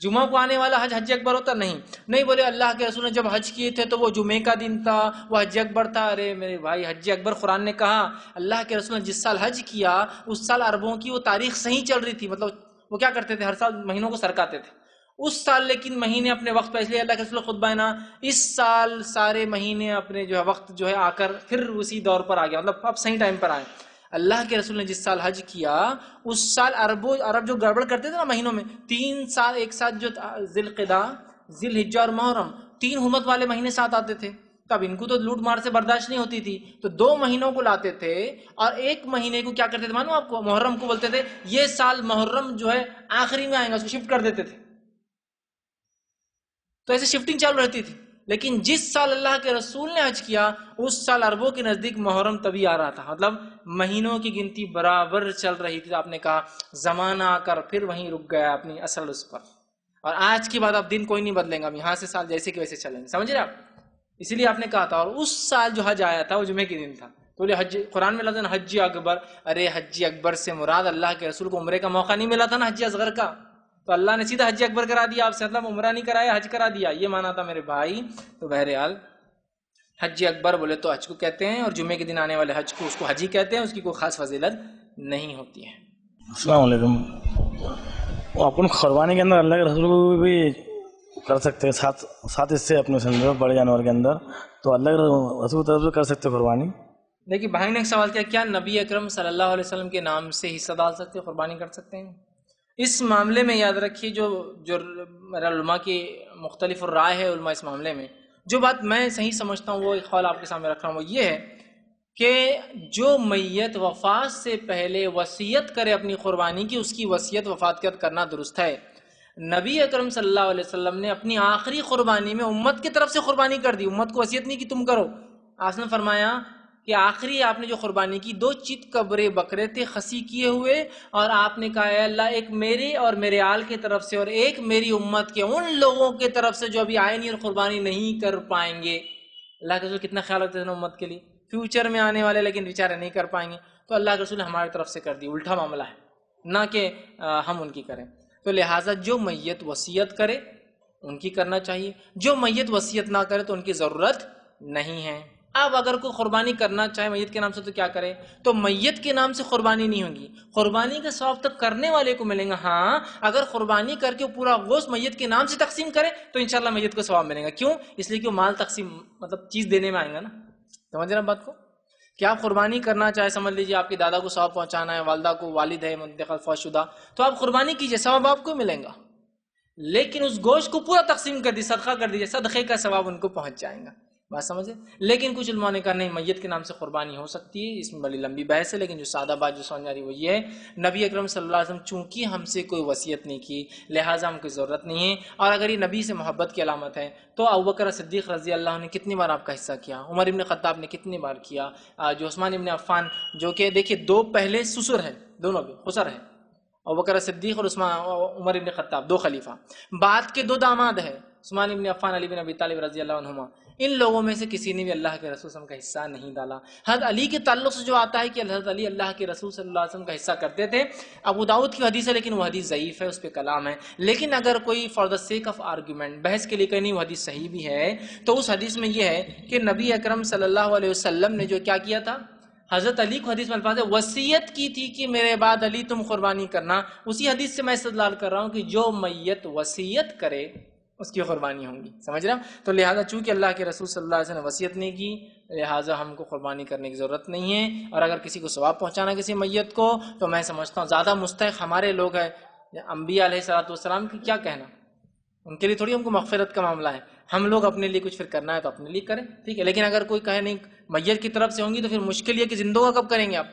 جمعہ کو آنے والا حج حج اکبر ہوتا نہیں بولے اللہ کے رسول نے جب حج کیے تھے تو وہ جمعے کا دن تھا, وہ حج اکبر تھا. ارے میرے بھائی, حج اکبر قرآن نے کہا, اللہ کے رسول نے جس سال حج کیا اس سال عربوں کی وہ تاریخ صحیح چل رہی تھی. مطلب وہ کیا کرتے تھے, ہر سال مہینوں کو سرکاتے تھے. اس سال لیکن مہینے اپنے وقت پہ, اس لیے اللہ کے رسول خطبہ ہے نا, اس سال سارے مہینے اپنے جو ہے وقت جو ہے آ کر پھر اسی دور پر آ گیا, مطلب اب صحیح ٹائم پر آئے. اللہ کے رسول نے جس سال حج کیا اس سال عرب جو گڑبڑ کرتے تھے نا مہینوں میں، 3 سال ایک ساتھ جو ذی القعدہ، ذی الحجہ اور محرم 3 حرمت والے مہینے ساتھ آتے تھے، تب ان کو تو لوٹ مار سے برداشت نہیں ہوتی تھی، تو 2 مہینوں کو لاتے تھے اور 1 مہینے کو کیا کرتے تھے معلوم آپ کو؟ محرم کو بولتے تھے یہ سال محرم جو ہے آخری میں آئیں گا، اس کو شفٹ کر دیتے تھے، تو ایسے شفٹنگ چالو رہتی تھی۔ لیکن جس سال اللہ کے رسول نے حج کیا اس سال عربوں کے نزدیک محرم تبھی آ رہا تھا، مطلب مہینوں کی گنتی برابر چل رہی تھی۔ آپ نے کہا زمانہ آ کر پھر وہیں رک گیا اپنی اصل اس پر، اور آج کے بعد اب دن کوئی نہیں بدلیں گا، یہاں سے سال جیسے کہ ویسے چلیں گے، سمجھ رہے آپ؟ اسی لیے آپ نے کہا تھا، اور اس سال جو حج آیا تھا وہ جمعے کے دن تھا، تو حج قرآن میں لفظ حج اکبر، ارے حج اکبر سے مراد اللہ کے رسول کو عمرے کا موقع نہیں ملا تھا نا حج اصغر کا، تو اللہ نے سیدھا حج اکبر کرا دیا آپ سے، مطلب عمرہ نہیں کرایا حج کرا دیا، یہ مانا تھا میرے بھائی۔ تو بہرحال حج اکبر بولے تو حج کو کہتے ہیں، اور جمعے کے دن آنے والے حج کو اس کو حجی کہتے ہیں، اس کی کوئی خاص فضیلت نہیں ہوتی ہے۔ السلام علیکم۔ وہ اپن قربانی کے اندر اللہ کے رسول کو بھی کر سکتے ہیں، ساتھ اس سے اپنے سندر بڑے جانور کے اندر، تو اللہ کے رسول کی طرف سے کر سکتے قربانی۔ دیکھیے بھائی نے ایک سوال کیا، کیا نبی اکرم صلی اللہ علیہ وسلم کے نام سے حصہ ڈال سکتے ہیں، قربانی کر سکتے ہیں؟ اس معاملے میں یاد رکھیے جو میرا علماء کی مختلف رائے ہے علماء اس معاملے میں، جو بات میں صحیح سمجھتا ہوں وہ ایک قول آپ کے سامنے رکھ رہا ہوں، وہ یہ ہے کہ جو میت وفات سے پہلے وصیت کرے اپنی قربانی کی، اس کی وصیت وفات کے بعد کرنا درست ہے۔ نبی اکرم صلی اللہ علیہ وسلم نے اپنی آخری قربانی میں امت کی طرف سے قربانی کر دی، امت کو وصیت نہیں کی تم کرو۔ آپ نے فرمایا کہ آخری آپ نے جو قربانی کی 2 چیت کبرے بکرے تھے خسی کیے ہوئے، اور آپ نے کہا اے اللہ ایک میرے اور میرے آل کی طرف سے اور ایک میری امت کے ان لوگوں کی طرف سے جو ابھی آئینی اور قربانی نہیں کر پائیں گے۔ اللہ کے رسول کتنا خیال رکھتے تھے امت کے لیے، فیوچر میں آنے والے لیکن بیچارے نہیں کر پائیں گے، تو اللہ کے رسول نے ہماری طرف سے کر دی، الٹا معاملہ ہے نہ کہ ہم ان کی کریں۔ تو لہٰذا جو میت وصیت کرے ان کی کرنا چاہیے، جو میت وصیت نہ کرے تو ان کی ضرورت نہیں ہے۔ اب اگر کوئی قربانی کرنا چاہے میت کے نام سے تو کیا کرے؟ تو میت کے نام سے قربانی نہیں ہوگی، قربانی کا ثواب تک کرنے والے کو ملیں گا۔ ہاں اگر قربانی کر کے پورا گوشت میت کے نام سے تقسیم کرے تو انشاءاللہ میت کو ثواب ملے گا۔ کیوں؟ اس لیے کہ وہ مال تقسیم مطلب چیز دینے میں آئیں گا نا، سمجھ رہے ہیں بات کو؟ کہ آپ قربانی کرنا چاہے، سمجھ لیجیے آپ کے دادا کو ثواب پہنچانا ہے، والدہ کو، والد ہے منتقل فوت شدہ، تو آپ قربانی کیجئے، ثواب آپ کو ملے گا، لیکن اس گوشت کو پورا تقسیم کر دیجیے، صدقہ کر دیجیے، صدقے کا ثواب ان کو پہنچ جائے گا۔ بات سمجھے؟ لیکن کچھ علماء نے کہا نہیں، میت کے نام سے قربانی ہو سکتی ہے، اس میں بڑی لمبی بحث ہے، لیکن جو سادہ بات جو سمجھ آ رہی وہ یہ ہے نبی اکرم صلی اللہ علیہ وسلم چونکہ ہم سے کوئی وصیت نہیں کی لہٰذا ہم کو ضرورت نہیں ہے، اور اگر یہ نبی سے محبت کی علامت ہے تو ابوبکر صدیق رضی اللہ عنہ نے کتنی بار آپ کا حصہ کیا، عمر ابن خطاب نے کتنی بار کیا، جو عثمان ابن عفان، جو کہ دیکھیے 2 پہلے سسر ہیں، دونوں بھی خسر ہیں، ابوبکر صدیق اور عمر ابن خطاب 2 خلیفہ، بعد کے 2 داماد ہیں عثمان ابن عفان، علی بن ابی طالب رضی اللہ عنہما، ان لوگوں میں سے کسی نے بھی اللہ کے رسول صلی اللہ علیہ وسلم کا حصہ نہیں ڈالا۔ حضرت علی کے تعلق سے جو آتا ہے کہ حضرت علی اللہ کے رسول صلی اللہ علیہ وسلم کا حصہ کرتے تھے، ابو داؤد کی حدیث ہے لیکن وہ حدیث ضعیف ہے، اس پہ کلام ہے، لیکن اگر کوئی for the sake of argument بحث کے لیے کہیں نہیں وہ حدیث صحیح بھی ہے، تو اس حدیث میں یہ ہے کہ نبی اکرم صلی اللہ علیہ وسلم نے جو کیا کیا تھا، حضرت علی کو حدیث میں الفاظ ہے وصیت کی تھی کہ میرے بعد علی تم قربانی کرنا، اسی حدیث سے میں استدلال کر رہا ہوں کہ جو میت وصیت کرے اس کی قربانی ہوں گی، سمجھ رہے ہیں؟ تو لہٰذا چونکہ اللہ کے رسول صلی اللہ علیہ وسلم نے وصیت نہیں کی لہٰذا ہم کو قربانی کرنے کی ضرورت نہیں ہے، اور اگر کسی کو ثواب پہنچانا کسی میت کو تو میں سمجھتا ہوں زیادہ مستحق ہمارے لوگ ہیں، انبیاء علیہ السلام کی کیا کہنا، ان کے لیے تھوڑی ہم کو مغفرت کا معاملہ ہے، ہم لوگ اپنے لیے کچھ پھر کرنا ہے تو اپنے لیے کریں، ٹھیک ہے، لیکن اگر کوئی کہے نہیں میت کی طرف سے ہوں گی تو پھر مشکل یہ کہ زندوں کا کب کریں گے آپ؟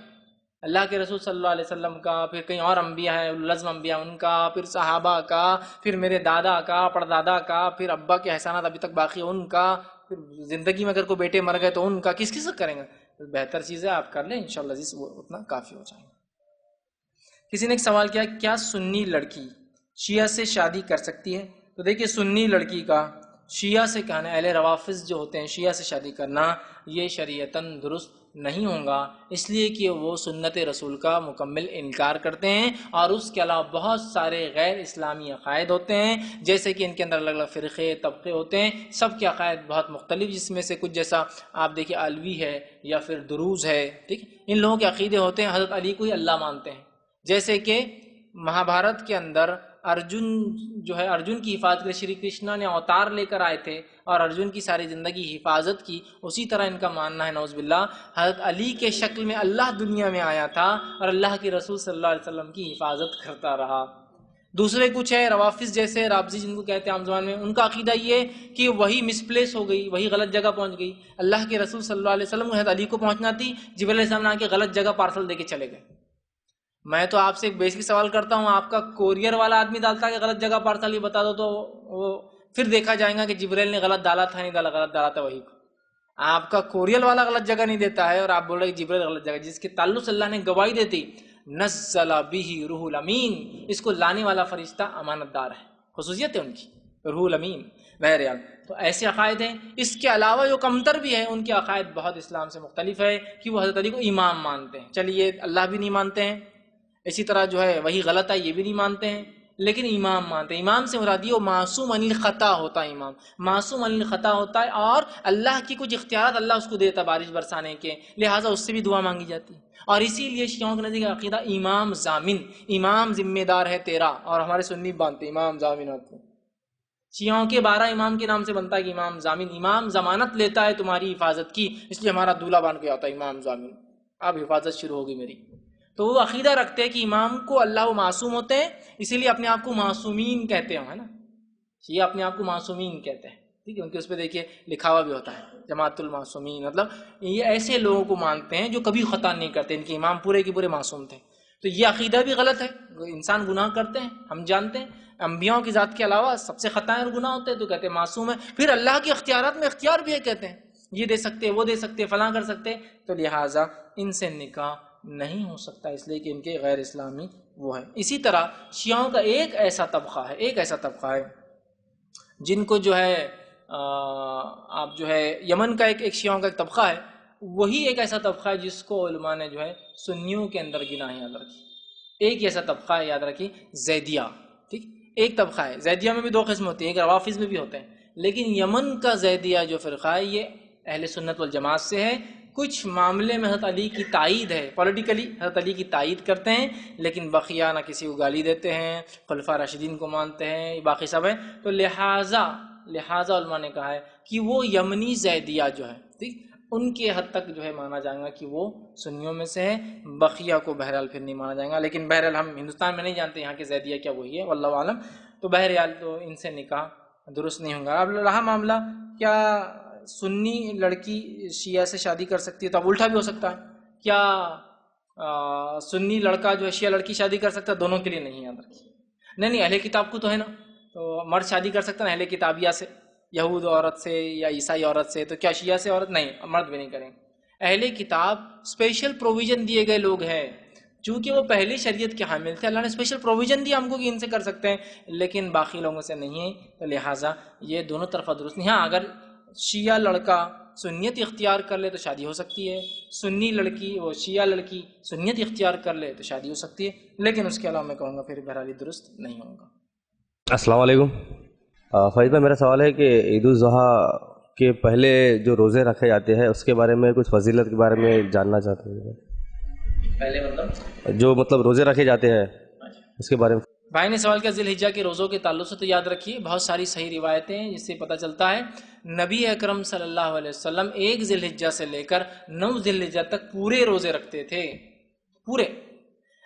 اللہ کے رسول صلی اللہ علیہ وسلم کا، پھر کہیں اور انبیاء ہیں العزم انبیاء ان کا، پھر صحابہ کا، پھر میرے دادا کا، پردادا کا، پھر ابا کے احسانات ابھی تک باقی ان کا، پھر زندگی میں اگر کوئی بیٹے مر گئے تو ان کا، کس سے کریں گے؟ بہتر چیز ہے آپ کر لیں انشاءاللہ عزیز، وہ اتنا کافی ہو جائے گا۔ کسی نے ایک سوال کیا، کیا سنی لڑکی شیعہ سے شادی کر سکتی ہے؟ تو دیکھیے سنی لڑکی کا شیعہ سے کہنا، اہل روافظ جو ہوتے ہیں شیعہ سے شادی کرنا، یہ شریعتاً درست نہیں ہوگا، اس لیے کہ وہ سنت رسول کا مکمل انکار کرتے ہیں، اور اس کے علاوہ بہت سارے غیر اسلامی عقائد ہوتے ہیں، جیسے کہ ان کے اندر الگ الگ فرقے طبقے ہوتے ہیں، سب کے عقائد بہت مختلف، جس میں سے کچھ جیسا آپ دیکھیں علوی ہے یا پھر دروز ہے، ٹھیک، ان لوگوں کے عقیدے ہوتے ہیں حضرت علی کو ہی اللہ مانتے ہیں، جیسے کہ مہابھارت کے اندر ارجن جو ہے ارجن کی حفاظت کے لیے شری کرشنا نے اوتار لے کر آئے تھے اور ارجن کی ساری زندگی حفاظت کی، اسی طرح ان کا ماننا ہے نعوذ باللہ حضرت علی کے شکل میں اللہ دنیا میں آیا تھا اور اللہ کے رسول صلی اللہ علیہ وسلم کی حفاظت کرتا رہا۔ دوسرے کچھ ہے روافظ جیسے رابضی جن کو کہتے ہیں عام زبان میں، ان کا عقیدہ یہ کہ وہی مس پلیس ہو گئی، وہی غلط جگہ پہنچ گئی۔ اللہ کے رسول صلی اللہ علیہ وسلم کو حضرت علی کو پہنچنا تھی، جبرائیل علیہ السلام نے آ کے غلط جگہ پارسل دے کے چلے گئے۔ میں تو آپ سے ایک بیسک سوال کرتا ہوں، آپ کا کوریئر والا آدمی ڈالتا ہے کہ غلط جگہ پارسل، یہ بتا دو تو وہ پھر دیکھا جائے گا کہ جبرائیل نے غلط ڈالا تھا نہیں ڈالا، غلط ڈالا تھا وہی کو۔ آپ کا کوریئر والا غلط جگہ نہیں دیتا ہے اور آپ بول رہے ہیں کہ جبرائیل غلط جگہ، جس کے تعلق سے اللہ نے گواہی دیتی نزل بہ روح الامین، اس کو لانے والا فرشتہ امانت دار ہے، خصوصیت ہے ان کی روح الامین۔ بہرحال تو ایسے عقائد ہیں۔ اس کے علاوہ جو کمتر بھی ہیں ان کے عقائد بہت اسلام سے مختلف ہے کہ وہ حضرت علی کو امام مانتے ہیں، چلیے اللہ بھی نہیں مانتے ہیں، اسی طرح جو ہے وہی غلط ہے یہ بھی نہیں مانتے ہیں، لیکن امام مانتے ہیں۔ امام سے مراد یہ معصوم عن الخطا ہوتا ہے، امام معصوم عن الخطا ہوتا ہے اور اللہ کی کچھ اختیارات اللہ اس کو دیتا بارش برسانے کے، لہٰذا اس سے بھی دعا مانگی جاتی ہے۔ اور اسی لیے شیعوں کے نزدیک عقیدہ امام ضامن، امام ذمہ دار ہے تیرا، اور ہمارے سنی مانتے ہیں امام ضامن ہوتے ہیں۔ شیعوں کے 12 امام کے نام سے بنتا ہے کہ امام ضامن، امام ضمانت لیتا ہے تمہاری حفاظت کی، اس لیے ہمارا دولہا بن کے آتا ہے امام ضامن، اب حفاظت شروع ہوگی میری۔ تو وہ عقیدہ رکھتے ہیں کہ امام کو اللہ و معصوم ہوتے ہیں، اسی لیے اپنے آپ کو معصومین کہتے ہیں، ہے نا، یہ اپنے آپ کو معصومین کہتے ہیں، ٹھیک ہے، ان کے اس پہ دیکھیے لکھا ہوا بھی ہوتا ہے جماعت المعصومین، مطلب یہ ایسے لوگوں کو مانتے ہیں جو کبھی خطا نہیں کرتے، ان کے امام پورے کے پورے معصوم تھے۔ تو یہ عقیدہ بھی غلط ہے، انسان گناہ کرتے ہیں، ہم جانتے ہیں، انبیاء کی ذات کے علاوہ سب سے خطائیں اور گناہ ہوتے ہیں، تو کہتے ہیں معصوم ہے، پھر اللہ کے اختیارات میں اختیار بھی ہے، کہتے ہیں یہ دے سکتے وہ دے سکتے فلاں کر سکتے، تو لہٰذا ان سے نکاح نہیں ہو سکتا، اس لیے کہ ان کے غیر اسلامی وہ ہے۔ اسی طرح شیعوں کا ایک ایسا طبقہ ہے جن کو جو ہے آپ جو ہے یمن کا ایک شیعوں کا ایک طبقہ ہے، وہی ایک ایسا طبقہ ہے جس کو علماء نے جو ہے سنیوں کے اندر گنا ہے، یاد رکھی ایک ایسا طبقہ ہے، یاد رکھی زیدیہ، ٹھیک، ایک طبقہ ہے۔ زیدیہ میں بھی 2 قسم ہوتی ہیں، ایک روافظ میں بھی ہوتے ہیں، لیکن یمن کا زیدیہ جو فرقہ ہے یہ اہل سنت والجماعت سے ہے۔ کچھ معاملے میں حضرت علی کی تائید ہے، پولیٹیکلی حضرت علی کی تائید کرتے ہیں، لیکن بقیہ نہ کسی کو گالی دیتے ہیں، خلفاء راشدین کو مانتے ہیں، باقی سب ہے، تو لہٰذا علماء نے کہا ہے کہ وہ یمنی زیدیہ جو ہے، ٹھیک، ان کے حد تک جو ہے مانا جائے گا کہ وہ سنیوں میں سے ہے، بقیہ کو بہرحال پھر نہیں مانا جائے گا، لیکن بہرحال ہم ہندوستان میں نہیں جانتے یہاں کے زیدیہ کیا وہی ہے، واللہ عالم۔ تو بہرحال تو ان سے نکاح درست نہیں ہوگا۔ اب رہا معاملہ کیا سنی لڑکی شیعہ سے شادی کر سکتی ہے، تو اب الٹا بھی ہو سکتا ہے، کیا سنی لڑکا جو ہے شیعہ لڑکی شادی کر سکتا ہے؟ دونوں کے لیے نہیں، یاد رکھیے، نہیں اہل کتاب کو تو ہے نا، تو مرد شادی کر سکتا ہے اہل کتابیہ سے، یہود عورت سے یا عیسائی عورت سے، تو کیا شیعہ سے عورت نہیں، مرد بھی نہیں کریں۔ اہل کتاب اسپیشل پروویژن دیے گئے لوگ ہیں، چونکہ وہ پہلی شریعت کے حامل تھے، اللہ نے اسپیشل پروویژن دیا ہم کو کہ ان سے کر سکتے ہیں، لیکن باقی لوگوں سے نہیں ہے، تو لہٰذا یہ دونوں طرفہ درست نہیں۔ ہاں اگر شیعہ لڑکا سنیت اختیار کر لے تو شادی ہو سکتی ہے، سنی لڑکی وہ شیعہ لڑکی سنیت اختیار کر لے تو شادی ہو سکتی ہے، لیکن اس کے علاوہ میں کہوں گا پھر بہرحال درست نہیں ہوگا۔ السلام علیکم فیض بھائی، میرا سوال ہے کہ عید الاضحیٰ کے پہلے جو روزے رکھے جاتے ہیں اس کے بارے میں کچھ فضیلت کے بارے میں جاننا چاہتے ہیں۔ پہلے مطلب جو روزے رکھے جاتے ہیں اس کے بارے میں۔ بھائی نے سوال کیا ذی الحجہ کے روزوں کے تعلق سے، تو یاد رکھیے بہت ساری صحیح روایتیں ہیں جس سے پتہ چلتا ہے نبی اکرم صلی اللہ علیہ وسلم 1 ذی الحجہ سے لے کر 9 ذی الحجہ تک پورے روزے رکھتے تھے، پورے۔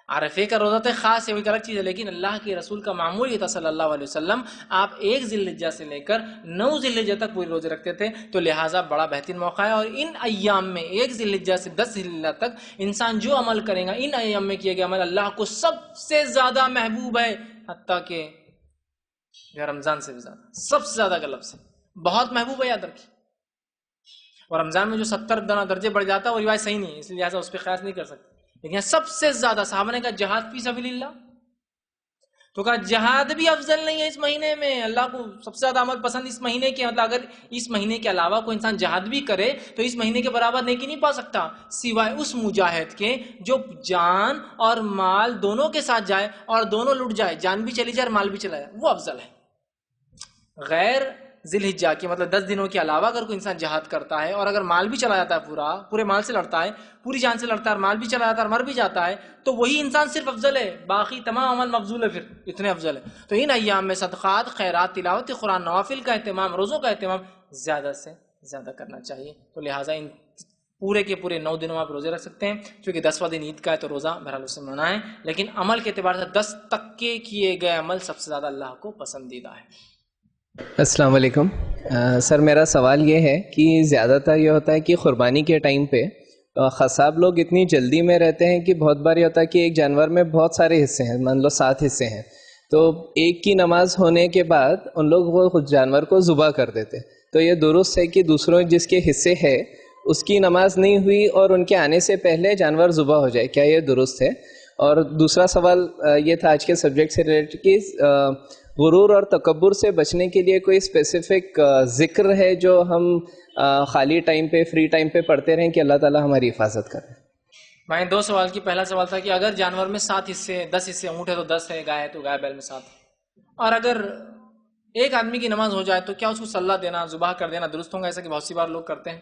عرفے کا روزہ تو خاص ہے، وہ ایک الگ چیز ہے، لیکن اللہ کے رسول کا معمول یہ تھا صلی اللہ علیہ وسلم، آپ 1 ذی الحجہ سے لے کر 9 ذی الحجہ تک پورے روزے رکھتے تھے، تو لہٰذا بڑا بہترین موقع ہے۔ اور ان ایام میں 1 ذی الحجہ سے 10 ذی الحجہ تک انسان جو عمل کرے گا، ان ایام میں کیے گئے عمل اللہ کو سب سے زیادہ محبوب ہے، حتیٰ کہ رمضان سے بھی زیادہ، سب سے زیادہ کا لفظ ہے، بہت محبوب ہے، یاد رکھیے۔ اور رمضان میں جو 70 درجے بڑھ جاتا ہے وہ روایت صحیح نہیں ہے، اس لیے لہٰذا اس پہ قیاس نہیں کر سکتے، لیکن سب سے زیادہ صحابہ نے کہا جہاد فی سبیل اللہ، تو کہا جہاد بھی افضل نہیں ہے اس مہینے میں، اللہ کو سب سے زیادہ عمل پسند اس مہینے کے، مطلب اگر اس مہینے کے علاوہ کوئی انسان جہاد بھی کرے تو اس مہینے کے برابر نیکی نہیں پا سکتا، سوائے اس مجاہد کے جو جان اور مال دونوں کے ساتھ جائے اور دونوں لٹ جائے، جان بھی چلی جائے اور مال بھی چلا جائے، وہ افضل ہے۔ غیر ذی الحجہ کی مطلب 10 دنوں کے علاوہ اگر کوئی انسان جہاد کرتا ہے اور اگر مال بھی چلا جاتا ہے پورے مال سے لڑتا ہے، پوری جان سے لڑتا ہے اور مال بھی چلا جاتا ہے اور مر بھی جاتا ہے، تو وہی انسان صرف افضل ہے، باقی تمام عمل مفضول ہے، پھر اتنے افضل ہے۔ تو ان ایام میں صدقات، خیرات، تلاوت قرآن، نوافل کا اہتمام، روزوں کا اہتمام زیادہ سے زیادہ کرنا چاہیے۔ تو لہٰذا ان پورے کے پورے 9 دنوں آپ روزے رکھ سکتے ہیں، کیونکہ 10واں دن عید کا ہے تو روزہ بہرحال اسے منائیں، لیکن عمل کے اعتبار سے 10 تک کے کیے گئے عمل سب سے زیادہ اللہ کو پسندیدہ ہے۔ السلام علیکم سر، میرا سوال یہ ہے کہ زیادہ تر یہ ہوتا ہے کہ قربانی کے ٹائم پہ قصاب لوگ اتنی جلدی میں رہتے ہیں کہ بہت بار یہ ہوتا ہے کہ ایک جانور میں بہت سارے حصے ہیں، مان لو 7 حصے ہیں، تو ایک کی نماز ہونے کے بعد ان لوگ وہ جانور کو ذبح کر دیتے، تو یہ درست ہے کہ دوسروں جس کے حصے ہے اس کی نماز نہیں ہوئی اور ان کے آنے سے پہلے جانور ذبح ہو جائے، کیا یہ درست ہے؟ اور دوسرا سوال یہ تھا آج کے سبجیکٹ سے ریلیٹڈ کہ غرور اور تکبر سے بچنے کے لیے کوئی اسپیسیفک ذکر ہے جو ہم خالی ٹائم پہ، فری ٹائم پہ پڑھتے رہیں کہ اللہ تعالیٰ ہماری حفاظت کرے؟ بھائی 2 سوال کی، پہلا سوال تھا کہ اگر جانور میں 7 حصے، 10 حصے، اونٹ ہے تو 10 ہے، گائے ہے تو گائے، بیل میں 7، اور اگر ایک آدمی کی نماز ہو جائے تو کیا اس کو صلاح دینا، ذبح کر دینا درست ہوگا؟ ایسا کہ بہت سی بار لوگ کرتے ہیں،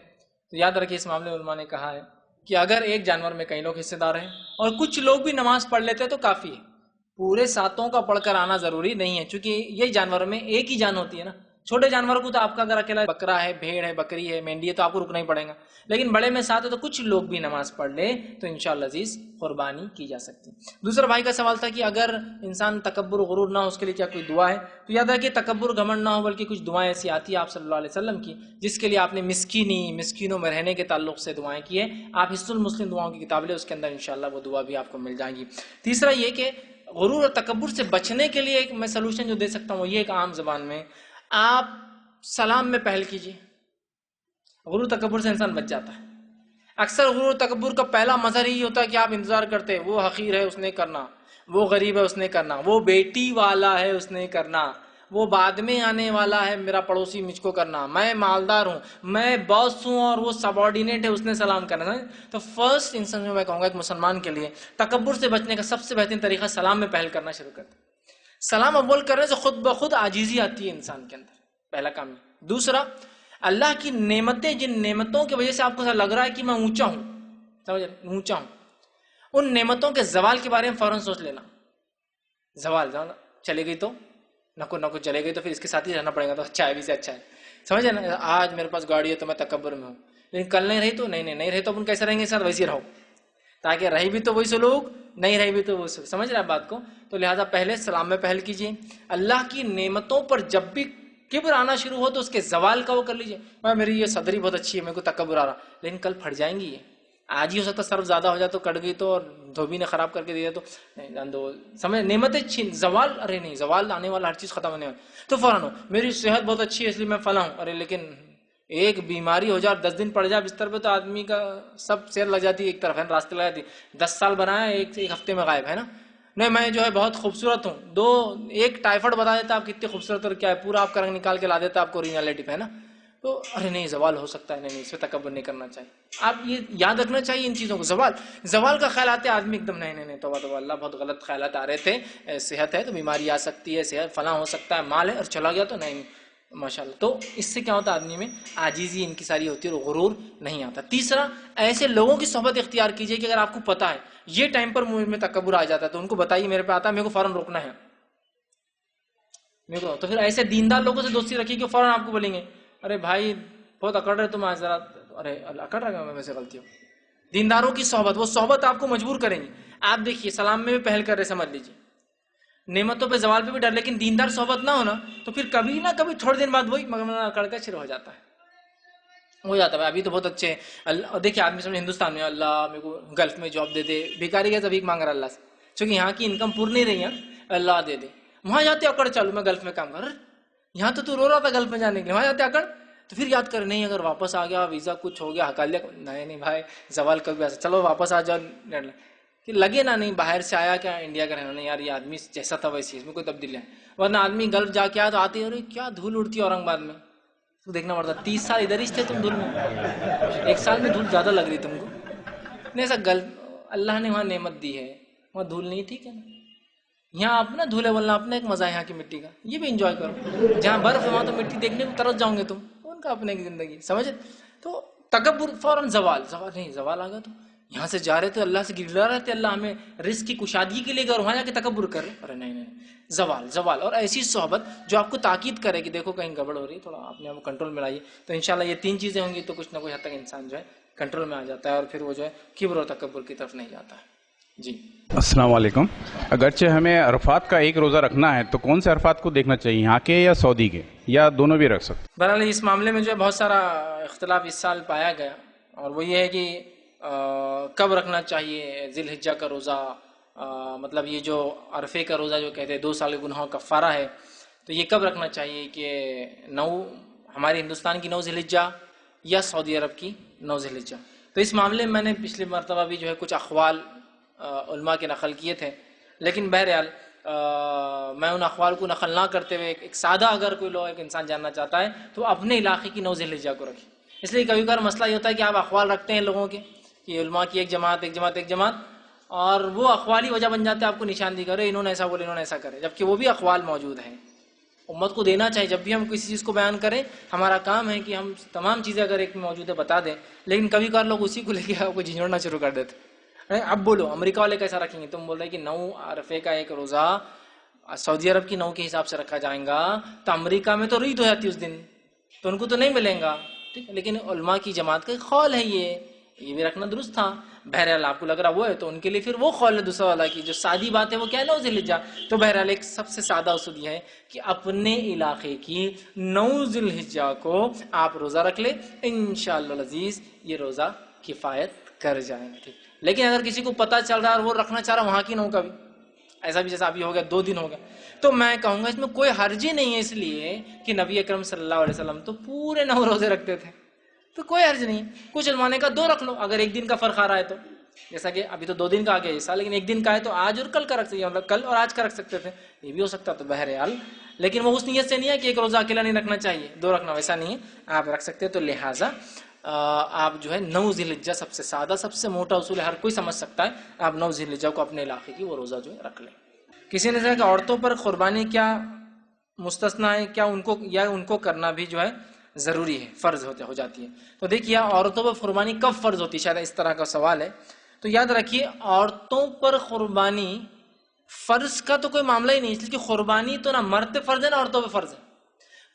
تو یاد رکھیے اس معاملے میں علماء نے کہا ہے کہ اگر ایک جانور میں کئی لوگ حصے دار ہیں اور کچھ لوگ بھی نماز پڑھ لیتے تو کافی ہے، پورے 7 کا پڑھ کر آنا ضروری نہیں ہے، چونکہ یہی جانور میں ایک ہی جان ہوتی ہے نا۔ چھوٹے جانور کو تو آپ کا اگر اکیلا بکرا ہے، بھیڑ ہے، بکری ہے، مینڈی ہے تو آپ کو رکنا ہی پڑے گا، لیکن بڑے میں 7 ہے تو کچھ لوگ بھی نماز پڑھ لے تو انشاءاللہ عزیز قربانی کی جا سکتی ہے۔ دوسرا بھائی کا سوال تھا کہ اگر انسان تکبر غرور نہ ہو اس کے لیے کیا کوئی دعا ہے؟ تو یاد ہے کہ تکبر گھمنڈ نہ ہو، بلکہ کچھ دعائیں ایسی آتی ہیں آپ صلی اللہ علیہ وسلم کی جس کے لیے آپ نے مسکینوں میں رہنے کے تعلق سے دعائیں کی ہیں، آپ حصن المسلم دعاؤں کی کتاب لیں، اس کے اندر انشاءاللہ وہ دعا بھی آپ کو مل جائے گی۔ تیسرا یہ کہ غرور اور تکبر سے بچنے کے لیے ایک میں سلوشن جو دے سکتا ہوں وہ یہ ایک عام زبان میں آپ سلام میں پہل کیجیے، غرور تکبر سے انسان بچ جاتا ہے۔ اکثر غرور تکبر کا پہلا مظہر ہی ہوتا ہے کہ آپ انتظار کرتے وہ حقیر ہے اس نے کرنا، وہ غریب ہے اس نے کرنا، وہ بیٹی والا ہے اس نے کرنا، وہ بعد میں آنے والا ہے میرا پڑوسی مجھ کو کرنا، میں مالدار ہوں، میں باس ہوں اور وہ سب آرڈینیٹ ہے اس نے سلام کرنا۔ تو فرسٹ انسٹنس میں کہوں گا ایک مسلمان کے لیے تکبر سے بچنے کا سب سے بہترین طریقہ سلام میں پہل کرنا شروع کرتا ہے۔ سلام اول کرنے سے خود بخود عاجزی آتی ہے انسان کے اندر، پہلا کام ہے۔ دوسرا، اللہ کی نعمتیں، جن نعمتوں کی وجہ سے آپ کو ایسا لگ رہا ہے کہ میں اونچا ہوں، سمجھ رہے اونچا ہوں، ان نعمتوں کے زوال کے بارے میں فوراً سوچ لینا۔ زوال چلے گئی تو نہ چلے گئی تو پھر اس کے ساتھ ہی رہنا پڑے گا، تو اچھا ہے بھی سے اچھا ہے، سمجھ نا۔ آج میرے پاس گاڑی ہے تو میں تکبر میں ہوں، لیکن کل نہیں رہی تو نہیں رہی تو اپن کیسے رہیں گے ساتھ؟ ویسے رہو، تاکہ رہی بھی تو وہی سلوک، نہیں رہی بھی تو وہ سلوک، سمجھ رہے آپ بات کو؟ تو لہٰذا پہلے سلام میں پہل کیجیے۔ اللہ کی نعمتوں پر جب بھی کبر آنا شروع ہو تو اس کے زوال کا وہ کر لیجیے۔ میری یہ صدری بہت اچھی ہے، میرے کو تکبر آ رہا، لیکن کل پھٹ جائیں گی یہ، آج ہی ہو سکتا صرف زیادہ ہو جائے تو کٹ گئی تو، اور دھوبی نے خراب کر کے دیا تو نہیں جان دو، سمجھ نعمتیں چھین زوال، ارے نہیں زوال آنے والا، ہر چیز ختم ہونے والا، تو فوراً ہو میری صحت بہت اچھی ہے اس لیے میں فلاں ہوں، ارے لیکن ایک بیماری ہو جائے 10 دن پڑ جائے بستر پہ تو آدمی کا سب سیر لگ جاتی ہے، ایک طرف ہے راستے لگ جاتی، 10 سال بنایا ایک ہفتے میں غائب ہے نا۔ نہیں میں جو ہے بہت خوبصورت ہوں، ایک ٹائیفائڈ بتا دیتا آپ کتنے خوبصورت اور کیا ہے، پورا آپ کا رنگ نکال کے لا دیتا آپ کو ریئلٹی ہے نا، تو ارے نہیں زوال ہو سکتا ہے، نہیں اس پہ تکبر نہیں کرنا چاہیے۔ آپ یہ یاد رکھنا چاہیے ان چیزوں کو، زوال کا خیال آتے آدمی ایک دم نہیں توبہ اللہ، بہت غلط خیالات آ رہے تھے، صحت ہے تو بیماری آ سکتی ہے، صحت فلاں ہو سکتا ہے، مال ہے اور چلا گیا تو نہیں ماشاءاللہ۔ تو اس سے کیا ہوتا ہے آدمی میں عاجزی انکساری ہوتی ہے اور غرور نہیں آتا۔ تیسرا، ایسے لوگوں کی صحبت اختیار کیجئے کہ اگر آپ کو پتا ہے یہ ٹائم پر مجھ میں تکبر آ جاتا ہے تو ان کو بتائیے میرے پہ آتا ہے، میرے کو فوراً روکنا ہے میرے کو، تو پھر ایسے دیندار لوگوں سے دوستی رکھیے کہ فوراً آپ کو بولیں گے ارے بھائی بہت اکڑ رہے تم آج ذرا، ارے اکڑ رہا میں سے غلطی ہو۔ دینداروں کی صحبت، وہ صحبت آپ کو مجبور کریں گی۔ آپ دیکھیے سلام میں بھی پہل کر رہے، سمجھ لیجیے نعمتوں پہ زوال پہ بھی ڈر، لیکن دیندار صحبت نہ ہونا تو پھر کبھی نہ کبھی تھوڑے دن بعد وہی اکڑ کا شروع ہو جاتا ہے ابھی تو بہت اچھے اللہ، دیکھیے آدمی سمجھے ہندوستان میں اللہ میرے کو گلف میں جاب دے دے، بھیکاری کا بھیک مانگ رہا اللہ سے، چونکہ یہاں کی انکم پور نہیں رہی ہے، اللہ دے دے، وہاں جاتے اکڑ چالو میں گلف میں کام کر، یہاں تو رو رہا تھا گلف میں جانے کے لیے، وہاں جاتے اکڑ، تو پھر یاد کر نہیں اگر واپس آ گیا ویزا کچھ ہو گیا ہکا لیا، نہیں بھائی زوال کبھی ایسا، چلو واپس آ جاؤ، کہ لگے نا نہیں باہر سے آیا کیا انڈیا کا رہنا، نہیں یار یہ آدمی جیسا تھا ویسی، اس میں کوئی تبدیلی ہے، ورنہ آدمی گلف جا کے آیا تو آتے ارے کیا دھول اڑتی ہے اورنگ آباد میں، تو دیکھنا پڑتا 30 سال ادھر ہی تھے تم دھول میں، 1 سال میں دھول زیادہ لگ رہی تم کو، نہیں ایسا اللہ نے وہاں نعمت دی ہے، وہاں دھول نہیں تھی کیا نا، یہاں آپ نا دھولے ولنا اپنا ایک مزہ ہے یہاں کی مٹی کا، یہ بھی انجوائے کرو. جہاں برف ہے وہاں تو مٹی دیکھنے کو ترس جاؤں گے تم، ان کا اپنے کی زندگی سمجھ. تو تکبر فوراً زوال نہیں، زوال آ گیا تو یہاں سے جا رہے تھے اللہ سے گرلا رہے تھے اللہ ہمیں رزق کی کشادگی کے لیے، وہاں جا کے تکبر کر رہے. ارے نہیں، زوال. اور ایسی صحبت جو آپ کو تاکید کرے کہ دیکھو کہیں گڑبڑ ہو رہی ہے، تھوڑا اپنے آپ کو کنٹرول میں لائیے. تو انشاءاللہ یہ 3 چیزیں ہوں گی تو کچھ نہ کچھ حد تک انسان جو ہے کنٹرول میں آ جاتا ہے، اور پھر وہ جو ہے کبر و تکبر کی طرف نہیں جاتا ہے. جی السلام علیکم. اگرچہ ہمیں عرفات کا ایک روزہ رکھنا ہے تو کون سے عرفات کو دیکھنا چاہیے، یہاں کے یا سعودی کے، یا دونوں بھی رکھ سکتے؟ بہرحال اس معاملے میں جو ہے بہت سارا اختلاف اس سال پایا گیا، اور وہ یہ ہے کہ کب رکھنا چاہیے ذی الحجہ کا روزہ. مطلب یہ جو عرفے کا روزہ جو کہتے ہیں 2 سال کے گناہوں کا کفارہ ہے، تو یہ کب رکھنا چاہیے کہ 9 ہمارے ہندوستان کی 9 ذی الحجہ یا سعودی عرب کی 9 ذی الحجہ. تو اس معاملے میں نے پچھلی مرتبہ بھی جو ہے کچھ اقوال علماء کے نقل کیے تھے، لیکن بہرحال میں ان اقوال کو نقل نہ کرتے ہوئے ایک سادہ اگر کوئی ایک انسان جاننا چاہتا ہے تو اپنے علاقے کی 9 ذی الحجہ کو رکھے. اس لیے کبھی کبھار مسئلہ یہ ہوتا ہے کہ آپ اقوال رکھتے ہیں لوگوں کے کہ علماء کی ایک جماعت، اور وہ اقوالی وجہ بن جاتے ہیں آپ کو نشاندہی کرے انہوں نے ایسا بولے انہوں نے ایسا کرے، جبکہ وہ بھی اقوال موجود ہیں. امت کو دینا چاہیے جب بھی ہم کسی چیز کو بیان کریں، ہمارا کام ہے کہ ہم تمام چیزیں اگر ایک میں موجود ہے بتا دیں. لیکن کبھی کبھار لوگ اسی کو لے کے آپ کو جھنجھوڑنا شروع کر دیتے. اب بولو امریکہ والے کیسا رکھیں گے، تم بول رہے کہ 9 عرفے کا ایک روزہ سعودی عرب کی 9 کے حساب سے رکھا جائے گا، تو امریکہ میں تو عید ہو جاتی اس دن، تو ان کو تو نہیں ملیں گا. ٹھیک ہے، لیکن علماء کی جماعت کا ایک قول ہے یہ بھی رکھنا درست تھا. بہرحال آپ کو لگ رہا وہ ہے تو ان کے لیے پھر وہ قول ہے دوسرا والا کی جو سادی بات ہے وہ کیا ہے 9 ذی الحجہ. تو بہرحال ایک سب سے سادہ اصول یہ ہے کہ اپنے علاقے کی 9 ذی الحجہ کو آپ روزہ رکھ لیں، انشاءاللہ العزیز یہ روزہ کفایت کر جائیں گے. ٹھیک، لیکن اگر کسی کو پتہ چل رہا ہے اور وہ رکھنا چاہ رہا وہاں کی 9 کا بھی، ایسا بھی جیسا ابھی ہو گیا 2 دن ہو گیا، تو میں کہوں گا اس میں کوئی حرج ہی نہیں ہے، اس لیے کہ نبی اکرم صلی اللہ علیہ وسلم تو پورے 9 روزے رکھتے تھے، تو کوئی حرج نہیں. کچھ علماء نے کہا 2 رکھ لو اگر ایک دن کا فرق آ رہا ہے تو، جیسا کہ ابھی تو 2 دن کا آ گیا حصہ، لیکن ایک دن کا ہے تو آج اور کل کا رکھ سکتے، مطلب کل اور آج کا رکھ سکتے تھے، یہ بھی ہو سکتا. تو بہرحال لیکن وہ اس نیت سے نہیں ہے کہ ایک روزہ اکیلا نہیں رکھنا چاہیے 2 رکھنا، ویسا نہیں ہے، آپ رکھ سکتے. تو لہٰذا آپ جو ہے 9 ذی الحجہ سب سے سادہ سب سے موٹا اصول ہے، ہر کوئی سمجھ سکتا ہے. آپ 9 ذی الحجہ کو اپنے علاقے کی وہ روزہ جو ہے رکھ لیں. کسی نے کہا کہ عورتوں پر قربانی کیا مستثنا ہے، کیا ان کو کرنا بھی جو ہے ضروری ہے، فرض ہو جاتی ہے. تو دیکھیے عورتوں پر قربانی کب فرض ہوتی ہے، شاید اس طرح کا سوال ہے. تو یاد رکھیے عورتوں پر قربانی فرض کا تو کوئی معاملہ ہی نہیں، اس لیے کہ قربانی تو نہ مرد پہ فرض ہے نہ عورتوں پہ فرض ہے.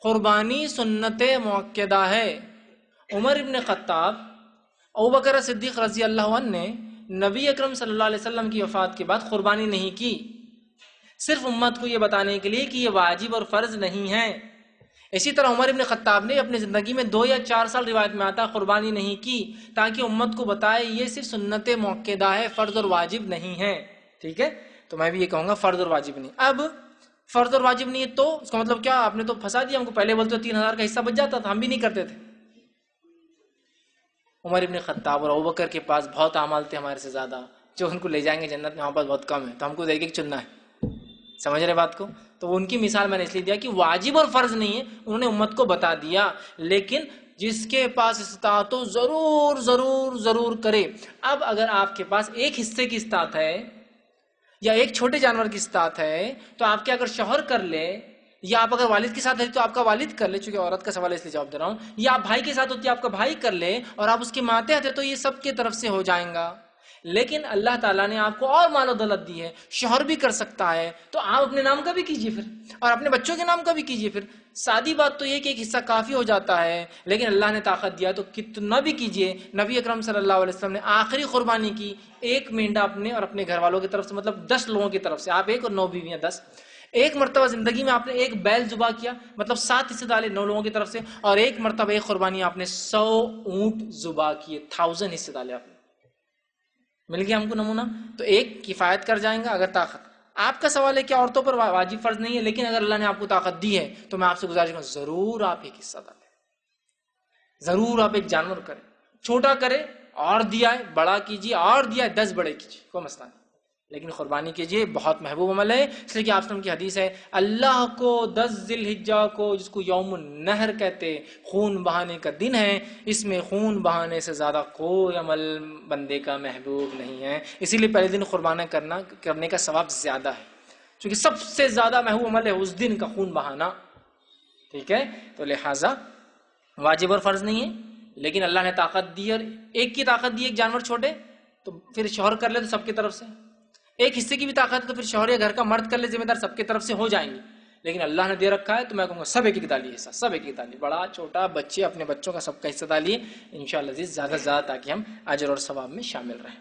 قربانی سنت مؤکدہ ہے. عمر ابن خطاب، ابوبکر صدیق رضی اللہ عنہ نے نبی اکرم صلی اللہ علیہ وسلم کی وفات کے بعد قربانی نہیں کی، صرف امت کو یہ بتانے کے لیے کہ یہ واجب اور فرض نہیں ہے. اسی طرح عمر ابن خطاب نے اپنی زندگی میں 2 یا 4 سال روایت میں آتا قربانی نہیں کی، تاکہ امت کو بتائے یہ صرف سنت مؤکدہ ہے، فرض اور واجب نہیں ہے. ٹھیک ہے، تو میں بھی یہ کہوں گا فرض اور واجب نہیں. اب فرض اور واجب نہیں ہے تو اس کا مطلب کیا، آپ نے تو پھنسا دیا ہم کو. پہلے بولتے 3000 کا حصہ بچ جاتا تھا، ہم بھی نہیں کرتے تھے. عمر ابن خطاب اور ابوبکر کے پاس بہت اعمال تھے ہمارے سے زیادہ، جو ان کو لے جائیں گے جنت میں، ہمارے پاس بہت کم ہے، تو ہم کو ایک ایک چننا ہے. سمجھ رہے بات کو؟ تو ان کی مثال میں نے اس لیے دیا کہ واجب اور فرض نہیں ہے، انہوں نے امت کو بتا دیا. لیکن جس کے پاس استطاعت ہو ضرور ضرور ضرور کرے. اب اگر آپ کے پاس ایک حصے کی استطاعت ہے یا ایک چھوٹے جانور کی استطاعت ہے تو آپ کے اگر شوہر کر لے، یا آپ اگر والد کے ساتھ ہے تو آپ کا والد کر لے، چونکہ عورت کا سوال ہے اس لیے جواب دے رہا ہوں، یا آپ بھائی کے ساتھ ہوتی ہے آپ کا بھائی کر لے، اور آپ اس کے ماتحت ہے تو یہ سب کی طرف سے ہو جائیں گا. لیکن اللہ تعالیٰ نے آپ کو اور مال و دولت دی ہے، شوہر بھی کر سکتا ہے، تو آپ اپنے نام کا بھی کیجئے پھر، اور اپنے بچوں کے نام کا بھی کیجئے پھر. سادی بات تو یہ کہ ایک حصہ کافی ہو جاتا ہے، لیکن اللہ نے طاقت دیا تو کتنا بھی کیجئے. نبی اکرم صلی اللہ علیہ وسلم نے آخری قربانی کی 1 مینڈا اپنے اور اپنے گھر والوں کی طرف سے، مطلب 10 لوگوں کی طرف سے، آپ 1 اور 9 بیویاں 10. ایک مرتبہ زندگی میں آپ نے 1 بیل ذبح کیا، مطلب 7 حصے ڈالے 9 لوگوں کی طرف سے، اور ایک مرتبہ ایک قربانی آپ نے 100 اونٹ ذبح کیے، 1000 حصے ڈالے آپ نے. مل گیا ہم کو نمونہ. تو ایک کفایت کر جائیں گا اگر طاقت. آپ کا سوال ہے کہ عورتوں پر واجب فرض نہیں ہے، لیکن اگر اللہ نے آپ کو طاقت دی ہے تو میں آپ سے گزارش کروں ضرور آپ ایک حصہ ڈالیں، ضرور آپ ایک جانور کریں، چھوٹا کرے اور دیا ہے، بڑا کیجیے اور دیا ہے 10 بڑے کیجیے، کوئی مسئلہ نہیں، لیکن قربانی کیجیے. بہت محبوب عمل ہے، اس لیے کہ آپ کی حدیث ہے اللہ کو 10 ذی الحجہ کو، جس کو یوم النحر کہتے، خون بہانے کا دن ہے، اس میں خون بہانے سے زیادہ کوئی عمل بندے کا محبوب نہیں ہے. اسی لیے پہلے دن قربانہ کرنے کا ثواب زیادہ ہے. چونکہ سب سے زیادہ محبوب عمل ہے اس دن کا خون بہانا. ٹھیک ہے, تو لہٰذا واجب اور فرض نہیں ہے, لیکن اللہ نے طاقت دی, اور ایک کی طاقت دی ایک جانور چھوٹے تو پھر شوہر کر لے تو سب کی طرف سے, ایک حصے کی بھی طاقت ہے تو پھر شوہر یا گھر کا مرد کر لے, ذمہ دار سب کی طرف سے ہو جائیں گی. لیکن اللہ نے دے رکھا ہے تو میں کہوں گا سب ایک ایک ڈالیے حصہ, سب ایک ایک ڈالیے, بڑا چھوٹا بچے اپنے بچوں کا سب کا حصہ ڈالیے انشاءاللہ عزیز, زیادہ سے زیادہ, تاکہ ہم اجر اور ثواب میں شامل رہیں.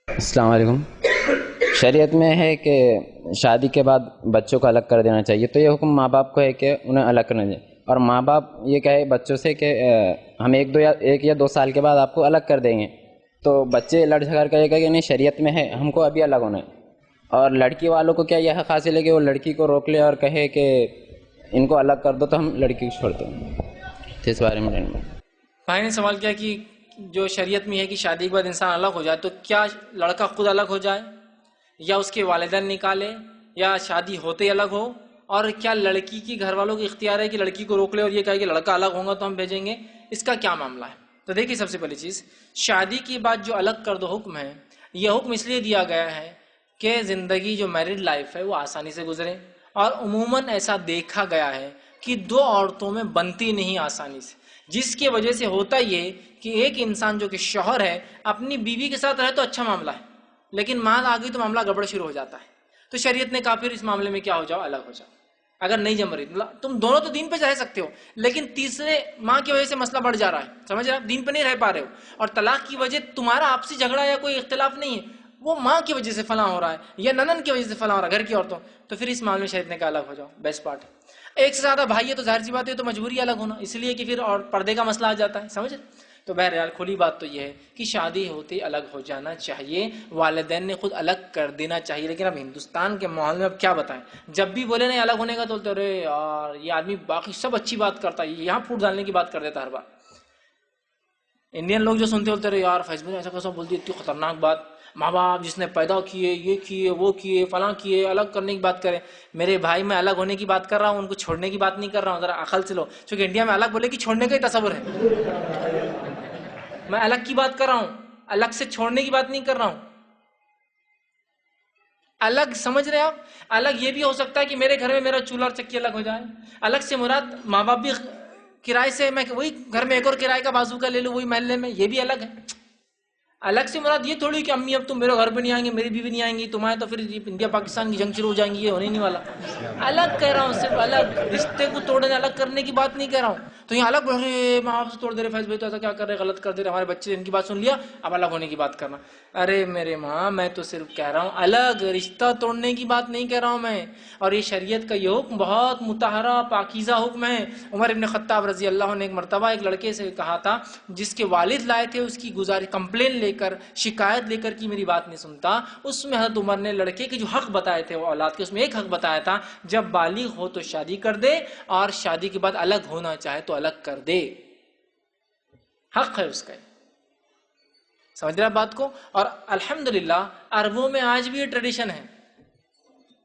السلام علیکم. شریعت میں ہے کہ شادی کے بعد بچوں کو الگ کر دینا چاہیے, تو یہ حکم ماں باپ کو ہے کہ انہیں الگ کرنا چاہیے, اور ماں باپ یہ کہے بچوں سے کہ ہم ایک یا دو سال کے بعد آپ کو الگ کر دیں گے, تو بچے لڑ جھگڑ کر یہ کہے کہ نہیں شریعت میں ہے ہم کو ابھی الگ ہونا ہے, اور لڑکی والوں کو کیا یہ حق حاصل ہے کہ وہ لڑکی کو روک لے اور کہے کہ ان کو الگ کر دو تو ہم لڑکی کو چھوڑتے ہیں. تو اس بارے میں بھائی نے سوال کیا کہ جو شریعت میں ہے کہ شادی کے بعد انسان الگ ہو جائے, تو کیا لڑکا خود الگ ہو جائے یا اس کے والدین نکالے یا شادی ہوتے ہی الگ ہو, اور کیا لڑکی کی گھر والوں کو اختیار ہے کہ لڑکی کو روک لے اور یہ کہے کہ لڑکا الگ ہوگا تو ہم بھیجیں گے, اس کا کیا معاملہ ہے؟ تو دیکھیے سب سے پہلی چیز, شادی کے بعد جو الگ کر دو حکم ہے, یہ حکم اس لیے دیا گیا ہے کہ زندگی جو میرڈ لائف ہے وہ آسانی سے گزرے, اور عموماً ایسا دیکھا گیا ہے کہ دو عورتوں میں بنتی نہیں آسانی سے, جس کی وجہ سے ہوتا یہ کہ ایک انسان جو کہ شوہر ہے اپنی بیوی کے ساتھ رہے تو اچھا معاملہ ہے, لیکن ماں آ گئی تو معاملہ گڑبڑ شروع ہو جاتا ہے. تو شریعت نے کہا پھر اس معاملے میں کیا ہو جاؤ, الگ ہو جاؤ. اگر نہیں جم رہی تم دونوں تو دین پہ رہ سکتے ہو, لیکن تیسرے ماں کی وجہ سے مسئلہ بڑھ جا رہا ہے, سمجھ رہے آپ, دین پہ نہیں رہ پا رہے ہو, اور طلاق کی وجہ تمہارا آپسی جھگڑا یا کوئی اختلاف نہیں ہے, وہ ماں کی وجہ سے فلاں ہو رہا ہے یا ننن کی وجہ سے فلاں ہو رہا ہے گھر کی عورتوں, تو پھر اس معاملے میں شریعت نے کہا الگ ہو جاؤ, بیسٹ پارٹ ہے. ایک سے زیادہ بھائی ہے تو ظاہر سی بات ہے تو مجبوری الگ ہونا, اس لیے کہ پھر اور پردے کا مسئلہ آ جاتا ہے, سمجھ. تو بہرحال کھلی بات تو یہ ہے کہ شادی ہوتی الگ ہو جانا چاہیے, والدین نے خود الگ کر دینا چاہیے. لیکن اب ہندوستان کے ماحول میں اب کیا بتائیں, جب بھی بولے نہیں الگ ہونے کا تو بولتے ارے یار یہ آدمی باقی سب اچھی بات کرتا ہے, یہاں پھوٹ ڈالنے کی بات کر دیتا ہر بار. انڈین لوگ جو سنتے بولتے رہے یار فیس بک ایسا کیسا بولتی, اتنی خطرناک بات, ماں باپ جس نے پیدا کیے یہ کیے وہ کیے فلاں کیے, الگ کرنے کی بات کریں. میرے بھائی میں الگ ہونے کی بات کر رہا ہوں, ان کو چھوڑنے کی بات نہیں کر رہا ہوں, ذرا عقل سے لو, چونکہ انڈیا میں الگ بولے کہ چھوڑنے کا ہی تصور ہے. میں الگ کی بات کر رہا ہوں, الگ سے چھوڑنے کی بات نہیں کر رہا ہوں. الگ سمجھ رہے آپ, الگ یہ بھی ہو سکتا ہے کہ میرے گھر میں میرا چولہا اور چکی الگ ہو جائے. الگ سے مراد ماں باپ بھی کرائے سے, میں وہی گھر میں ایک اور کرائے کا بازو کا لے لوں وہی محلے میں, یہ بھی الگ ہے. الگ سے مراد یہ تھوڑی کہ امی اب تم میرے گھر پہ نہیں آئیں گے, میری بیوی نہیں آئیں گی, تم آئے تو پھر انڈیا پاکستان کی جنگ شروع ہو جائیں گی, یہ ہونے نہیں والا. الگ کہہ رہا ہوں, صرف الگ, رشتے کو توڑنے الگ کرنے کی بات نہیں کہہ رہا ہوں. تو یہاں الگ بول رہے ماں باپ سے توڑ دے رہے, فیض بھائی تو ایسا کیا کر رہے, غلط کر دے رہے, ہمارے بچے ان کی بات سن لیا اب الگ ہونے کی بات کرنا. ارے میرے ماں میں تو صرف کہہ رہا ہوں الگ, رشتہ توڑنے کی بات نہیں کہہ رہا ہوں میں. اور یہ شریعت کا یہ حکم بہت مطہرہ پاکیزہ حکم ہے. عمر ابن خطاب رضی اللہ عنہ نے ایک مرتبہ ایک لڑکے سے کہا تھا جس کے والد لائے تھے اس کی کمپلین لے کر, شکایت لے کر کہ میری بات نہیں سنتا. اس میں حضرت عمر نے لڑکے کے جو حق بتائے تھے وہ اولاد کے, اس میں ایک حق بتایا تھا جب بالغ ہو تو شادی کر دے, اور شادی کے بعد الگ ہونا چاہے تو الگ کر دے, حق ہے اس کا. سمجھ رہے بات کو. اور الحمدللہ عربوں میں آج بھی یہ ٹریڈیشن ہے.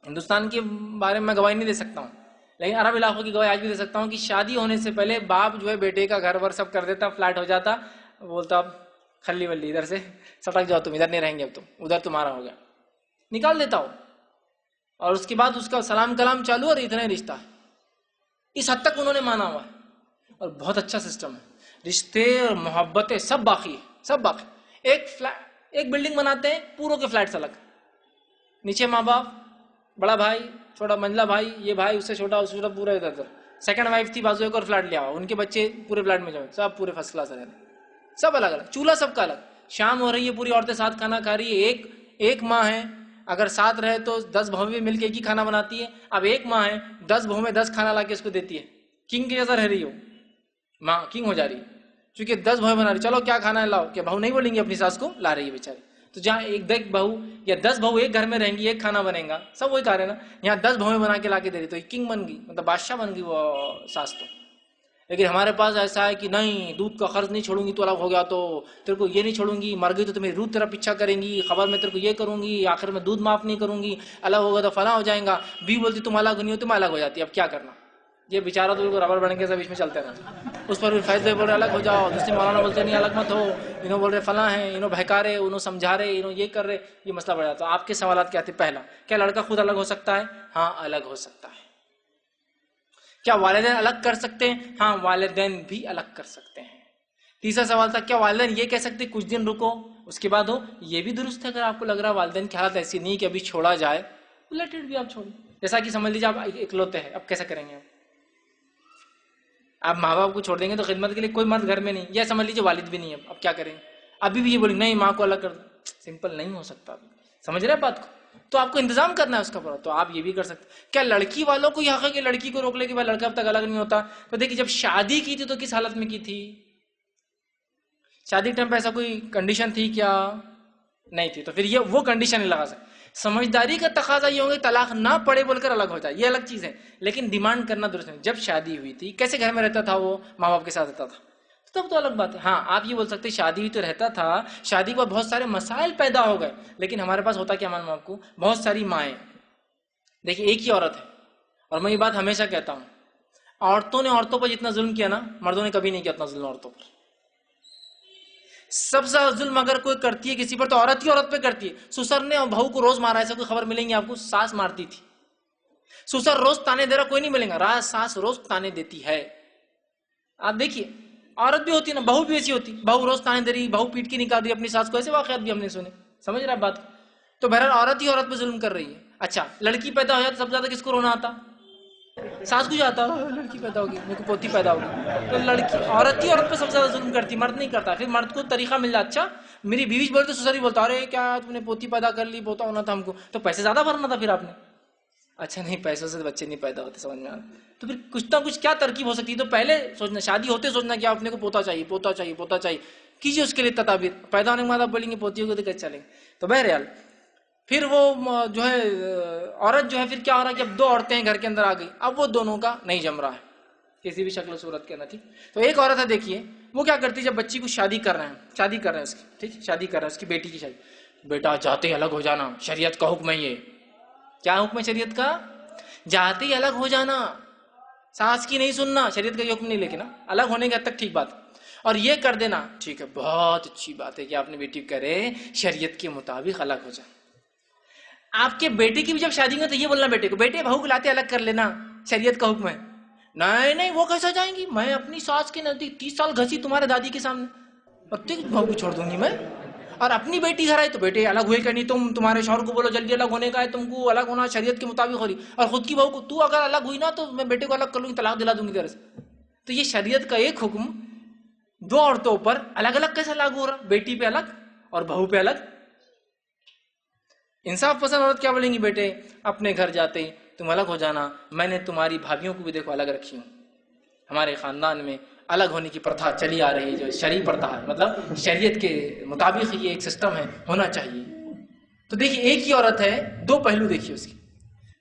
ہندوستان کے بارے میں گواہی نہیں دے سکتا ہوں, لیکن عرب علاقوں کی گواہی آج بھی دے سکتا ہوں کہ شادی ہونے سے پہلے باپ جو ہے بیٹے کا گھر ور سب کر دیتا, فلیٹ ہو جاتا, بولتا اب کھلی ولی ادھر سے سٹک جاؤ, تم ادھر نہیں رہیں گے, اب تم ادھر تمہارا ہو گیا, نکال دیتا ہو. اور اس کے بعد اس کا سلام کلام چالو اور اتنا ہی رشتہ. اس حد تک انہوں نے مانا ہوا ہے, اور بہت اچھا سسٹم ہے. رشتے اور محبتیں سب باقی ہے, سب باقی. ایک بلڈنگ بناتے ہیں پوروں کے فلیٹس الگ, نیچے ماں باپ, بڑا بھائی, چھوٹا منجلہ بھائی, یہ بھائی اس سے چھوٹا اس سے چھوٹا, پورا ادھر ادھر. سیکنڈ وائف تھی بازو ایک اور فلیٹ لیا ہوا, ان کے بچے پورے فلیٹ میں جائیں, سب پورے فرسٹ کلاس رہے, سب الگ الگ, چولہا سب کا الگ. شام ہو رہی ہے پوری عورتیں ساتھ کھانا کھا رہی ہے. ایک ماں ہے اگر ساتھ رہے تو 10 بہویں بھی مل کے ایک ہی کھانا بناتی ہے. اب ایک ماں ہے 10 بہویں 10 کھانا لا کے اس کو دیتی ہے, کنگ کی جیسا رہ رہی ہو, ماں کنگ ہو جا رہی ہے, چونکہ 10 بہویں بنا رہی, چلو کیا کھانا ہے لاؤ, کیا بہو نہیں بولیں گی اپنی ساس کو, لا رہی ہے بیچاری. تو جہاں ایک بہو یا 10 بہو ایک گھر میں رہیں گی, ایک کھانا بنے گا, سب وہی کھا رہے نا. یہاں 10 بہویں بنا کے لا کے دے رہی, تو ایک کنگ بن گئی, مطلب بادشاہ بن گئی وہ ساس. تو لیکن ہمارے پاس ایسا ہے کہ نہیں, دودھ کا قرض نہیں چھوڑوں گی تو الگ ہو گیا تو تیرے کو یہ نہیں چھوڑوں گی, مر گئی تو تمہیں روح تیرا پیچھا کریں گی, خبر میں تیرے کو یہ کروں گی, آخر میں دودھ معاف نہیں کروں گی, الگ ہوگا تو فلاں ہو جائیں گا. بھی بولتی تم الگ نہیں ہو, تم الگ ہو جاتی, اب کیا کرنا. یہ بیچارہ تو ربڑ بن کے سب بیچ میں چلتے رہنا. اس پر فیض بھائی بول رہے الگ ہو جاؤ، دوسرے مولانا بولتے نہیں الگ مت ہو، انہوں بول رہے فلاں ہیں، انہوں بہکا رہے، انہوں سمجھا رہے، انہوں یہ کر رہے، یہ مسئلہ بڑھ جاتا ہے. آپ کے سوالات کیا تھے؟ پہلا، کیا لڑکا خود الگ ہو سکتا ہے؟ ہاں الگ ہو سکتا ہے. کیا والدین الگ کر سکتے ہیں؟ ہاں والدین بھی الگ کر سکتے ہیں. تیسرا سوال تھا کیا والدین یہ کہہ سکتے کچھ دن رکو اس کے بعد ہو؟ یہ بھی درست ہے. اگر آپ کو لگ رہا ہے والدین کی حالت ایسی نہیں کہ ابھی چھوڑا جائے، لیٹ اٹ بھی، آپ چھوڑیں. جیسا کہ سمجھ لیجیے آپ اکلوتے ہیں، اب کیسے کریں گے آپ ماں باپ کو چھوڑ دیں گے تو خدمت کے لیے کوئی مرد گھر میں نہیں، یا سمجھ لیجیے والد بھی نہیں ہے، اب کیا کریں گے؟ ابھی بھی یہ بولیں نہیں ماں کو الگ کر دو، سمپل نہیں ہو سکتا. سمجھ رہے بات کو؟ تو آپ کو انتظام کرنا ہے اس کا پورا. تو آپ یہ بھی کر سکتے. کیا لڑکی والوں کو یہ حق ہے کہ لڑکی کو روک لے کہ بھائی لڑکا اب تک الگ نہیں ہوتا؟ تو دیکھیے جب شادی کی تھی تو کس حالت میں کی تھی؟ شادی ٹائم پہ ایسا کوئی کنڈیشن تھی کیا؟ نہیں تھی. تو پھر یہ وہ کنڈیشن نہیں لگا سکتے. سمجھداری کا تقاضا یہ ہوگا طلاق نہ پڑے بول کر الگ ہو جائے، یہ الگ چیز ہے، لیکن ڈیمانڈ کرنا درست نہیں. جب شادی ہوئی تھی کیسے گھر میں رہتا تھا وہ؟ ماں باپ کے ساتھ رہتا تھا، تب تو الگ بات ہے. ہاں آپ یہ بول سکتے شادی ہوئی تو رہتا تھا، شادی کے بعد بہت سارے مسائل پیدا ہو گئے، لیکن ہمارے پاس ہوتا کیا معلوم آپ کو؟ بہت ساری مائیں. دیکھیے ایک ہی عورت ہے، اور میں یہ بات ہمیشہ کہتا ہوں، عورتوں نے عورتوں پر جتنا ظلم کیا نا، مردوں نے کبھی نہیں کیا اتنا ظلم عورتوں پر. سب سے زیادہ ظلم اگر کوئی کرتی ہے کسی پر تو عورت ہی عورت پہ کرتی ہے. سسر نے بہو کو روز مارا، ایسا کوئی خبر ملیں گی آپ کو؟ ساس مارتی تھی. سسر روز تانے دے رہا کوئی نہیں ملے گا، ساس روز تانے دیتی ہے. آپ دیکھیے عورت بھی ہوتی ہے نا، بہو بھی ایسی ہوتی، بہو روز تانے دے رہی، بہو پیٹ کی نکال رہی اپنی ساس کو، ایسے واقعات بھی ہم نے سنے. سمجھ رہا بات کو؟ تو بہرحال عورت ہی عورت پہ ظلم کر رہی ہے. اچھا لڑکی پیدا ہو جائے تو سب سے زیادہ کس کو رونا آتا؟ ساس کو جاتا لڑکی پیدا ہوگی، میرے کو پوتی پیدا ہوگی. تو لڑکی عورت ہی عورت پہ سب سے زیادہ ظلم کرتی، مرد نہیں کرتا. پھر مرد کو طریقہ مل جاتا، اچھا میری بیوی بولتے سسر ہی بولتا ارے کیا تم نے پوتی پیدا کر لی، پوتا ہونا تھا ہم کو، تو پیسے زیادہ بھرنا تھا پھر آپ نے. اچھا نہیں پیسوں سے بچے نہیں پیدا ہوتے، سمجھ میں آ رہا. تو پھر کچھ نہ کچھ کیا ترکیب ہو سکتی ہے؟ تو پہلے سوچنا، شادی ہوتے سوچنا کہ اپنے کو پوتا چاہیے، پوتا چاہیے، پوتا چاہیے، کیجیے اس کے لیے تدابیر. پیدا ہونے کے بعد آپ بولیں گے پوتیوں کو تو کیسے چلیں گے؟ تو بہرحال پھر وہ جو ہے عورت جو ہے پھر کیا ہو رہا ہے، جب دو عورتیں گھر کے اندر آ گئی، اب وہ دونوں کا نہیں جم رہا ہے کسی بھی شکل و صورت کے اندر. ٹھیک، تو ایک عورت ہے دیکھیے وہ کیا کرتی ہے، جب بچی کو شادی کر رہے ہیں اس کی، ٹھیک شادی کر رہے ہیں اس کی بیٹی کی شادی، بیٹا جاتے ہی الگ ہو جانا، شریعت کا حکم ہے. یہ کیا حکم ہے شریعت کا؟ جاتے ہی الگ ہو جانا، ساس کی نہیں سننا، شریعت کا یہ حکم نہیں. لیکن الگ ہونے کے حد تک ٹھیک بات، اور یہ کر دینا ٹھیک ہے، بہت اچھی بات ہے کہ آپ نے بیٹی کرے شریعت کے مطابق الگ ہو جائے. آپ کے بیٹے کی بھی جب شادی میں تو یہ بولنا بیٹے کو، بیٹے بہو کو لاتے الگ کر لینا، شریعت کا حکم ہے. نہیں وہ کیسا جائیں گی، میں اپنی ساس کے نزدیک 30 سال گھسی تمہارے دادی کے سامنے، اب تک بہو کو چھوڑ دوں گی میں. اور اپنی بیٹی گھر آئی تو بیٹے الگ ہوئے کہ نہیں، تمہارے شوہر کو بولو جلدی الگ ہونے کا ہے، تم کو الگ ہونا شریعت کے مطابق ہو رہی، اور خود کی بہو کو تو اگر الگ ہوئی نا تو میں بیٹے کو الگ کر لوں گی، طلاق دلا دوں گی تیرے سے. تو یہ شریعت کا ایک حکم دو عورتوں پر الگ الگ کیسے لاگو ہو رہا؟ بیٹی پہ الگ اور بہو پہ الگ. انصاف پسند عورت کیا بولیں گی، بیٹے اپنے گھر جاتے ہی تم الگ ہو جانا، میں نے تمہاری بھابھیوں کو بھی دیکھو الگ رکھی ہوں. ہمارے خاندان میں الگ ہونے کی پرتھا چلی آ رہی ہے، جو شرعی پرتھا ہے، مطلب شریعت کے مطابق یہ ایک سسٹم ہے، ہونا چاہیے. تو دیکھیے ایک ہی عورت ہے، دو پہلو دیکھیے اس کی.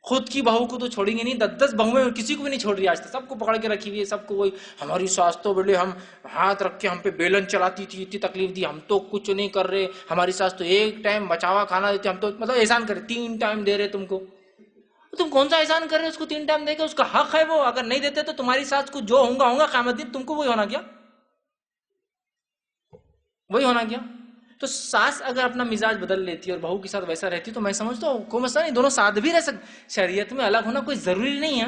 خود کی بہو کو تو چھوڑیں گے نہیں، 10 بہویں کسی کو بھی نہیں چھوڑ رہی آج تک، سب کو پکڑ کے رکھی ہوئی ہے، سب کو وہی ہماری ساس تو بولے ہم ہاتھ رکھ کے ہم پہ بیلن چلاتی تھی، اتنی تکلیف دی، ہم تو کچھ نہیں کر رہے، ہماری ساس تو ایک ٹائم بچاوا کھانا دیتے، ہم تو مطلب احسان کرے 3 ٹائم دے رہے تم کو. تم کون سا احسان کر رہے اس کو 3 ٹائم دے کے؟ اس کا حق ہے وہ، اگر نہیں دیتے تو تمہاری ساس کو جو ہوگا قیامت دن تم کو وہی ہونا کیا، وہی ہونا کیا. تو ساس اگر اپنا مزاج بدل لیتی اور بہو کے ساتھ ویسا رہتی تو میں سمجھتا ہوں کوئی مسئلہ نہیں، دونوں ساتھ بھی رہ سکتے. شریعت میں الگ ہونا کوئی ضروری نہیں ہے،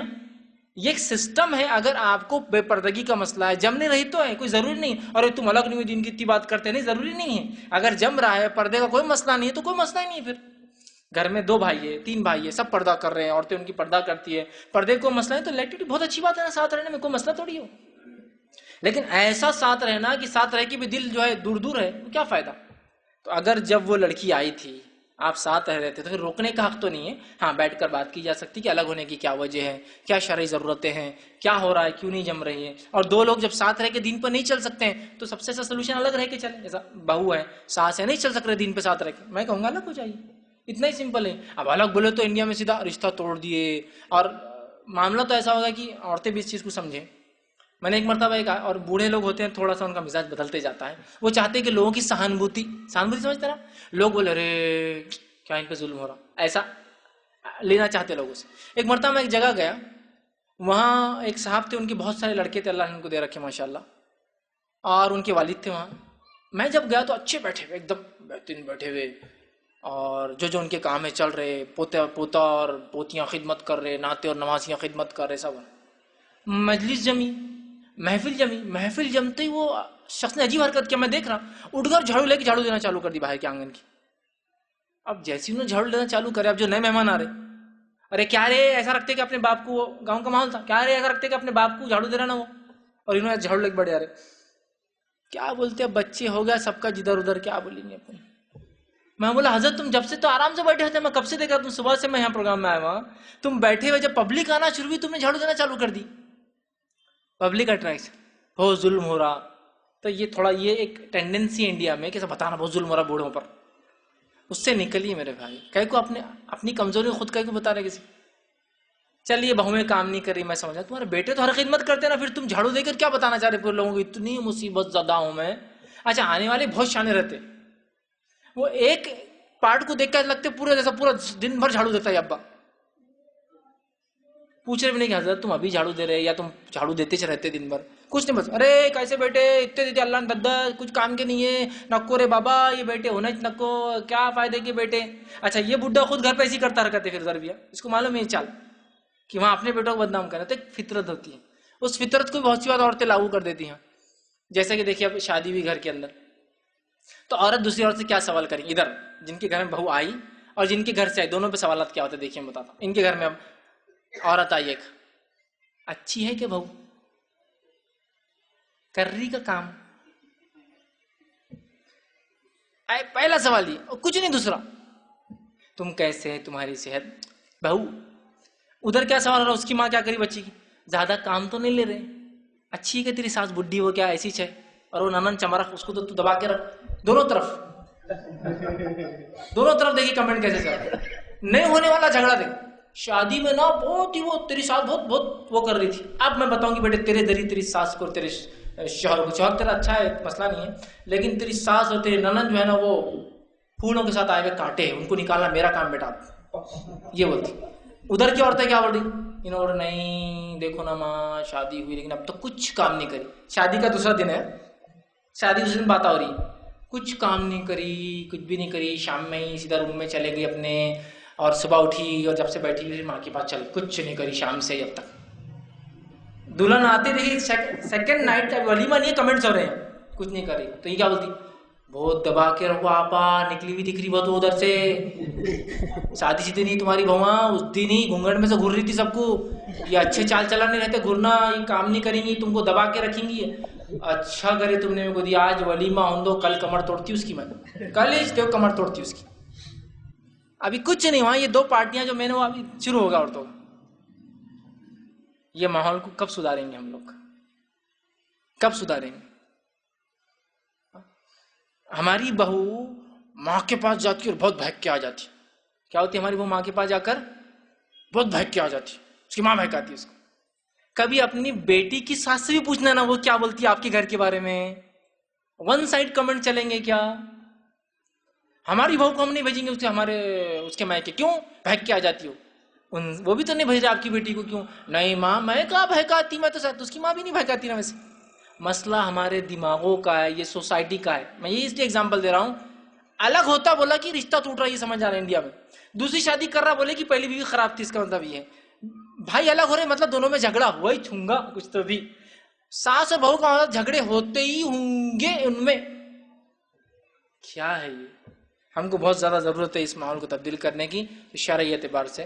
یہ ایک سسٹم ہے. اگر آپ کو بے پردگی کا مسئلہ ہے، جم نہیں رہی تو ہے، کوئی ضروری نہیں. اور تم الگ نہیں ہوئی دن کی اتنی بات کرتے نہیں، ضروری نہیں ہے. اگر جم رہا ہے، پردے کا کوئی مسئلہ نہیں ہے تو کوئی مسئلہ ہی نہیں ہے. پھر گھر میں 2 بھائی ہے 3 بھائی ہے، سب پردہ کر رہے ہیں، عورتیں ان کی پردہ کرتی ہے، پردے کو مسئلہ ہے تو لیٹ اٹ، بہت اچھی بات ہے نا، ساتھ رہنے میں کوئی مسئلہ تھوڑی ہو. لیکن ایسا ساتھ رہنا کہ ساتھ رہ کے بھی دل جو ہے دور دور ہے، کیا فائدہ. تو اگر جب وہ لڑکی آئی تھی آپ ساتھ رہ رہے تھے تو پھر روکنے کا حق تو نہیں ہے. ہاں بیٹھ کر بات کی جا سکتی کہ الگ ہونے کی کیا وجہ ہے، کیا شرعی ضرورتیں ہیں، کیا ہو رہا ہے، کیوں نہیں جم رہی ہے. اور 2 لوگ جب ساتھ رہ کے دین پر نہیں چل سکتے ہیں تو سب سے اچھا سولوشن الگ رہ کے چلیں. جیسا بہو ہے ساس ہے، نہیں چل سک رہے دین پہ ساتھ رہ کے، میں کہوں گا الگ ہو جائیے، اتنا ہی سمپل ہے. اب الگ بولے تو انڈیا میں سیدھا رشتہ توڑ دیے، اور معاملہ تو ایسا ہوگا کہ عورتیں بھی اس چیز کو سمجھیں. میں نے ایک مرتبہ ایک، اور بوڑھے لوگ ہوتے ہیں تھوڑا سا ان کا مزاج بدلتے جاتا ہے، وہ چاہتے ہیں کہ لوگوں کی سہانبھوتی سمجھتے نا، لوگ بولے ارے کیا ان پہ ظلم ہو رہا، ایسا لینا چاہتے لوگوں سے. ایک مرتبہ میں ایک جگہ گیا، وہاں ایک صاحب تھے، ان کے بہت سارے لڑکے تھے، اللہ نے ان کو دے رکھے ماشاءاللہ، اور ان کے والد تھے وہاں. میں جب گیا تو اچھے بیٹھے ہوئے، ایک دم بہترین بیٹھے ہوئے، اور جو ان کے کام ہے چل رہے، پوتا اور پوتیاں خدمت کر رہے، ناتے اور نوازیاں خدمت کر رہے سب. مجلس جمی، محفل جمتے ہی وہ شخص نے عجیب حرکت کیا، میں دیکھ رہا، اٹھ کر جھاڑو لے کے جھاڑو دینا چالو کر دی باہر کے آنگن کی. اب جیسے انہوں نے جھاڑو دینا چالو کرے، اب جو نئے مہمان آ رہے، ارے کیا رے ایسا رکھتے کہ اپنے باپ کو، گاؤں کا ماحول تھا، کیا رے ایسا رکھتے کہ اپنے باپ کو جھاڑو دے رہا نا وہ، اور انہوں نے جھاڑو لے کے بڑے آ رہے. کیا بولتے، اب بچے ہو گیا سب کا جدھر ادھر، کیا بولیں گے اپنے. میں بولا حضرت تم جب سے تو آرام سے بیٹھے ہوتے، میں کب سے دیکھا، تم صبح سے میں یہاں پروگرام میں آیا ہوا، تم بیٹھے ہوئے جب پبلک آنا شروع ہوئی تم نے جھاڑو دینا چالو کر دی. پبلک اٹریکشن ہو، ظلم ہو رہا. تو یہ تھوڑا یہ ایک ٹینڈنسی انڈیا میں کہ سب بتانا بہت ظلم ہو رہا بوڑھوں پر، اس سے نکلیے میرے بھائی. کہیں کو اپنی کمزوری خود کہیں کو بتا رہے کسی. چلیے بہویں کام نہیں کر رہی، میں سمجھا تمہارے بیٹے تو ہر خدمت کرتے نا، پھر تم جھاڑو دے کر کیا بتانا چاہ رہے پورے لوگوں کو اتنی مصیبت زدہ ہوں میں. اچھا آنے والے بہت شانے رہتے، وہ ایک پارٹ کو دیکھ کر لگتے پورا جیسا پورا دن بھر جھاڑو دیتا ہے ابا. پوچھ رہے بھی نہیں کہ حضرت تم ابھی جھاڑو دے رہے یا تم جھاڑو دیتے رہتے دن بھر، کچھ نہیں، بس ارے کیسے بیٹے اتنے دیتے اللہ نے ددا، کچھ کام کے نہیں ہے، نکو رے بابا یہ بیٹے ہونا نکو، کیا فائدے کے بیٹے. اچھا یہ بڈھا خود گھر پہ ایسی کرتا رہتا ہے، پھر ادھر بھی اس کو معلوم ہے چال کہ وہاں اپنے بیٹوں کو بدنام کرنا. تو ایک فطرت ہوتی ہے، اس فطرت کو بہت سی بات عورتیں لاگو کر دیتی ہیں. جیسے کہ دیکھیے اب شادی ہوئی گھر کے اندر، تو عورت دوسری عورت سے کیا سوال کریں، ادھر جن کے گھر میں بہو آئی اور جن کے گھر سے آئی، دونوں پہ سوالات کیا ہوتے ہیں دیکھیے میں بتاتا ہوں. ان کے گھر میں اب عورت آئی، ایک اچھی ہے کہ بہو کر رہی کا کام، پہلا سوال یہ، اور کچھ نہیں دوسرا، تم کیسے ہے، تمہاری صحت. بہو ادھر کیا سوال ہو رہا، اس کی ماں کیا کری بچی کی، زیادہ کام تو نہیں لے رہے، اچھی ہے کہ تیری ساس بڈھی ہو کیا ایسی ہے، اور وہ ننن چمرخ اس کو تو دبا کے رکھ. دونوں طرف دیکھیے کمنٹ کیسے چل، نہیں ہونے والا جھگڑا دیکھ. شادی میں نا بہت ہی وہ تیری ساس بہت وہ کر رہی تھی. اب میں بتاؤں گی بیٹے تیرے دری تیری ساس کو، تیرے شوہر کو، شوہر تیرا اچھا ہے مسئلہ نہیں ہے، لیکن تیری ساس اور تیری ننن جو ہے نا وہ پھولوں کے ساتھ آئے ہوئے کاٹے، ان کو نکالنا میرا کام بیٹا. یہ بولتی. ادھر کی عورتیں کیا بول رہی، انہوں نے نہیں دیکھو نا ماں شادی ہوئی لیکن اب تو کچھ کام نہیں کری. شادی کا دوسرا دن ہے، شادی دوسرے دن بات ہو رہی، کچھ کام نہیں کری، کچھ بھی نہیں کری. شام میں ہی سیدھا روم میں چلے گئی اپنے، اور صبح اٹھی اور جب سے بیٹھی پھر ماں کے پاس چل، کچھ نہیں کری شام سے جب تک. دلہن آتے دیکھیے سیکنڈ نائٹ کا ولیمہ نہیں ہے، کمنٹس ہو رہے ہیں کچھ نہیں کری. تو یہ کیا بولتی، بہت دبا کے رکھو آپا، نکلی ہوئی دکھ رہی بہت ادھر سے، شادی شدی نہیں تمہاری بہواں، اس دن ہی گھونگھٹ میں سے گھر رہی تھی سب کو، یہ اچھے چال چلان نہیں رہتے، گھرنا یہ کام نہیں کریں گی، تم کو دبا کے رکھیں گی. اچھا کرے تم نے میرے کو دیا، آج ولیمہ ہوں دو، کل کمر توڑتی اس کی، میں کل ہی دیو کمر توڑتی اس کی. ابھی کچھ نہیں وہاں، یہ دو پارٹیاں جو میں نے وہ ابھی شروع ہوگا عورتوں کا. یہ ماحول کو کب سدھاریں گے ہم لوگ، کب سدھاریں گے. ہماری بہو ماں کے پاس جاتی اور بہت بہک کے آ جاتی. کیا ہوتی ہے ہماری بہو ماں کے پاس جا کر بہت بہک کے آ جاتی، اس کی ماں بہکاتی ہے اس کو. کبھی اپنی بیٹی کی ساس سے بھی پوچھنا نا وہ کیا بولتی ہے آپ کے گھر کے بارے میں. ون سائڈ کمنٹ چلیں گے کیا، ہماری بہو کو ہم نہیں بھیجیں گے اس کے مائکے، کیوں بہک کے آ جاتی ہو. وہ بھی تو نہیں بھیج رہا آپ کی بیٹی کو، کیوں نہیں ماں میں کہاں بہکاتی، میں تو ساتھ اس کی ماں بھی نہیں بہکاتی نا. ویسے مسئلہ ہمارے دماغوں کا ہے، یہ سوسائٹی کا ہے. میں یہ اس لیے اگزامپل دے رہا ہوں. الگ ہوتا بولا کہ رشتہ ٹوٹ رہا ہے، یہ سمجھ آ رہا ہے انڈیا میں. دوسری شادی کر رہا بولے کہ پہلی بیوی خراب تھی، اس کا مطلب یہ ہے. بھائی الگ ہو رہے مطلب دونوں میں جھگڑا ہوا ہی چھونگا کچھ تو بھی. ساس اور بہو کا مطلب جھگڑے ہوتے ہی ہوں گے ان میں. کیا ہے یہ، ہم کو بہت زیادہ ضرورت ہے اس ماحول کو تبدیل کرنے کی. شرعی اعتبار سے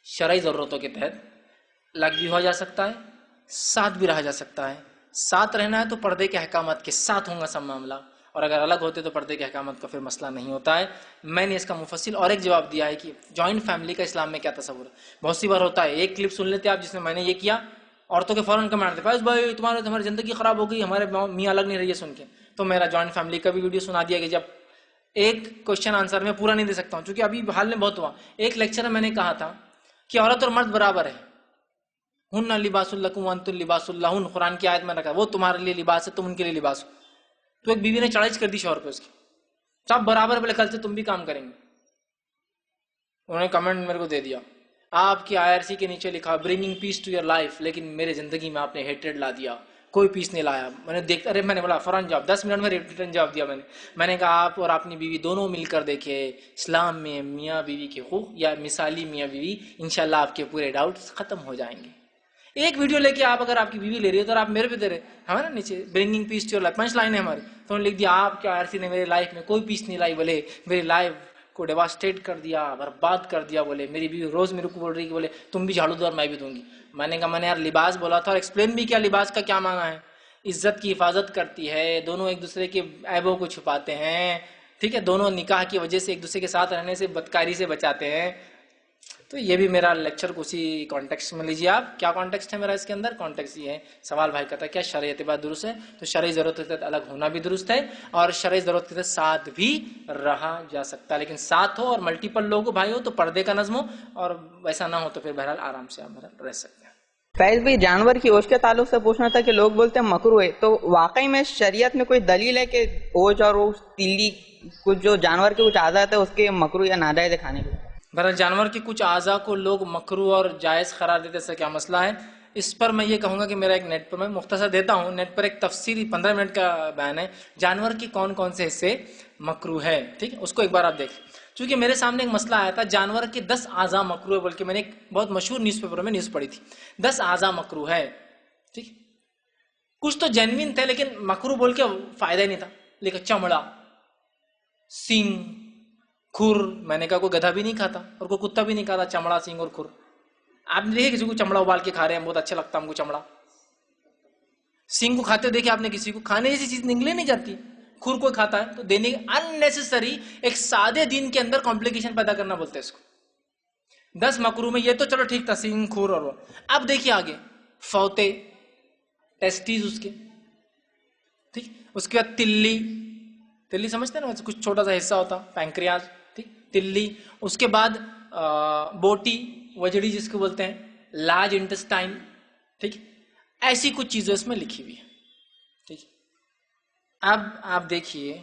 شرعی ضرورتوں کے تحت الگ بھی ہو جا سکتا ہے، ساتھ بھی رہا جا سکتا ہے. ساتھ رہنا ہے تو پردے کے احکامات کے ساتھ ہوں گا سب معاملہ، اور اگر الگ ہوتے تو پردے کے احکامات کا پھر مسئلہ نہیں ہوتا ہے. میں نے اس کا مفصل اور ایک جواب دیا ہے کہ جوائنٹ فیملی کا اسلام میں کیا تصور ہے. بہت سی بار ہوتا ہے، ایک کلپ سن لیتے آپ جس میں نے یہ کیا، عورتوں کے فوراً کمنٹ آتے فیض بھائی تمہاری زندگی خراب ہو گئی، ہمارے میاں الگ نہیں رہی ہے سن کے. تو میرا جوائنٹ فیملی کا بھی ویڈیو سنا دیا کہ جب ایک کوشچن آنسر میں پورا نہیں دے سکتا ہوں چونکہ ابھی حال میں بہت ہوا. ایک لیکچر میں میں نے کہا تھا کہ عورت اور مرد برابر ہے، ہن لباس لکم وانتم لباس لہن، قرآن کی آیت میں رکھا، وہ تمہارے لیے لباس ہے تم ان کے لیے لباس ہو. تو ایک بیوی نے چڑھائی کر دی شوہر پہ اس کی، سب برابر، بولے کل سے تم بھی کام کریں گے. انہوں نے کمنٹ میرے کو دے دیا آپ کی IRC کے نیچے لکھا bringing peace to your life, لیکن میرے زندگی میں آپ نے ہیٹریڈ لا دیا، کوئی پیس نہیں لایا. میں نے دیکھتا میں نے بولا فوراً جواب، 10 منٹ میں ریٹرن جواب دیا. میں نے کہا آپ اور اپنی بیوی دونوں مل کر دیکھے اسلام میں میاں بیوی کے حقوق یا مثالی میاں بیوی، انشاءاللہ آپ کے پورے ڈاؤٹس ختم ہو جائیں گے. ایک ویڈیو لے کے آپ اگر آپ کی بیوی لے رہی ہے تو آپ میرے پہ دے رہے ہمیں نا نیچے bringing peace to your life 5 line ہے ہماری، تو انہوں نے لکھ دیا آپ کے IRC نے میرے لائف میں کوئی پیس نہیں لائی، بولے میری لائف کو ڈیواسٹیٹ کر دیا، برباد کر دیا. بولے میری بیوی روز میرے کو بول رہی کہ بولے تم بھی جھاڑو دو اور میں بھی دوں گی. میں نے کہا میں نے یار لباس بولا تھا اور ایکسپلین بھی کیا لباس کا کیا معنی ہے. عزت کی حفاظت کرتی ہے، دونوں ایک دوسرے کے عیبوں کو چھپاتے ہیں، ٹھیک ہے، دونوں نکاح کی وجہ سے ایک دوسرے کے ساتھ رہنے سے بدکاری سے بچاتے ہیں. تو یہ بھی میرا لیکچر اسی کانٹیکسٹ میں لیجیے آپ. کیا کانٹیکسٹ ہے میرا اس کے اندر؟ کانٹیکسٹ یہ ہے، سوال بھائی کا تھا کیا شرعی اعتبار درست ہے؟ تو شرعی ضرورت کے تحت الگ ہونا بھی درست ہے اور شرعی ضرورت کے تحت ساتھ بھی رہا جا سکتا ہے، لیکن ساتھ ہو اور ملٹیپل لوگ بھائی ہو تو پردے کا نظم ہو، اور ویسا نہ ہو تو پھر بہرحال آرام سے آپ رہ سکتے ہیں. فیض بھائی جانور کی اوج کے تعلق سے پوچھنا تھا کہ لوگ بولتے ہیں مکروہ ہے، تو واقعی میں شریعت میں کوئی دلیل ہے کہ اوج اور اوج تیلی کچھ جو جانور کے کچھ اعضاء ہے اس کے مکروہ یا ناجائز ہے کھانے کے؟ بہرحال جانور کے کچھ اعضاء کو لوگ مکروہ اور جائز قرار دیتے، سے کیا مسئلہ ہے؟ اس پر میں یہ کہوں گا کہ میرا ایک نیٹ پر میں مختصر دیتا ہوں، نیٹ پر ایک تفصیلی 15 منٹ کا بیان ہے جانور کی کون کون سے حصے مکروہ ہے. ٹھیک ہے، اس کو ایک بار آپ دیکھ. چونکہ میرے سامنے ایک مسئلہ آیا تھا جانور کے 10 اعضاء مکروہ، بلکہ میں نے ایک بہت مشہور نیوز پیپر میں نیوز پڑھی تھی 10 اعضاء مکروہ ہے. ٹھیک، کچھ تو جینوین تھے لیکن مکروہ بول کے فائدہ ہی نہیں تھا. لیکن چمڑا، سینگ، کھر، میں نے کہا کوئی گدھا بھی نہیں کھاتا اور کوئی کتا بھی نہیں کھاتا چمڑا، سینگ اور کھر. آپ نے دیکھے کسی کو چمڑا ابال کے کھا رہے ہیں، بہت اچھا لگتا ہے ہم کو چمڑا. سینگ کو کھاتے دیکھے آپ نے کسی کو؟ کھانے جیسی چیز نگلے نہیں جاتی. کھر کوئی کھاتا ہے تو دینے اننیسسری ایک سادے دین کے اندر کمپلیکیشن پیدا کرنا بولتے ہیں اس کو. 10 مکروہ میں یہ تو چلو ٹھیک تھا، سینگ، کھر اور وہ. اب دیکھیے آگے فوتے، ٹیسٹیز اس کے، ٹھیک، اس کے بعد تلی، تلی سمجھتے ہیں نا کچھ چھوٹا سا حصہ ہوتا پینکریاز، ٹھیک، تلی. اس کے بعد بوٹی، وجڑی جس کو بولتے ہیں، لارج انٹسٹائن، ٹھیک. ایسی کچھ چیزیں اس میں لکھی ہوئی ہے. ٹھیک، اب آپ دیکھیے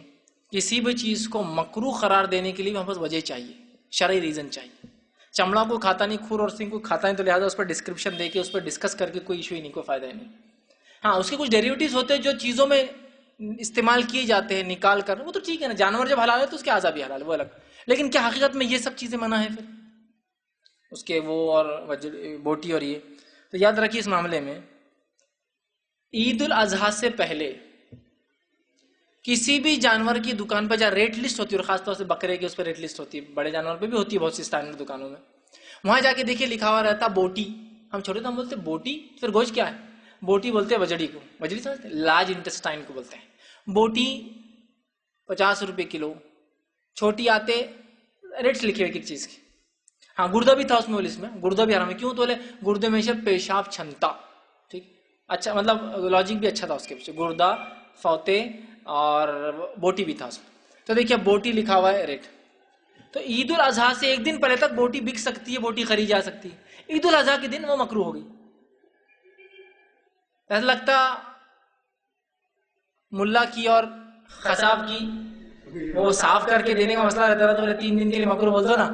کسی بھی چیز کو مکروہ قرار دینے کے لیے ہمیں بس وجہ چاہیے، شرعی ریزن چاہیے. چمڑا کو کھاتا نہیں، کھور اور سینگ کو کھاتا نہیں، تو لہٰذا اس پر ڈسکرپشن دے کے اس پر ڈسکس کر کے کوئی ایشو ہی نہیں، کوئی فائدہ ہی نہیں. ہاں اس کے کچھ ڈیریویٹیز ہوتے ہیں جو چیزوں میں استعمال کیے جاتے ہیں نکال کر، وہ تو ٹھیک ہے نا، جانور جب حلال ہے تو اس کے اعضاء بھی حلال ہے، وہ الگ. لیکن کیا حقیقت میں یہ سب چیزیں منع ہے پھر اس کے وہ اور بوٹی اور یہ؟ تو یاد رکھیے اس معاملے میں عید الاضحیٰ سے پہلے کسی بھی جانور کی دکان پہ جہاں ریٹ لسٹ ہوتی ہے، اور خاص طور سے بکرے کی اس پہ ریٹ لسٹ ہوتی ہے، بڑے جانور پہ بھی ہوتی ہے بہت سی اسٹینڈرڈ دکانوں میں، وہاں جا کے دیکھیے لکھا ہوا رہتا بوٹی. ہم چھوٹے تو ہم بولتے بوٹی، پھر گوشت کیا ہے؟ بوٹی بولتے ہیں وجڑی کو، وجڑی سمجھتے ہیں، لارج انٹسٹائن کو بولتے ہیں. بوٹی 50 روپے کلو، چھوٹی آتے ریٹس لکھے ہوئے کس چیز کی. ہاں گردہ بھی تھا اس میں، لسٹ میں گردہ بھی حرام ہے. کیوں؟ تو بولے گردے میں سے پیشاب چھنتا. ٹھیک، اچھا، مطلب لاجک بھی اچھا تھا اس کے پیچھے، گردہ، فوتے اور بوٹی بھی تھا اس میں. تو دیکھیے بوٹی لکھا ہوا ہے ریٹ. تو عید الاضحیٰ سے ایک دن پہلے تک بوٹی بک سکتی ہے، بوٹی خرید جا سکتی ہے. عید الاضحیٰ کے دن وہ مکروہ ہو گئی. ایسا لگتا ملا کی اور خصاب کی وہ صاف کر کے دینے کا مسئلہ رہتا ہے، تو 3 دن کے لیے مکروہ بول دو نا،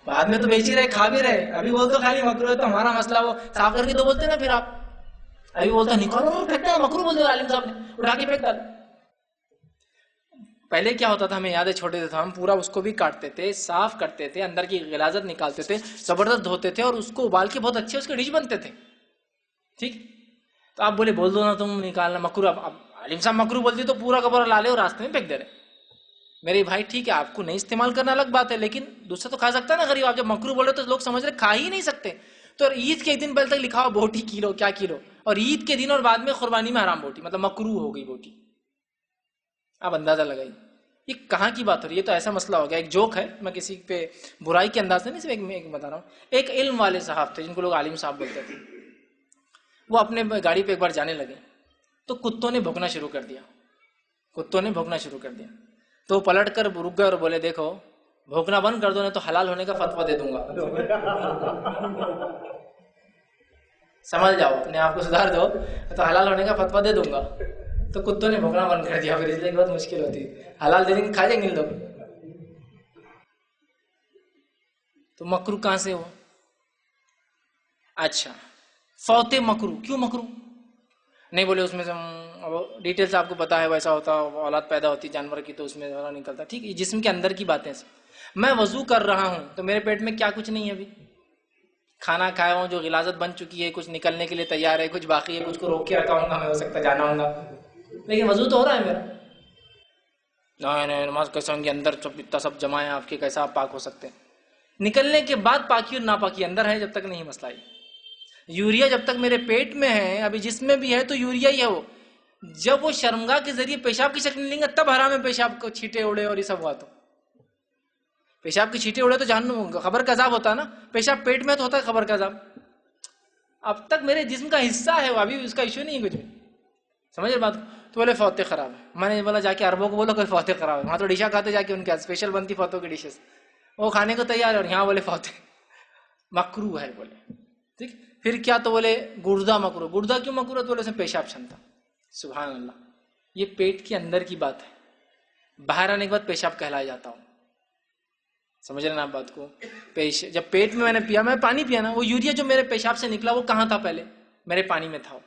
بعد میں تو بیچ ہی رہے، کھا بھی رہے، ابھی بول دو خالی مکروہ ہے. تو ہمارا مسئلہ وہ صاف کر کے تو بولتے نا، پھر آپ ابھی بولتا نکالو پھینکتا ہے، مکروہ بول دو، عالم صاحب نے اٹھا کے پھینک ڈالا. پہلے کیا ہوتا تھا ہمیں یاد ہے، چھوٹے تھے ہم، پورا اس کو بھی کاٹتے تھے، صاف کرتے تھے، اندر کی غلاظت نکالتے تھے، زبردست دھوتے تھے اور اس کو ابال کے بہت اچھے اس کے ڈش بنتے تھے. ٹھیک، تو آپ بولے بول دو نا تم نکالنا مکروہ. اب عالم صاحب مکروہ بولتی تو پورا کا پورا لا لے اور راستے میں پھینک دے رہے. میرے بھائی ٹھیک ہے آپ کو نہیں استعمال کرنا الگ بات ہے، لیکن دوسرا تو کھا سکتا ہے نا غریب. آپ جب مکروہ بولے تو لوگ سمجھ رہے کھا ہی نہیں سکتے. تو عید کے ایک دن پہلے تک لکھا ہو بوٹی کلو، کیا کلو، اور عید کے دن اور بعد میں قربانی میں حرام بوٹی، مطلب مکروہ ہو گئی بوٹی. آپ اندازہ لگائیے یہ کہاں کی بات ہو رہی ہے. تو ایسا مسئلہ ہو گیا. ایک جوک ہے، میں کسی پہ برائی کے انداز سے نہیں، صرف ایک بتا رہا ہوں. ایک علم والے صاحب تھے جن کو لوگ عالم صاحب بولتے تھے. وہ اپنے گاڑی پہ ایک بار جانے لگے تو کتوں نے بھونکنا شروع کر دیا. کتوں نے بھونکنا شروع کر دیا تو وہ پلٹ کر رک گئے اور بولے دیکھو بھونکنا بند کر دو نہیں تو حلال ہونے کا فتویٰ دے دوں گا. سمجھ جاؤ، اپنے آپ کو سدھار دو تو حلال ہونے کا فتویٰ دے دوں گا. تو کتوں نے بھونکنا بند کر دیا. پھر اس لیے بہت مشکل ہوتی ہے، حلال دے دیں گے کھا جائیں گے لوگ. تو مکرو کہاں سے ہوا؟ اچھا فوت مکرو، کیوں مکرو؟ نہیں بولے اس میں سے ڈیٹیلز آپ کو پتا ہے ویسا ہوتا، اولاد پیدا ہوتی جانور کی تو اس میں ذرا نکلتا، ٹھیک ہے، جسم کے اندر کی باتیں. میں وضو کر رہا ہوں تو میرے پیٹ میں کیا کچھ نہیں ہے، ابھی کھانا کھایا ہوں جو غلاظت بن چکی ہے، کچھ نکلنے کے لیے تیار ہے، کچھ باقی ہے، کچھ کو روک کے رکھا ہوں گا میں، ہو سکتا جانا ہوں گا، لیکن وضو تو ہو رہا ہے میرا. نہیں نماز کیسے ہوں گی، اندر اتنا سب جمع ہے آپ کے، کیسا آپ پاک ہو سکتے ہیں؟ نکلنے کے بعد پاکی اور ناپاکی اندر ہے، جب تک نہیں مسئلہ ہے. یوریا جب تک میرے پیٹ میں ہے، ابھی جسم میں بھی ہے تو یوریا ہی ہے وہ. جب وہ شرمگاہ کے ذریعے پیشاب کی شکل لیں گے تب حرام ہے پیشاب کو چھینٹے اڑے اور یہ سب ہوا. تو پیشاب کی چھینٹے اڑے تو جہنم خبر کا عذاب ہوتا ہے نا، پیشاب پیٹ میں تو ہوتا ہے خبر کا عذاب. اب تک میرے جسم کا حصہ ہے وہ، ابھی اس کا ایشو نہیں ہے کچھ بھی. سمجھ رہے بات؟ تو بولے فوتے خراب ہے. میں نے بولا جا کے عربوں کو بولو کہ فوتے خراب ہے، وہاں تو ڈشا کھاتے جا کے، ان کے اسپیشل بنتی فوتوں کی ڈشز، وہ کھانے کو تیار ہے، اور یہاں بولے فوتے مکرو ہے بولے. ٹھیک، پھر کیا؟ تو بولے گردہ مکرو. گردہ کیوں مکرو؟ تو بولے اس میں پیشاب چھنتا. سبحان اللہ، یہ پیٹ کے اندر کی بات ہے، باہر آنے کے بعد پیشاب کہلایا جاتا ہوں. سمجھ رہے نا آپ بات کو؟ جب پیٹ میں نے پیا، میں پانی پیا نا، وہ یوریا جو میرے پیشاب سے نکلا وہ کہاں تھا؟ پہلے میرے پانی میں تھا.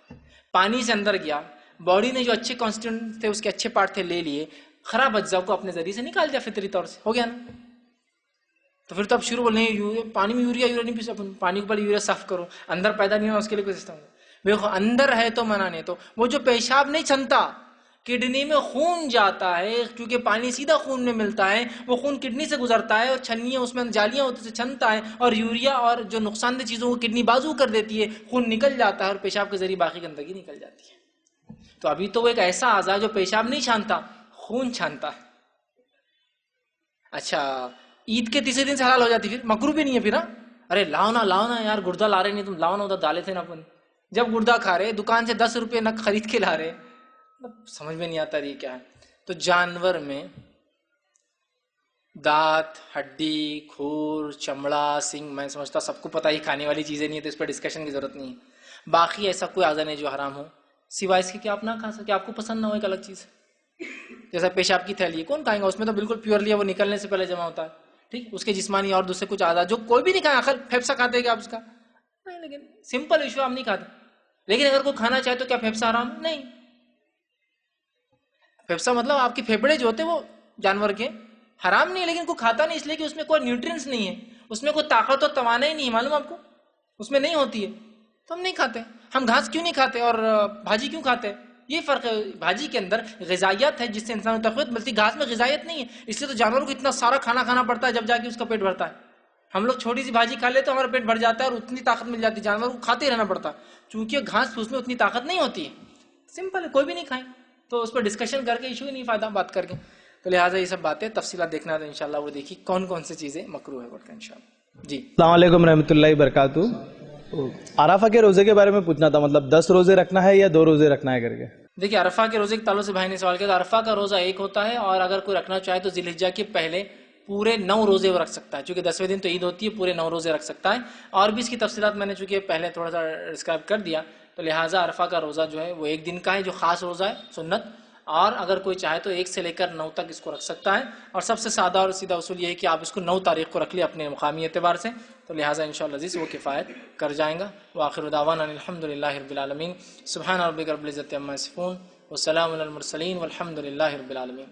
پانی سے اندر گیا، باڈی نے جو اچھے کانسٹیٹوئنٹ تھے، اس کے اچھے پارٹ تھے، لے لیے، خراب اجزاء کو اپنے ذریعے سے نکال دیا فطری طور سے، ہو گیا نا. تو پھر تو اب شروع بولے پانی میں یوریا نہیں پی سکتے، پانی کو پہلے یوریا صاف کرو، اندر پیدا نہیں ہوا اس کے لیے کوئی سسٹم. دیکھو اندر ہے تو منع نہیں. تو وہ جو پیشاب نہیں چھنتا، کڈنی میں خون جاتا ہے، کیونکہ پانی سیدھا خون میں ملتا ہے، وہ خون کڈنی سے گزرتا ہے اور چھنیاں اس میں جالیاں ہوتی سے چھنتا ہے، اور یوریا اور جو نقصان دہ چیزوں کو کڈنی بازو کر دیتی ہے، خون نکل جاتا ہے اور پیشاب کے ذریعے باقی گندگی نکل جاتی ہے. تو ابھی تو وہ ایک ایسا اعضا جو پیشاب نہیں چھانتا، خون چھانتا ہے. اچھا عید کے تیسرے دن سے حلال ہو جاتی، پھر مکرو بھی نہیں ہے پھر. ارے لاؤ نا یار، گردہ لا رہے نہیں تم، لاؤ نا، ادھر ڈالے تھے نا اپن. جب گردہ کھا رہے، دکان سے 10 روپے نگ خرید کے لا رہے، سمجھ میں نہیں آتا یہ کیا ہے. تو جانور میں دانت، ہڈی، کھور، چمڑا، سنگ، میں سمجھتا سب کو پتہ ہی کھانے والی چیزیں نہیں ہے، تو اس پر ڈسکشن کی ضرورت نہیں ہے. باقی ایسا کوئی اعضا نہیں جو حرام ہو، سوائے اس کے کہ آپ نہ کھا سکے، آپ کو پسند نہ ہو، ایک الگ چیز. جیسا پیشاب کی تھیلی ہے، کون کھائے گا؟ اس میں تو بالکل پیورلی ہے، وہ نکلنے سے پہلے جمع ہوتا ہے. ٹھیک، اس کے جسمانی اور دوسرے کچھ اعضا جو کوئی بھی نہیں کھائے. آخر پھیپسا کھاتے ہیں کیا آپ اس کا؟ نہیں، لیکن سمپل ایشو آپ نہیں کھاتے. لیکن اگر کوئی کھانا چاہے تو کیا پھیپسا حرام؟ نہیں. پھیپسا مطلب آپ کے پھیپڑے جو ہوتے ہیں وہ جانور کے حرام نہیں، لیکن کوئی کھاتا نہیں اس لیے کہ اس میں کوئی نیوٹرینس نہیں ہے، اس میں کوئی طاقت اور توانائی نہیں ہے، معلوم آپ کو، اس میں نہیں ہوتی ہے، تو ہم نہیں کھاتے. ہم گھاس کیوں نہیں کھاتے اور بھاجی کیوں کھاتے؟ یہ فرق ہے. بھاجی کے اندر غذائیت ہے جس سے انسان کو تقویت ملتی، گھاس میں غذائیت نہیں ہے، اس لیے تو جانوروں کو اتنا سارا کھانا کھانا پڑتا ہے جب جا کے اس کا پیٹ بھرتا ہے. ہم لوگ چھوٹی سی بھاجی کھا لیتے تو ہمارا پیٹ بھر جاتا ہے اور اتنی طاقت مل جاتی ہے، جانور کو کھاتے رہنا پڑتا ہے چونکہ گھاس پھوس میں اتنی طاقت نہیں ہوتی ہے. سمپل ہے، کوئی بھی نہیں کھائیں تو اس پر ڈسکشن کر کے ایشو ہی نہیں، فائدہ بات کر کے. تو لہٰذا یہ سب باتیں تفصیلات دیکھنا تو انشاءاللہ وہ دیکھی کون کون سی چیزیں مکروہ ہے بول کر انشاءاللہ. جی السلام علیکم رحمۃ اللہ وبرکاتہ. عرفہ کے روزے کے بارے میں پوچھنا تھا، مطلب 10 روزے رکھنا ہے یا 2 روزے رکھنا ہے کر کے؟ دیکھیے عرفہ کے روزے کے تعلق سے بھائی نے سوال کیا کہ عرفہ کا روزہ ایک ہوتا ہے، اور اگر کوئی رکھنا چاہے تو ذی الحجہ کے پہلے پورے 9 روزے وہ رکھ سکتا ہے، چونکہ 10ویں دن تو عید ہوتی ہے، پورے 9 روزے رکھ سکتا ہے. اور بھی اس کی تفصیلات میں نے چونکہ پہلے تھوڑا سا ڈسکرائب کر دیا، تو لہٰذا عرفہ کا روزہ جو ہے وہ ایک دن کا ہے جو خاص روزہ ہے سنت، اور اگر کوئی چاہے تو 1 سے لے کر 9 تک اس کو رکھ سکتا ہے. اور سب سے سادہ اور سیدھا اصول یہ ہے کہ آپ اس کو 9 تاریخ کو رکھ لیں اپنے مقامی اعتبار سے، تو لہٰذا انشاءاللہ عزیز وہ کفایت کر جائیں گا. وآخر دعوانا الحمدللہ رب العالمین. سبحان ربک رب العزۃ عما یصفون والسلام علی المرسلین والحمد للہ رب العالمین.